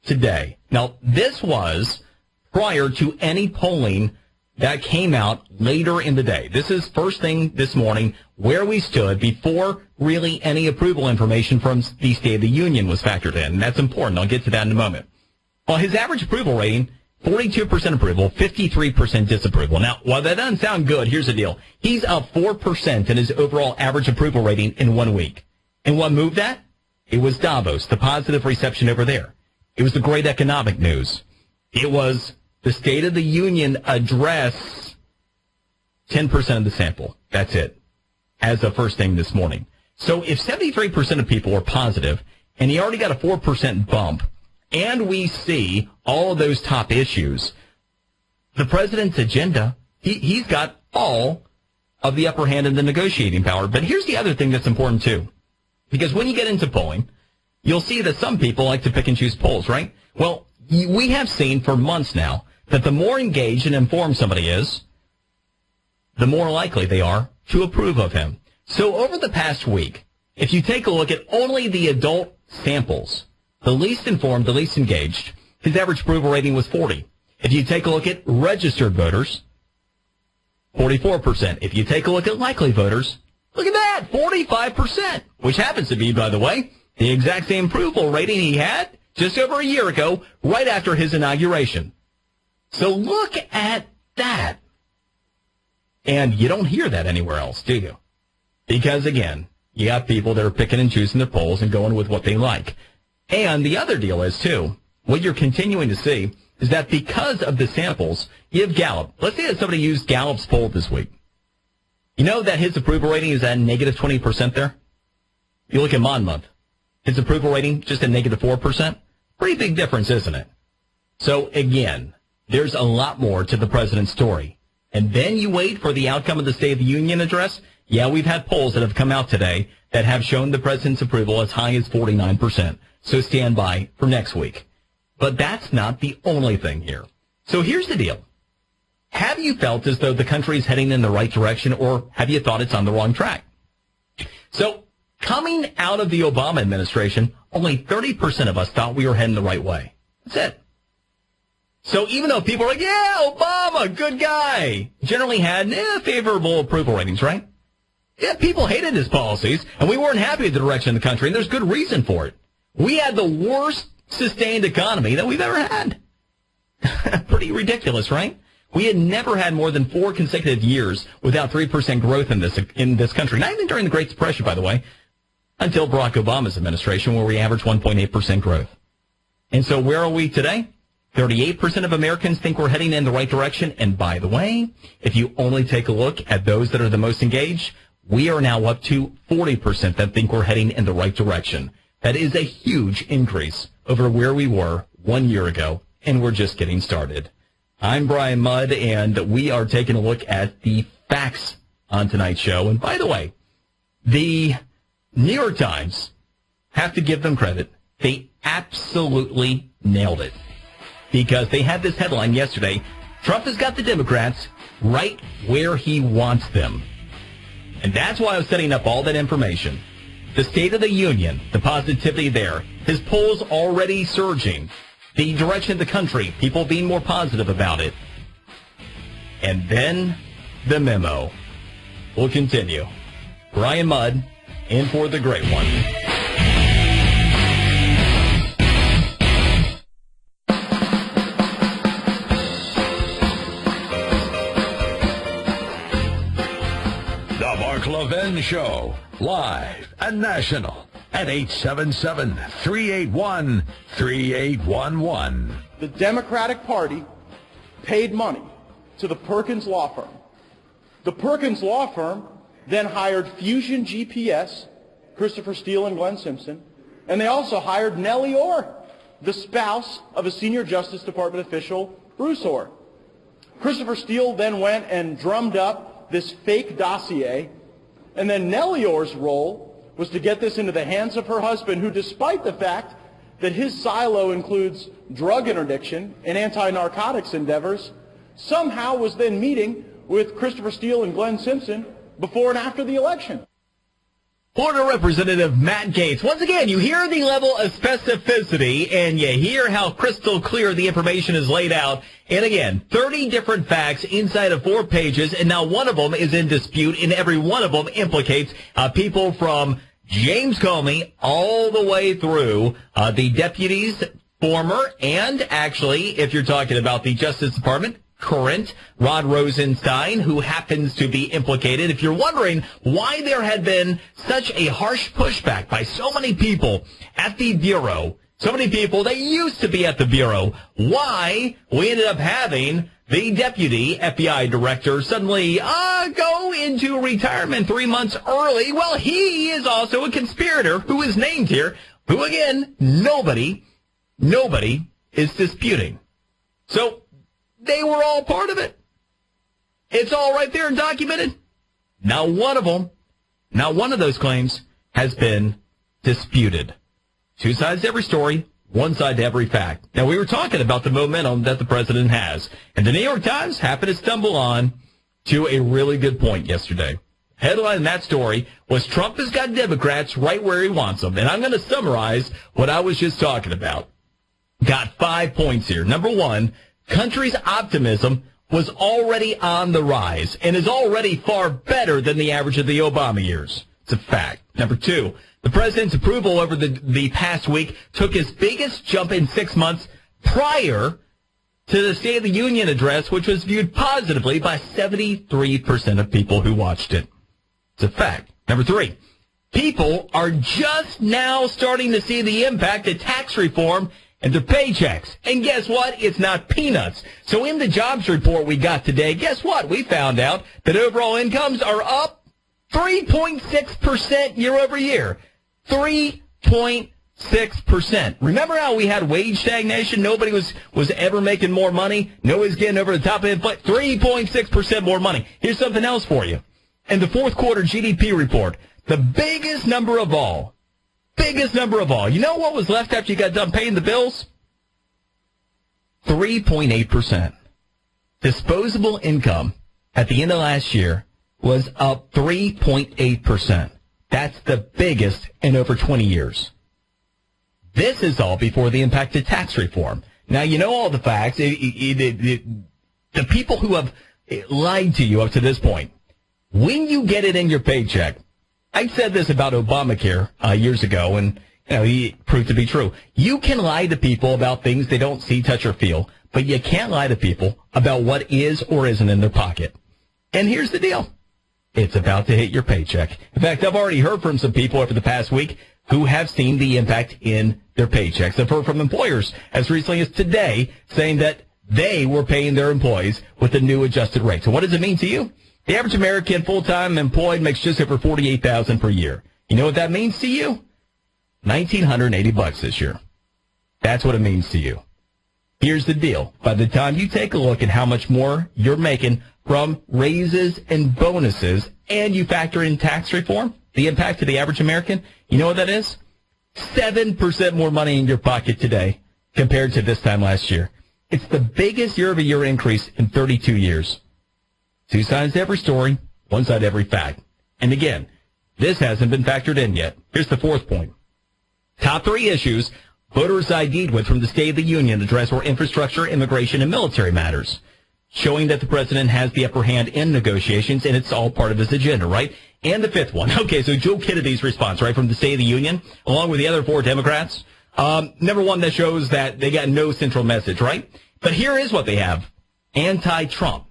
today? Now, this was prior to any polling that came out later in the day. This is first thing this morning where we stood before really any approval information from the State of the Union was factored in. And that's important. I'll get to that in a moment. Well, his average approval rating, 42% approval, 53% disapproval. Now, while that doesn't sound good, here's the deal. He's up 4% in his overall average approval rating in 1 week. And what moved that? It was Davos, the positive reception over there. It was the great economic news. It was the State of the Union address, 10% of the sample. That's it, as the first thing this morning. So if 73% of people were positive, and he already got a 4% bump, and we see all of those top issues, the president's agenda, he's got all of the upper hand in the negotiating power. But here's the other thing that's important, too. Because when you get into polling, you'll see that some people like to pick and choose polls, right? Well, we have seen for months now that the more engaged and informed somebody is, the more likely they are to approve of him. So over the past week, if you take a look at only the adult samples, the least informed, the least engaged, his average approval rating was 40. If you take a look at registered voters, 44%. If you take a look at likely voters, look at that, 45%, which happens to be, by the way, the exact same approval rating he had just over a year ago, right after his inauguration. So look at that. And you don't hear that anywhere else, do you? Because, again, you got people that are picking and choosing their polls and going with what they like. And the other deal is, too, what you're continuing to see is that because of the samples, you have Gallup. Let's say that somebody used Gallup's poll this week. You know that his approval rating is at negative 20% there? You look at Monmouth. His approval rating, just a negative 4%. Pretty big difference, isn't it? So, again, there's a lot more to the president's story. And then you wait for the outcome of the State of the Union address. Yeah, we've had polls that have come out today that have shown the president's approval as high as 49%. So stand by for next week. But that's not the only thing here. So here's the deal. Have you felt as though the country is heading in the right direction, or have you thought it's on the wrong track? So coming out of the Obama administration, only 30% of us thought we were heading the right way. That's it. So even though people are like, yeah, Obama, good guy, generally had favorable approval ratings, right? Yeah, people hated his policies, and we weren't happy with the direction of the country, and there's good reason for it. We had the worst sustained economy that we've ever had. Pretty ridiculous, right? We had never had more than 4 consecutive years without 3% growth in this country. Not even during the Great Depression, by the way, until Barack Obama's administration, where we averaged 1.8% growth. And so where are we today? 38% of Americans think we're heading in the right direction. And by the way, if you only take a look at those that are the most engaged, we are now up to 40% that think we're heading in the right direction. That is a huge increase over where we were 1 year ago, and we're just getting started. I'm Brian Mudd, and we are taking a look at the facts on tonight's show. And by the way, the New York Times, have to give them credit, they absolutely nailed it. Because they had this headline yesterday, Trump has got the Democrats right where he wants them. And that's why I was setting up all that information. The State of the Union, the positivity there, his polls already surging, the direction of the country, people being more positive about it. And then the memo. will continue. Brian Mudd in for the great one. The Mark Levin Show, live and national at 877-381-3811. The Democratic Party paid money to the Perkins Law Firm. The Perkins Law Firm then hired Fusion GPS, Christopher Steele and Glenn Simpson, and they also hired Nellie Orr, the spouse of a senior Justice Department official, Bruce Orr. Christopher Steele then went and drummed up this fake dossier, and then Nellie Orr's role was to get this into the hands of her husband, who, despite the fact that his silo includes drug interdiction and anti-narcotics endeavors, somehow was then meeting with Christopher Steele and Glenn Simpson before and after the election. Florida Representative Matt Gaetz. Once again, you hear the level of specificity, and you hear how crystal clear the information is laid out. And again, 30 different facts inside of 4 pages, and now one of them is in dispute, and every one of them implicates people from James Comey all the way through the deputies, former, and actually, if you're talking about the Justice Department, current Rod Rosenstein, who happens to be implicated. If you're wondering why there had been such a harsh pushback by so many people at the Bureau, so many people that used to be at the Bureau, why we ended up having the deputy FBI director suddenly go into retirement 3 months early. Well, he is also a conspirator who is named here, who, again, nobody is disputing. So they were all part of it. It's all right there and documented. Not one of them, not one of those claims has been disputed. 2 sides to every story, 1 side to every fact. Now, we were talking about the momentum that the president has, and the New York Times happened to stumble on to a really good point yesterday. Headline in that story was Trump has got Democrats right where he wants them. And I'm going to summarize what I was just talking about. Got 5 points here. Number 1, country's optimism was already on the rise and is already far better than the average of the Obama years. It's a fact. Number 2, the president's approval over the past week took his biggest jump in 6 months prior to the State of the Union address, which was viewed positively by 73% of people who watched it. It's a fact. Number 3, people are just now starting to see the impact of tax reform and their paychecks. And guess what? It's not peanuts. So in the jobs report we got today, guess what? We found out that overall incomes are up 3.6% year over year. 3.6%. Remember how we had wage stagnation? Nobody was ever making more money. Nobody's getting over the top of it, but 3.6% more money. Here's something else for you. In the fourth quarter GDP report, the biggest number of all. You know what was left after you got done paying the bills? 3.8%. Disposable income at the end of last year was up 3.8%. That's the biggest in over 20 years. This is all before the impact of tax reform. Now, you know all the facts. The people who have lied to you up to this point, when you get it in your paycheck, I said this about Obamacare years ago, and he proved to be true. You can lie to people about things they don't see, touch, or feel, but you can't lie to people about what is or isn't in their pocket. And here's the deal. It's about to hit your paycheck. In fact, I've already heard from some people over the past week who have seen the impact in their paychecks. I've heard from employers as recently as today saying that they were paying their employees with the new adjusted rate. So what does it mean to you? The average American full-time employed makes just over $48,000 per year. You know what that means to you? $1,980 this year. That's what it means to you. Here's the deal. By the time you take a look at how much more you're making from raises and bonuses, and you factor in tax reform, the impact to the average American, you know what that is? 7% more money in your pocket today compared to this time last year. It's the biggest year-over-year increase in 32 years. 2 sides to every story, 1 side to every fact. And again, this hasn't been factored in yet. Here's the 4th point. Top 3 issues voters ID'd with from the State of the Union address were infrastructure, immigration, and military matters. showing that the president has the upper hand in negotiations, and it's all part of his agenda, right? And the fifth one. Okay, so Joe Kennedy's response, right, from the State of the Union, along with the other four Democrats. Number one, that shows that they got no central message, right? But here is what they have. Anti-Trump.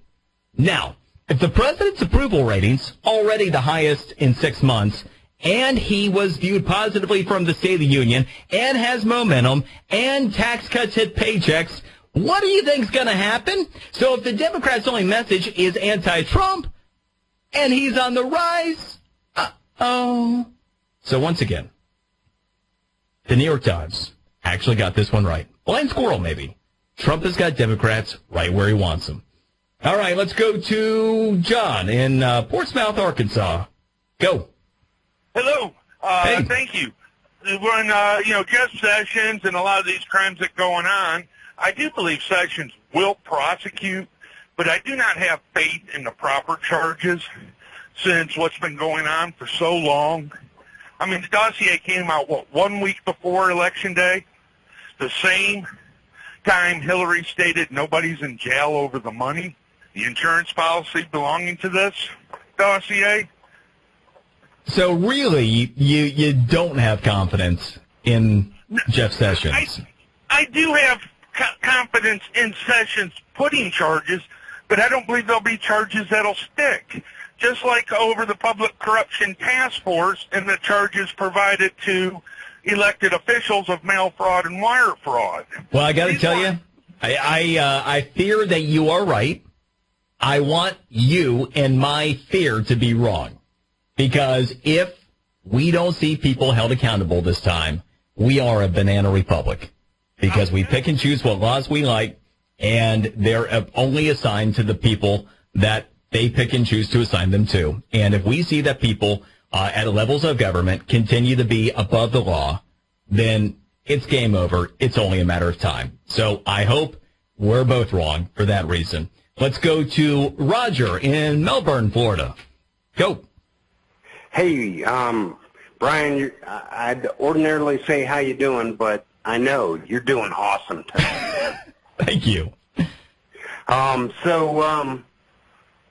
Now, if the president's approval ratings, already the highest in 6 months, and he was viewed positively from the State of the Union, and has momentum, and tax cuts hit paychecks, what do you think's going to happen? So if the Democrats' only message is anti-Trump, and he's on the rise, uh-oh. So once again, the New York Times actually got this one right. Blind squirrel, maybe. Trump has got Democrats right where he wants them. All right, let's go to John in Portsmouth, Arkansas. Go. Hello. Hey. Thank you. When, Jeff Sessions and a lot of these crimes that are going on, I do believe Sessions will prosecute, but I do not have faith in the proper charges since what's been going on for so long. I mean, the dossier came out, 1 week before Election Day? The same time Hillary stated nobody's in jail over the money, the insurance policy belonging to this dossier. So really, you don't have confidence in Jeff Sessions? I do have confidence in Sessions putting charges, but I don't believe there'll be charges that'll stick. Just like over the Public Corruption Task Force and the charges provided to elected officials of mail fraud and wire fraud. Well, I got to tell you, I fear that you are right. I want you and my fear to be wrong. Because if we don't see people held accountable this time, we are a banana republic. Because we pick and choose what laws we like, and they're only assigned to the people that they pick and choose to assign them to. And if we see that people at levels of government continue to be above the law, then it's game over. It's only a matter of time. So I hope we're both wrong for that reason. Let's go to Roger in Melbourne, Florida. Go. Hey, Brian, I'd ordinarily say how you doing, but I know you're doing awesome today. Thank you.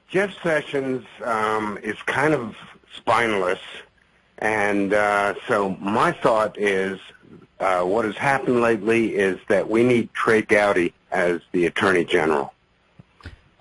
Jeff Sessions is kind of spineless, and so my thought is what has happened lately is that we need Trey Gowdy as the Attorney General.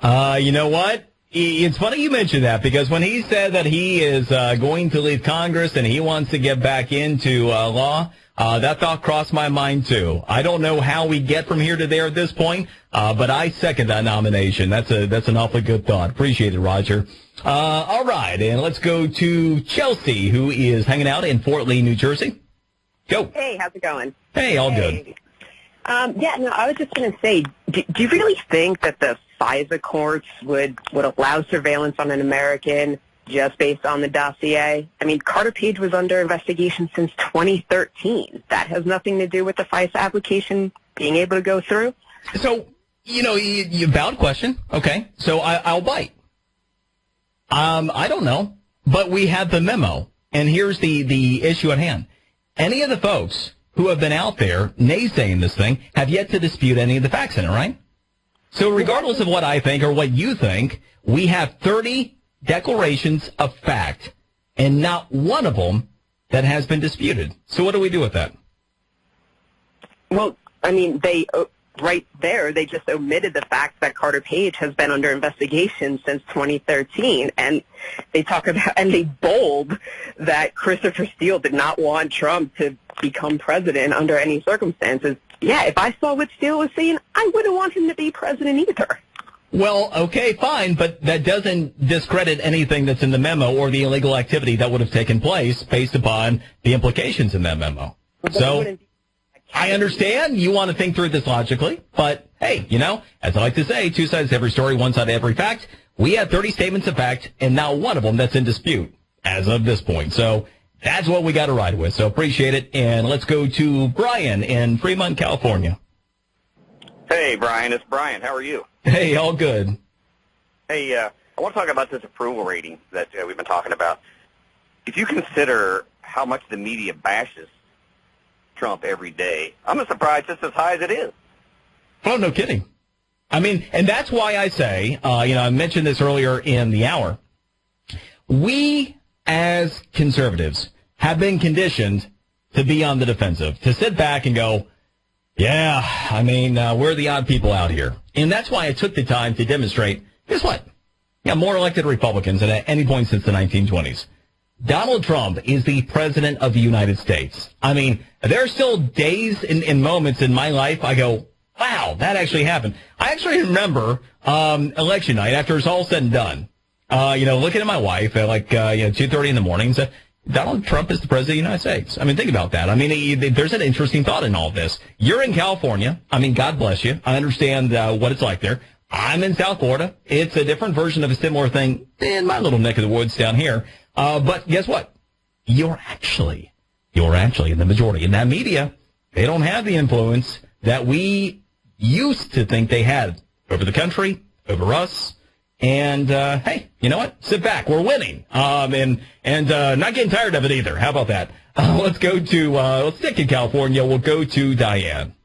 You know what? It's funny you mentioned that, because when he said that he is going to leave Congress and he wants to get back into law, that thought crossed my mind, too. I don't know how we get from here to there at this point, but I second that nomination. That's an awfully good thought. Appreciate it, Roger. All right, and let's go to Chelsea, who is hanging out in Fort Lee, New Jersey. Go. Hey, how's it going? Hey, all good. I was just going to say, do you really think that the FISA courts would allow surveillance on an American just based on the dossier? I mean, Carter Page was under investigation since 2013. That has nothing to do with the FISA application being able to go through? So, you valid question. Okay, so I'll bite. I don't know, but we have the memo, and here's the issue at hand. Any of the folks who have been out there naysaying this thing have yet to dispute any of the facts in it, right? So regardless of what I think or what you think, we have 30 declarations of fact, and not one of them that has been disputed. So what do we do with that? Well, I mean, right there, they just omitted the fact that Carter Page has been under investigation since 2013, and they bold that Christopher Steele did not want Trump to become president under any circumstances. Yeah, if I saw what Steele was saying, I wouldn't want him to be president either. Well, okay, fine, but that doesn't discredit anything that's in the memo or the illegal activity that would have taken place based upon the implications in that memo. So I understand you want to think through this logically, but hey, as I like to say, two sides to every story, one side to every fact. We have 30 statements of fact, and not one of them that's in dispute as of this point. So that's what we got to ride with. So appreciate it. And let's go to Brian in Fremont, California. Hey, Brian. It's Brian. How are you? Hey, all good. Hey, I want to talk about this approval rating that we've been talking about. If you consider how much the media bashes Trump every day, I'm surprised it's as high as it is. Oh, no kidding. I mean, and that's why I say, I mentioned this earlier in the hour. We, as conservatives, have been conditioned to be on the defensive, to sit back and go, yeah, I mean, we're the odd people out here. And that's why I took the time to demonstrate, guess what? Yeah, more elected Republicans than at any point since the 1920s. Donald Trump is the president of the United States. I mean, there are still days and moments in my life I go, wow, that actually happened. I actually remember election night after it's all said and done. Looking at my wife at 2:30 in the morning and said, Donald Trump is the president of the United States. I mean, think about that. I mean, there's an interesting thought in all this. You're in California. I mean, God bless you. I understand what it's like there. I'm in South Florida. It's a different version of a similar thing in my little neck of the woods down here. But guess what? You're actually in the majority. In that media, they don't have the influence that we used to think they had over the country, over us. And, hey, you know what? Sit back. We're winning. And not getting tired of it either. How about that? Let's stick in California. We'll go to Diane.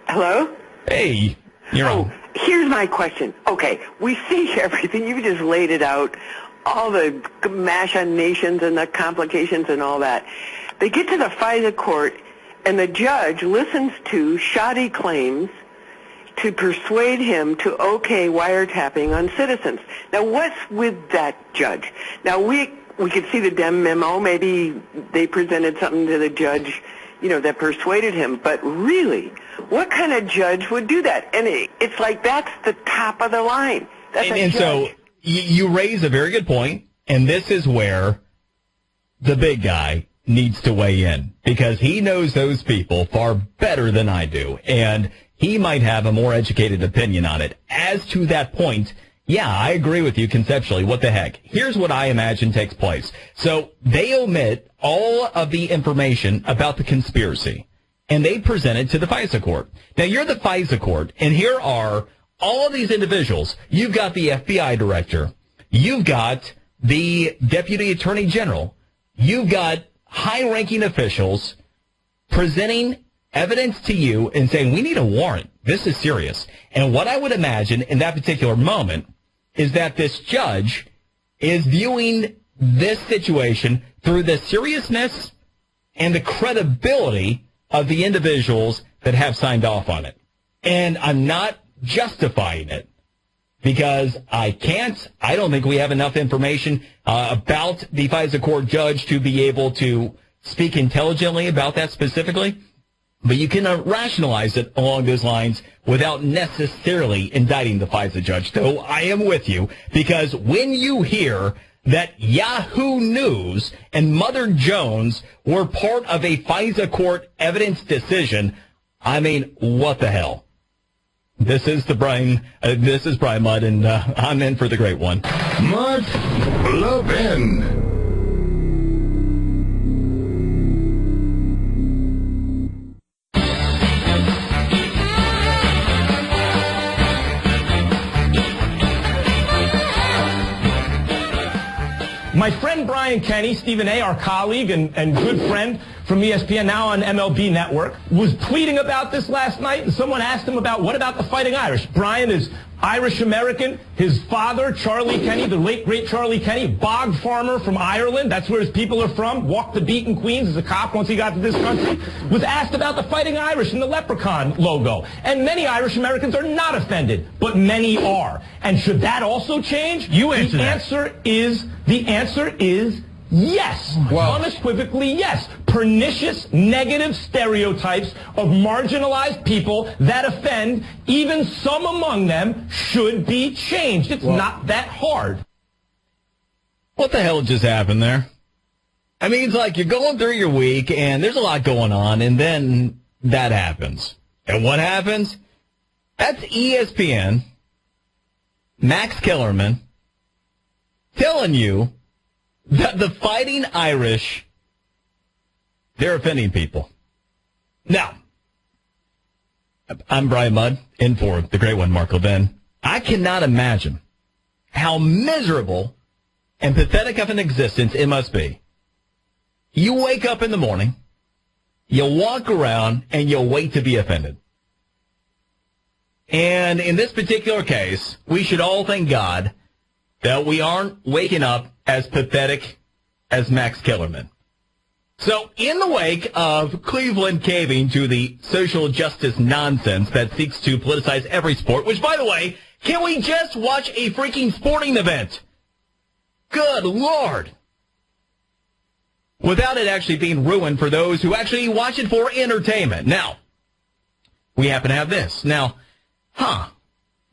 Hello? Hey, you're on. Here's my question. Okay, we see everything. You just laid it out. All the machinations and the complications and all that. They get to the FISA court, and the judge listens to shoddy claims to persuade him to okay wiretapping on citizens. Now, what's with that judge? Now, we could see the Dem memo. Maybe they presented something to the judge, that persuaded him. But really, what kind of judge would do that? And it's like that's the top of the line. And so you raise a very good point, and this is where the big guy needs to weigh in, because he knows those people far better than I do, and he might have a more educated opinion on it. As to that point, yeah, I agree with you conceptually. What the heck? Here's what I imagine takes place. So they omit all of the information about the conspiracy, and they present it to the FISA court. Now, you're the FISA court, and here are all of these individuals. You've got the FBI director. You've got the deputy attorney general. You've got high-ranking officials presenting evidence to you and saying, we need a warrant. This is serious. And what I would imagine in that particular moment is that this judge is viewing this situation through the seriousness and the credibility of the individuals that have signed off on it. And I'm not justifying it because I don't think we have enough information about the FISA court judge to be able to speak intelligently about that specifically. But you can rationalize it along those lines without necessarily indicting the FISA judge. Though I am with you, because when you hear that Yahoo News and Mother Jones were part of a FISA court evidence decision, I mean, what the hell? This is Brian Mudd, and I'm in for the great one. Mudd Levin. My friend Brian Kenny, Stephen A., our colleague and good friend from ESPN, now on MLB Network, was tweeting about this last night, and someone asked him what about the Fighting Irish? Brian is Irish-American. His father, Charlie Kenny, the late, great Charlie Kenny, bog farmer from Ireland. That's where his people are from. Walked the beat in Queens as a cop once he got to this country. Was asked about the Fighting Irish and the leprechaun logo. And many Irish-Americans are not offended, but many are. And should that also change? You answer The answer is yes. Unequivocally yes. Pernicious, negative stereotypes of marginalized people that offend, even some among them, should be changed. It's not that hard. What the hell just happened there? I mean, it's like you're going through your week, and there's a lot going on, and then that happens. And what happens? That's ESPN, Max Kellerman, telling you that the Fighting Irish, they're offending people. Now, I'm Brian Mudd, in for the great one, Mark Levin. I cannot imagine how miserable and pathetic of an existence it must be. You wake up in the morning, you walk around, and you wait to be offended. And in this particular case, we should all thank God that we aren't waking up as pathetic as Max Kellerman. So in the wake of Cleveland caving to the social justice nonsense that seeks to politicize every sport, which, by the way, can we just watch a freaking sporting event? Good Lord. Without it actually being ruined for those who actually watch it for entertainment. Now, we happen to have this. Now,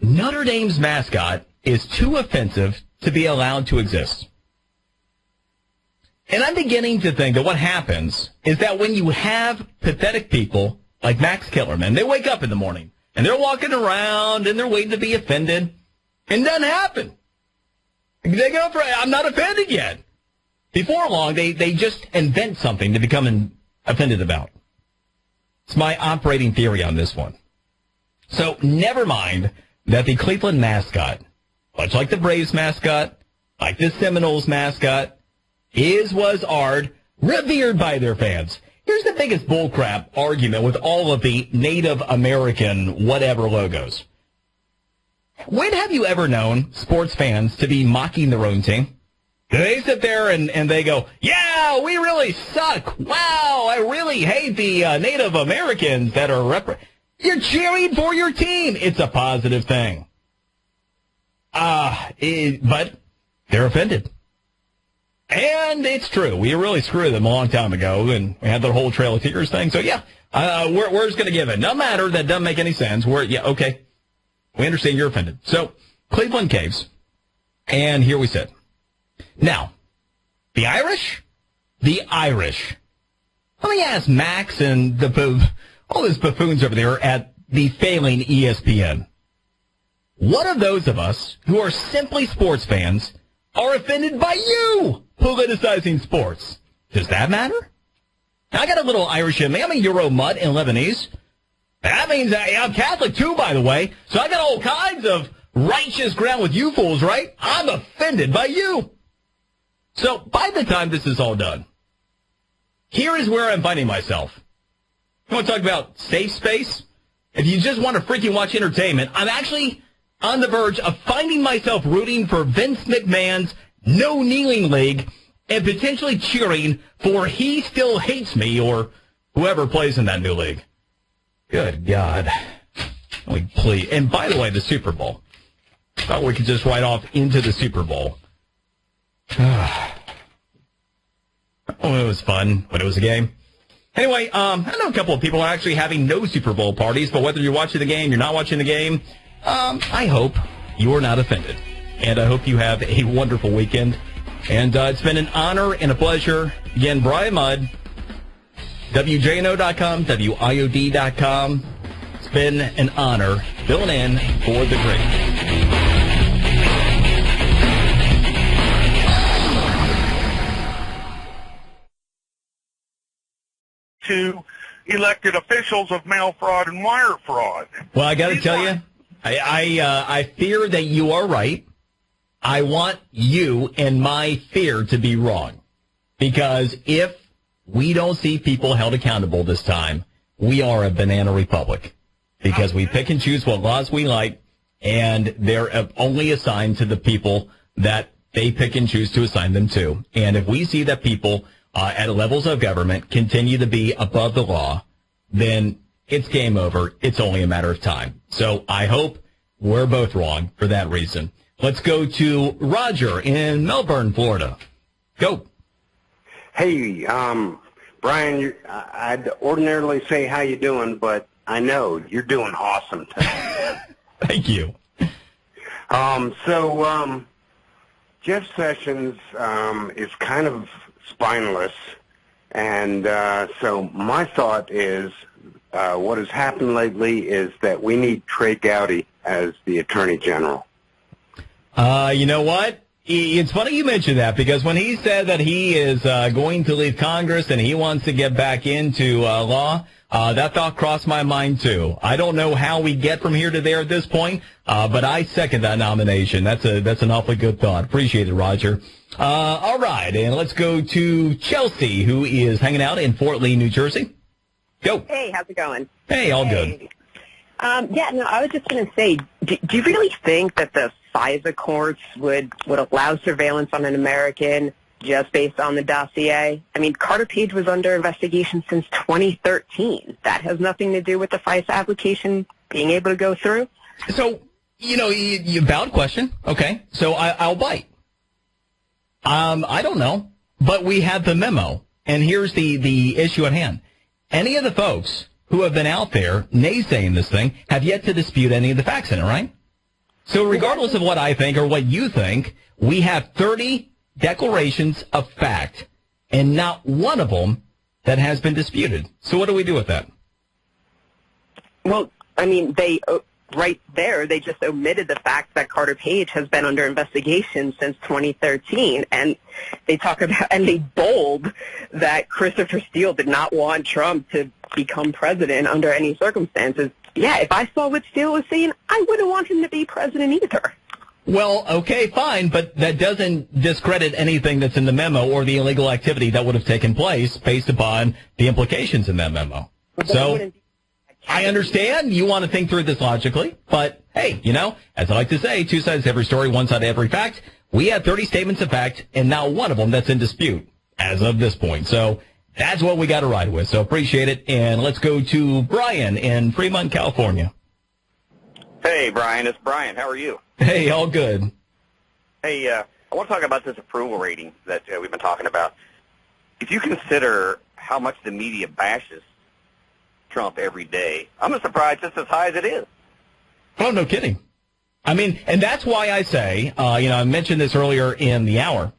Notre Dame's mascot is too offensive to be allowed to exist. And I'm beginning to think that what happens is that when you have pathetic people like Max Kellerman, they wake up in the morning and they're walking around and they're waiting to be offended. And it doesn't happen. They go for, I'm not offended yet. Before long, they just invent something to become offended about. It's my operating theory on this one. So never mind that the Cleveland mascot, much like the Braves mascot, like the Seminoles mascot, are revered by their fans. Here's the biggest bullcrap argument with all of the Native American whatever logos. When have you ever known sports fans to be mocking their own team? They sit there and they go, yeah, we really suck. Wow, I really hate the Native Americans that are You're cheering for your team. It's a positive thing. But they're offended. And it's true. We really screwed them a long time ago, and we had the whole Trail of Tears thing. So, yeah, we're just going to give it. No matter, that doesn't make any sense. Okay. We understand you're offended. So, Cleveland caves, and here we sit. Now, the Irish. Let me ask Max and all those buffoons over there at the failing ESPN. What of those of us who are simply sports fans are offended by you politicizing sports? Does that matter? I got a little Irish in me. I'm a Euro mutt in Lebanese. That means I'm Catholic too, by the way. So I got all kinds of righteous ground with you fools, right? I'm offended by you. So by the time this is all done, here is where I'm finding myself. You want to talk about safe space? If you just want to freaking watch entertainment, I'm actually on the verge of finding myself rooting for Vince McMahon's No Kneeling League and potentially cheering for He Still Hates Me or whoever plays in that new league. Good God. Please. And by the way, the Super Bowl. Thought we could just ride off into the Super Bowl. Oh, it was fun, but it was a game. Anyway, I know a couple of people are actually having no Super Bowl parties, but whether you're watching the game, you're not watching the game, I hope you're not offended. And I hope you have a wonderful weekend. And it's been an honor and a pleasure. Again, Brian Mudd, WJNO.com, WIOD.com. It's been an honor filling in for the great. To elected officials of mail fraud and wire fraud. Well, I got to tell you, I fear that you are right. I want you and my fear to be wrong. Because if we don't see people held accountable this time, we are a banana republic. Because we pick and choose what laws we like, and they're only assigned to the people that they pick and choose to assign them to. And if we see that people at levels of government continue to be above the law, then it's game over. It's only a matter of time. So I hope we're both wrong for that reason. Let's go to Roger in Melbourne, Florida. Go. Hey, Brian, I'd ordinarily say how you doing, but I know you're doing awesome today. Thank you. Jeff Sessions is kind of spineless, and so my thought is what has happened lately is that we need Trey Gowdy as the Attorney General. You know what? It's funny you mentioned that, because when he said that he is going to leave Congress and he wants to get back into law, that thought crossed my mind too. I don't know how we get from here to there at this point, but I second that nomination. That's an awfully good thought. Appreciate it, Roger. All right, and let's go to Chelsea, who is hanging out in Fort Lee, New Jersey. Go. Hey, how's it going? Hey, all good. I was just going to say, do you really think that the FISA courts would allow surveillance on an American just based on the dossier? I mean, Carter Page was under investigation since 2013. That has nothing to do with the FISA application being able to go through? So, you valid question. Okay, so I'll bite. I don't know, but we have the memo, and here's the issue at hand. Any of the folks who have been out there naysaying this thing have yet to dispute any of the facts in it, right? So regardless of what I think or what you think, we have 30 declarations of fact, and not one of them that has been disputed. So what do we do with that? Well, I mean, right there, they just omitted the fact that Carter Page has been under investigation since 2013, and they bold that Christopher Steele did not want Trump to become president under any circumstances. Yeah, if I saw what Steele was saying, I wouldn't want him to be president either. Well, okay, fine, but that doesn't discredit anything that's in the memo or the illegal activity that would have taken place based upon the implications in that memo. So I understand you want to think through this logically, but hey, as I like to say, two sides to every story, one side to every fact. We have 30 statements of fact, and not one of them that's in dispute as of this point. So that's what we got to ride with. So appreciate it, and let's go to Brian in Fremont, California. Hey, Brian. It's Brian. How are you? Hey, all good. Hey, I want to talk about this approval rating that we've been talking about. If you consider how much the media bashes Trump every day, I'm surprised it's as high as it is. Oh, no kidding. I mean, and that's why I say, I mentioned this earlier in the hour,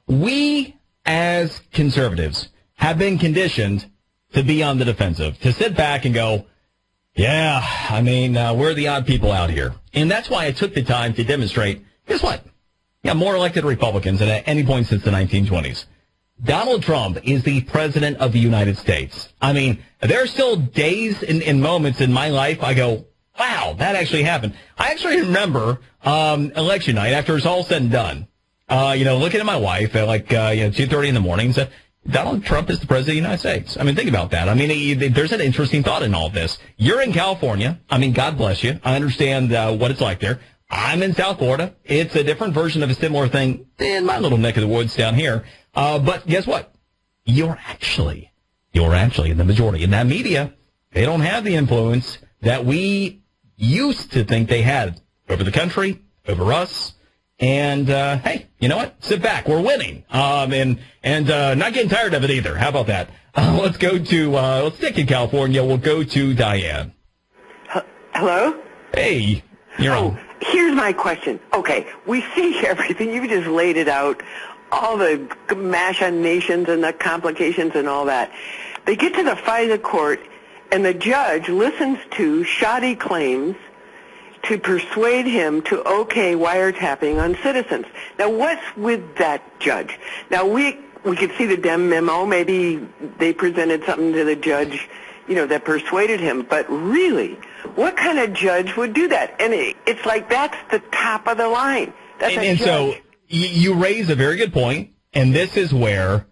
we as conservatives have been conditioned to be on the defensive, to sit back and go, yeah, I mean, we're the odd people out here. And that's why I took the time to demonstrate, guess what? Yeah, more elected Republicans than at any point since the 1920s. Donald Trump is the president of the United States. I mean, there are still days and moments in my life I go, wow, that actually happened. I actually remember election night after it's all said and done, looking at my wife at 2:30 in the morning and said, Donald Trump is the president of the United States. I mean, think about that. I mean, there's an interesting thought in all this. You're in California. I mean, God bless you. I understand what it's like there. I'm in South Florida. It's a different version of a similar thing in my little neck of the woods down here. But guess what? You're actually in the majority. And that media, they don't have the influence that we used to think they had over the country, over us. And, hey, you know what? Sit back. We're winning. And not getting tired of it either. How about that? Let's stick in California. We'll go to Diane. Hello? Hey, you're on. Here's my question. Okay, we see everything. You just laid it out. All the machinations and the complications and all that. They get to the FISA court, and the judge listens to shoddy claims to persuade him to okay wiretapping on citizens. Now, what's with that judge? Now, we could see the Dem memo. Maybe they presented something to the judge, that persuaded him. But really, what kind of judge would do that? And it's like that's the top of the line. So you raise a very good point, and this is where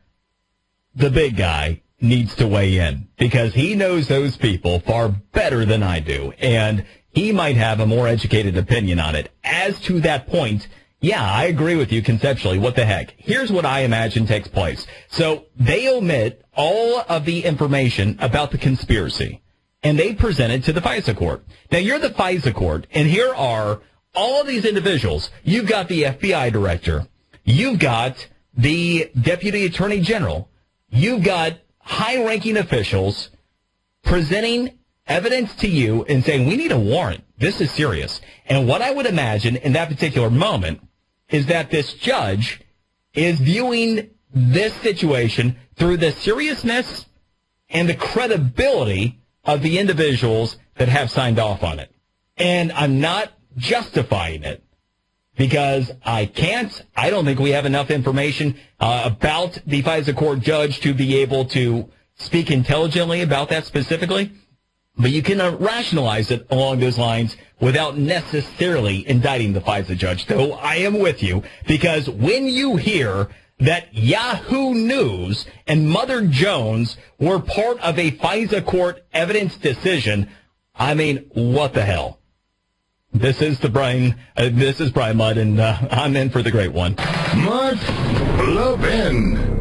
the big guy needs to weigh in, because he knows those people far better than I do, and he might have a more educated opinion on it. As to that point, yeah, I agree with you conceptually. What the heck? Here's what I imagine takes place. So they omit all of the information about the conspiracy, and they present it to the FISA court. Now, you're the FISA court, and here are all of these individuals. You've got the FBI director. You've got the deputy attorney general. You've got high-ranking officials presenting evidence to you and saying, we need a warrant. This is serious. And what I would imagine in that particular moment is that this judge is viewing this situation through the seriousness and the credibility of the individuals that have signed off on it. And I'm not justifying it because I don't think we have enough information about the FISA court judge to be able to speak intelligently about that specifically. But you can rationalize it along those lines without necessarily indicting the FISA judge. Though I am with you, because when you hear that Yahoo News and Mother Jones were part of a FISA court evidence decision, I mean, what the hell? This is Brian Mudd, and I'm in for the great one. Mark Levin.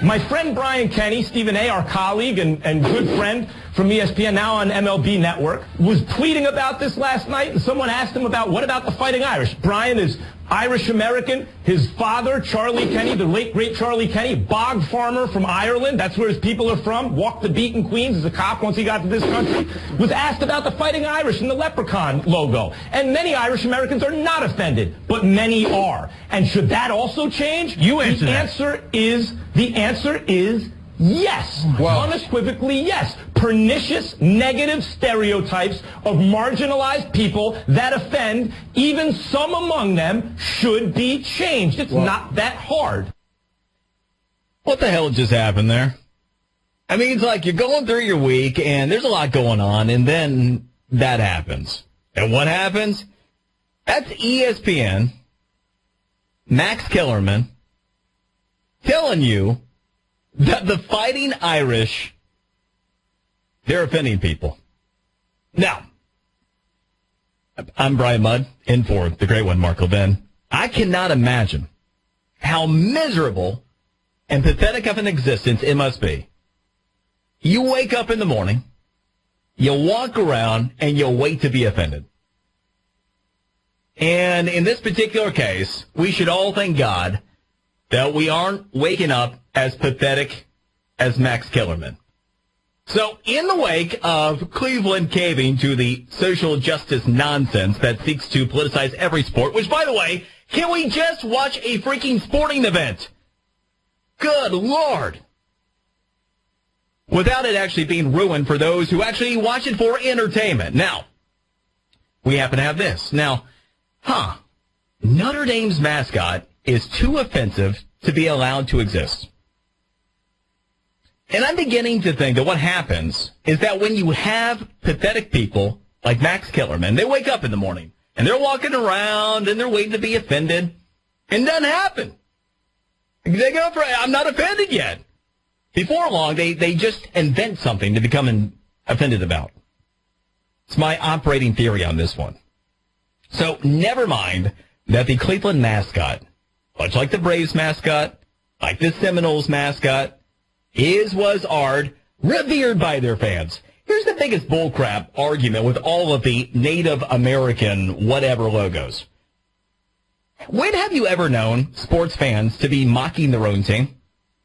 My friend Brian Kenny, Stephen A., our colleague and good friend from ESPN, now on MLB Network, was tweeting about this last night, and someone asked him about, what about the Fighting Irish? Brian is Irish-American. His father, Charlie Kenny, the late, great Charlie Kenny, bog farmer from Ireland. That's where his people are from. Walked the beat in Queens as a cop once he got to this country. Was asked about the Fighting Irish and the leprechaun logo. And many Irish-Americans are not offended, but many are. And should that also change? You answer that. The answer is yes. Unequivocally yes. Pernicious, negative stereotypes of marginalized people that offend, even some among them, should be changed. It's not that hard. What the hell just happened there? I mean, it's like you're going through your week, and there's a lot going on, and then that happens. And what happens? That's ESPN, Max Kellerman, telling you that the Fighting Irish, they're offending people. Now, I'm Brian Mudd, in for the great one, Mark Levin. I cannot imagine how miserable and pathetic of an existence it must be. You wake up in the morning, you walk around, and you wait to be offended. And in this particular case, we should all thank God that we aren't waking up as pathetic as Max Kellerman. So, in the wake of Cleveland caving to the social justice nonsense that seeks to politicize every sport, which, by the way, can we just watch a freaking sporting event? Good Lord. Without it actually being ruined for those who actually watch it for entertainment. Now, we happen to have this. Now, Notre Dame's mascot is too offensive to be allowed to exist. And I'm beginning to think that what happens is that when you have pathetic people like Max Kellerman, they wake up in the morning and they're walking around and they're waiting to be offended, and it doesn't happen. They go for, I'm not offended yet. Before long, they just invent something to become offended about. It's my operating theory on this one. So never mind that the Cleveland mascot, much like the Braves mascot, like the Seminoles mascot, are revered by their fans. Here's the biggest bullcrap argument with all of the Native American whatever logos. When have you ever known sports fans to be mocking their own team?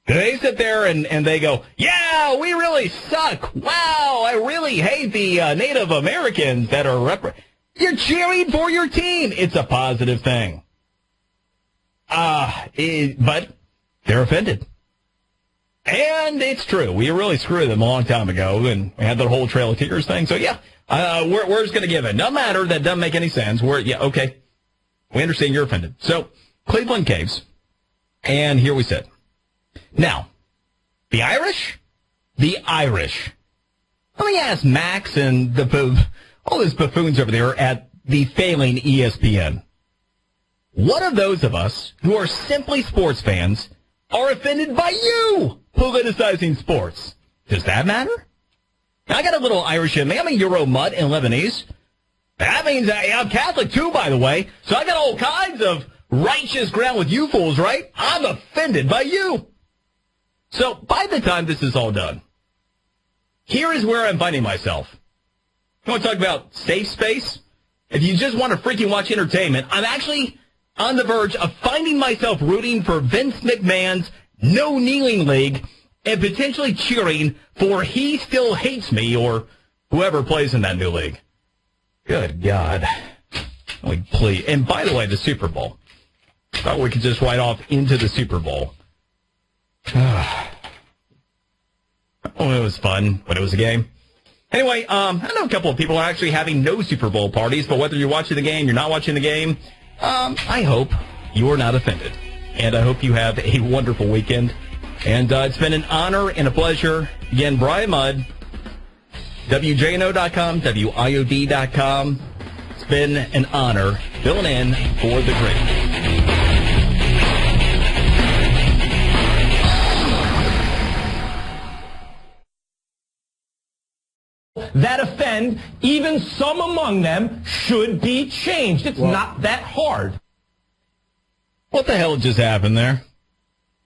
They sit there and they go, yeah, we really suck. Wow, I really hate the Native Americans that are You're cheering for your team. It's a positive thing. But they're offended. And it's true. We really screwed them a long time ago, and we had the whole Trail of Tears thing. So, yeah, we're just going to give it. No matter, that doesn't make any sense. Okay. We understand you're offended. So, Cleveland caves, and here we sit. Now, the Irish? The Irish. Let me ask Max and all those buffoons over there at the failing ESPN. What of those of us who are simply sports fans are offended by you politicizing sports? Does that matter? I got a little Irish in me. I'm a Euro Mutt in Lebanese. That means I'm Catholic too, by the way. So I got all kinds of righteous ground with you fools, right? I'm offended by you. So by the time this is all done, here is where I'm finding myself. You want to talk about safe space? If you just want to freaking watch entertainment, I'm actually on the verge of finding myself rooting for Vince McMahon's No Kneeling League and potentially cheering for He Still Hates Me or whoever plays in that new league. Good God. Please. And by the way, the Super Bowl. Thought we could just ride off into the Super Bowl. Oh, it was fun, but it was a game. Anyway, I know a couple of people are actually having no Super Bowl parties, but whether you're watching the game, you're not watching the game, I hope you are not offended. And I hope you have a wonderful weekend. And it's been an honor and a pleasure. Again, Brian Mudd, WJNO.com, WIOD.com. It's been an honor filling in for the great. That offend, even some among them, should be changed. It's not that hard. What the hell just happened there?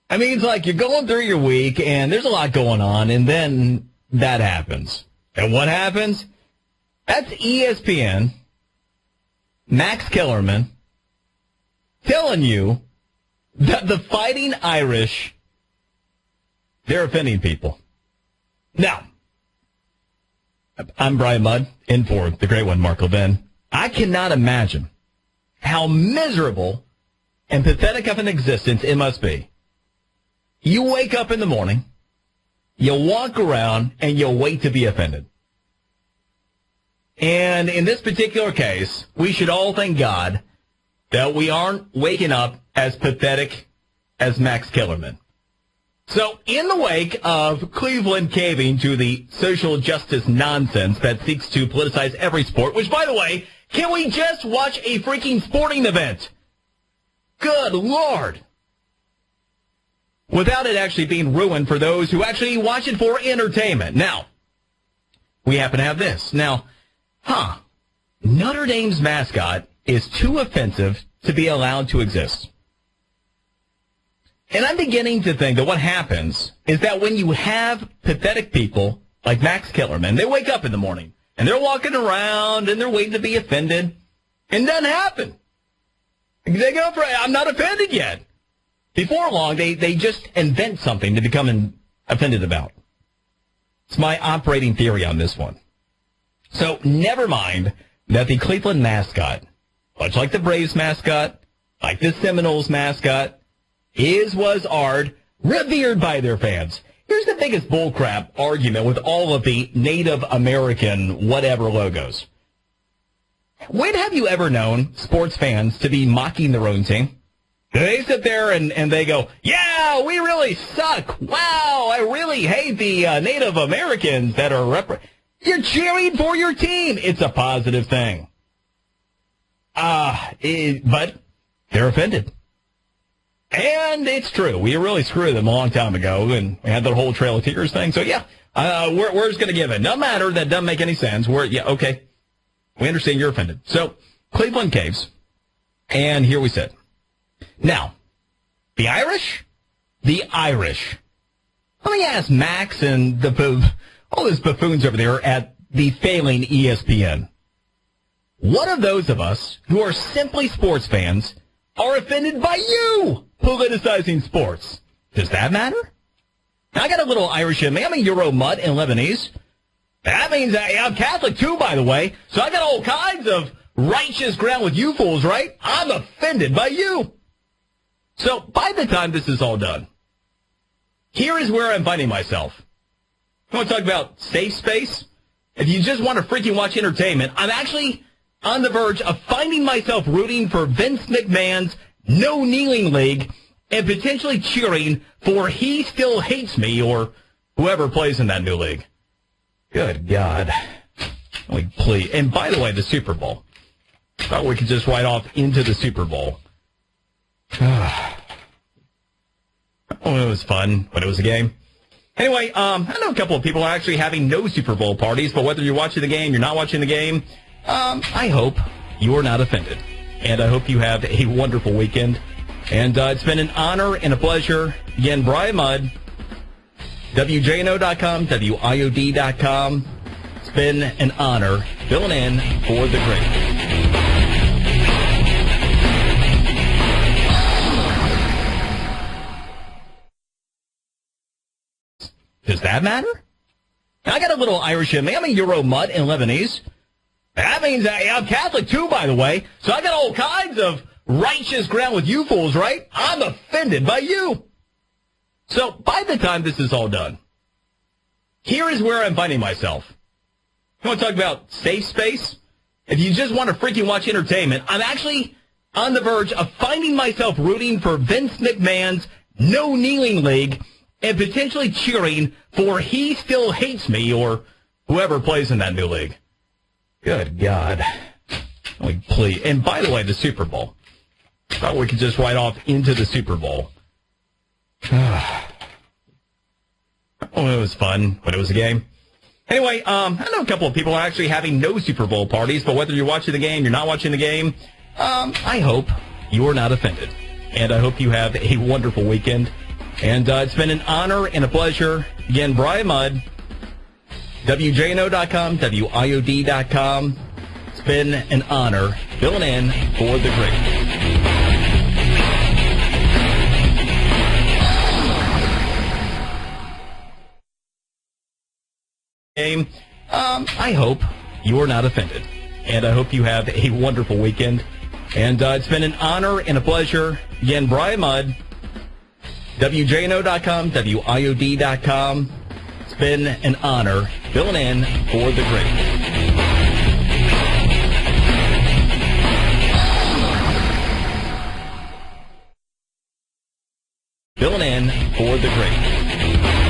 I mean, it's like you're going through your week, and there's a lot going on, and then that happens. And what happens? That's ESPN, Max Kellerman, telling you that the Fighting Irish, they're offending people. Now, I'm Brian Mudd, in for the great one, Mark Levin. I cannot imagine how miserable and pathetic of an existence it must be. You wake up in the morning, you walk around, and you wait to be offended. And in this particular case, we should all thank God that we aren't waking up as pathetic as Max Kellerman. So, in the wake of Cleveland caving to the social justice nonsense that seeks to politicize every sport, which, by the way, can we just watch a freaking sporting event? Good Lord. Without it actually being ruined for those who actually watch it for entertainment. Now, we happen to have this. Now, Notre Dame's mascot is too offensive to be allowed to exist. And I'm beginning to think that what happens is that when you have pathetic people like Max Kellerman, they wake up in the morning and they're walking around and they're waiting to be offended, and it doesn't happen. They go for, I'm not offended yet. Before long, they just invent something to become offended about. It's my operating theory on this one. So never mind that the Cleveland mascot, much like the Braves mascot, like the Seminoles mascot, are revered by their fans. Here's the biggest bullcrap argument with all of the Native American whatever logos. When have you ever known sports fans to be mocking their own team? They sit there and they go, yeah, we really suck. Wow, I really hate the Native Americans that are You're cheering for your team. It's a positive thing. But they're offended. And it's true. We really screwed them a long time ago, and we had the whole Trail of Tears thing. So, yeah, we're just going to give it. No matter, that doesn't make any sense. Okay. We understand you're offended. So, Cleveland caves, and here we sit. Now, the Irish? The Irish. Let me ask Max and all those buffoons over there at the failing ESPN. What of those of us who are simply sports fans are offended by you politicizing sports? Does that matter? Now, I got a little Irish in me. I'm a Euro Mutt in Lebanese. That means I'm Catholic, too, by the way. So I got all kinds of righteous ground with you fools, right? I'm offended by you. So by the time this is all done, here is where I'm finding myself. I want to talk about safe space. If you just want to freaking watch entertainment, I'm actually on the verge of finding myself rooting for Vince McMahon's No Kneeling League and potentially cheering for He Still Hates Me or whoever plays in that new league. Good God. Please. And by the way, the Super Bowl. Thought we could just ride off into the Super Bowl. Oh, it was fun, but it was a game. Anyway, I know a couple of people are actually having no Super Bowl parties, but whether you're watching the game, you're not watching the game, I hope you are not offended. And I hope you have a wonderful weekend. And it's been an honor and a pleasure. Again, Brian Mudd, WJNO.com, WIOD.com. It's been an honor filling in for the great. Does that matter? I got a little Irish in me. I'm a Euro Mutt in Lebanese. That means I'm Catholic, too, by the way. So I got all kinds of righteous ground with you fools, right? I'm offended by you. So by the time this is all done, here is where I'm finding myself. I want to talk about safe space. If you just want to freaking watch entertainment, I'm actually on the verge of finding myself rooting for Vince McMahon's No Kneeling League and potentially cheering for He Still Hates Me or Whoever plays in that new league. Good God. Like, please. And by the way, the Super Bowl. Thought we could just ride off into the Super Bowl. Oh, it was fun, but it was a game. Anyway, I know a couple of people are actually having no Super Bowl parties, but whether you're watching the game, you're not watching the game, I hope you're not offended. And I hope you have a wonderful weekend. And it's been an honor and a pleasure. Again, Brian Mudd, WJNO.com, WIOD.com. It's been an honor filling in for the great. Game. I hope you're not offended. And I hope you have a wonderful weekend. And it's been an honor and a pleasure. Again, Brian Mudd, WJNO.com, WIOD.com. It's been an honor filling in for the great. Filling in for the great.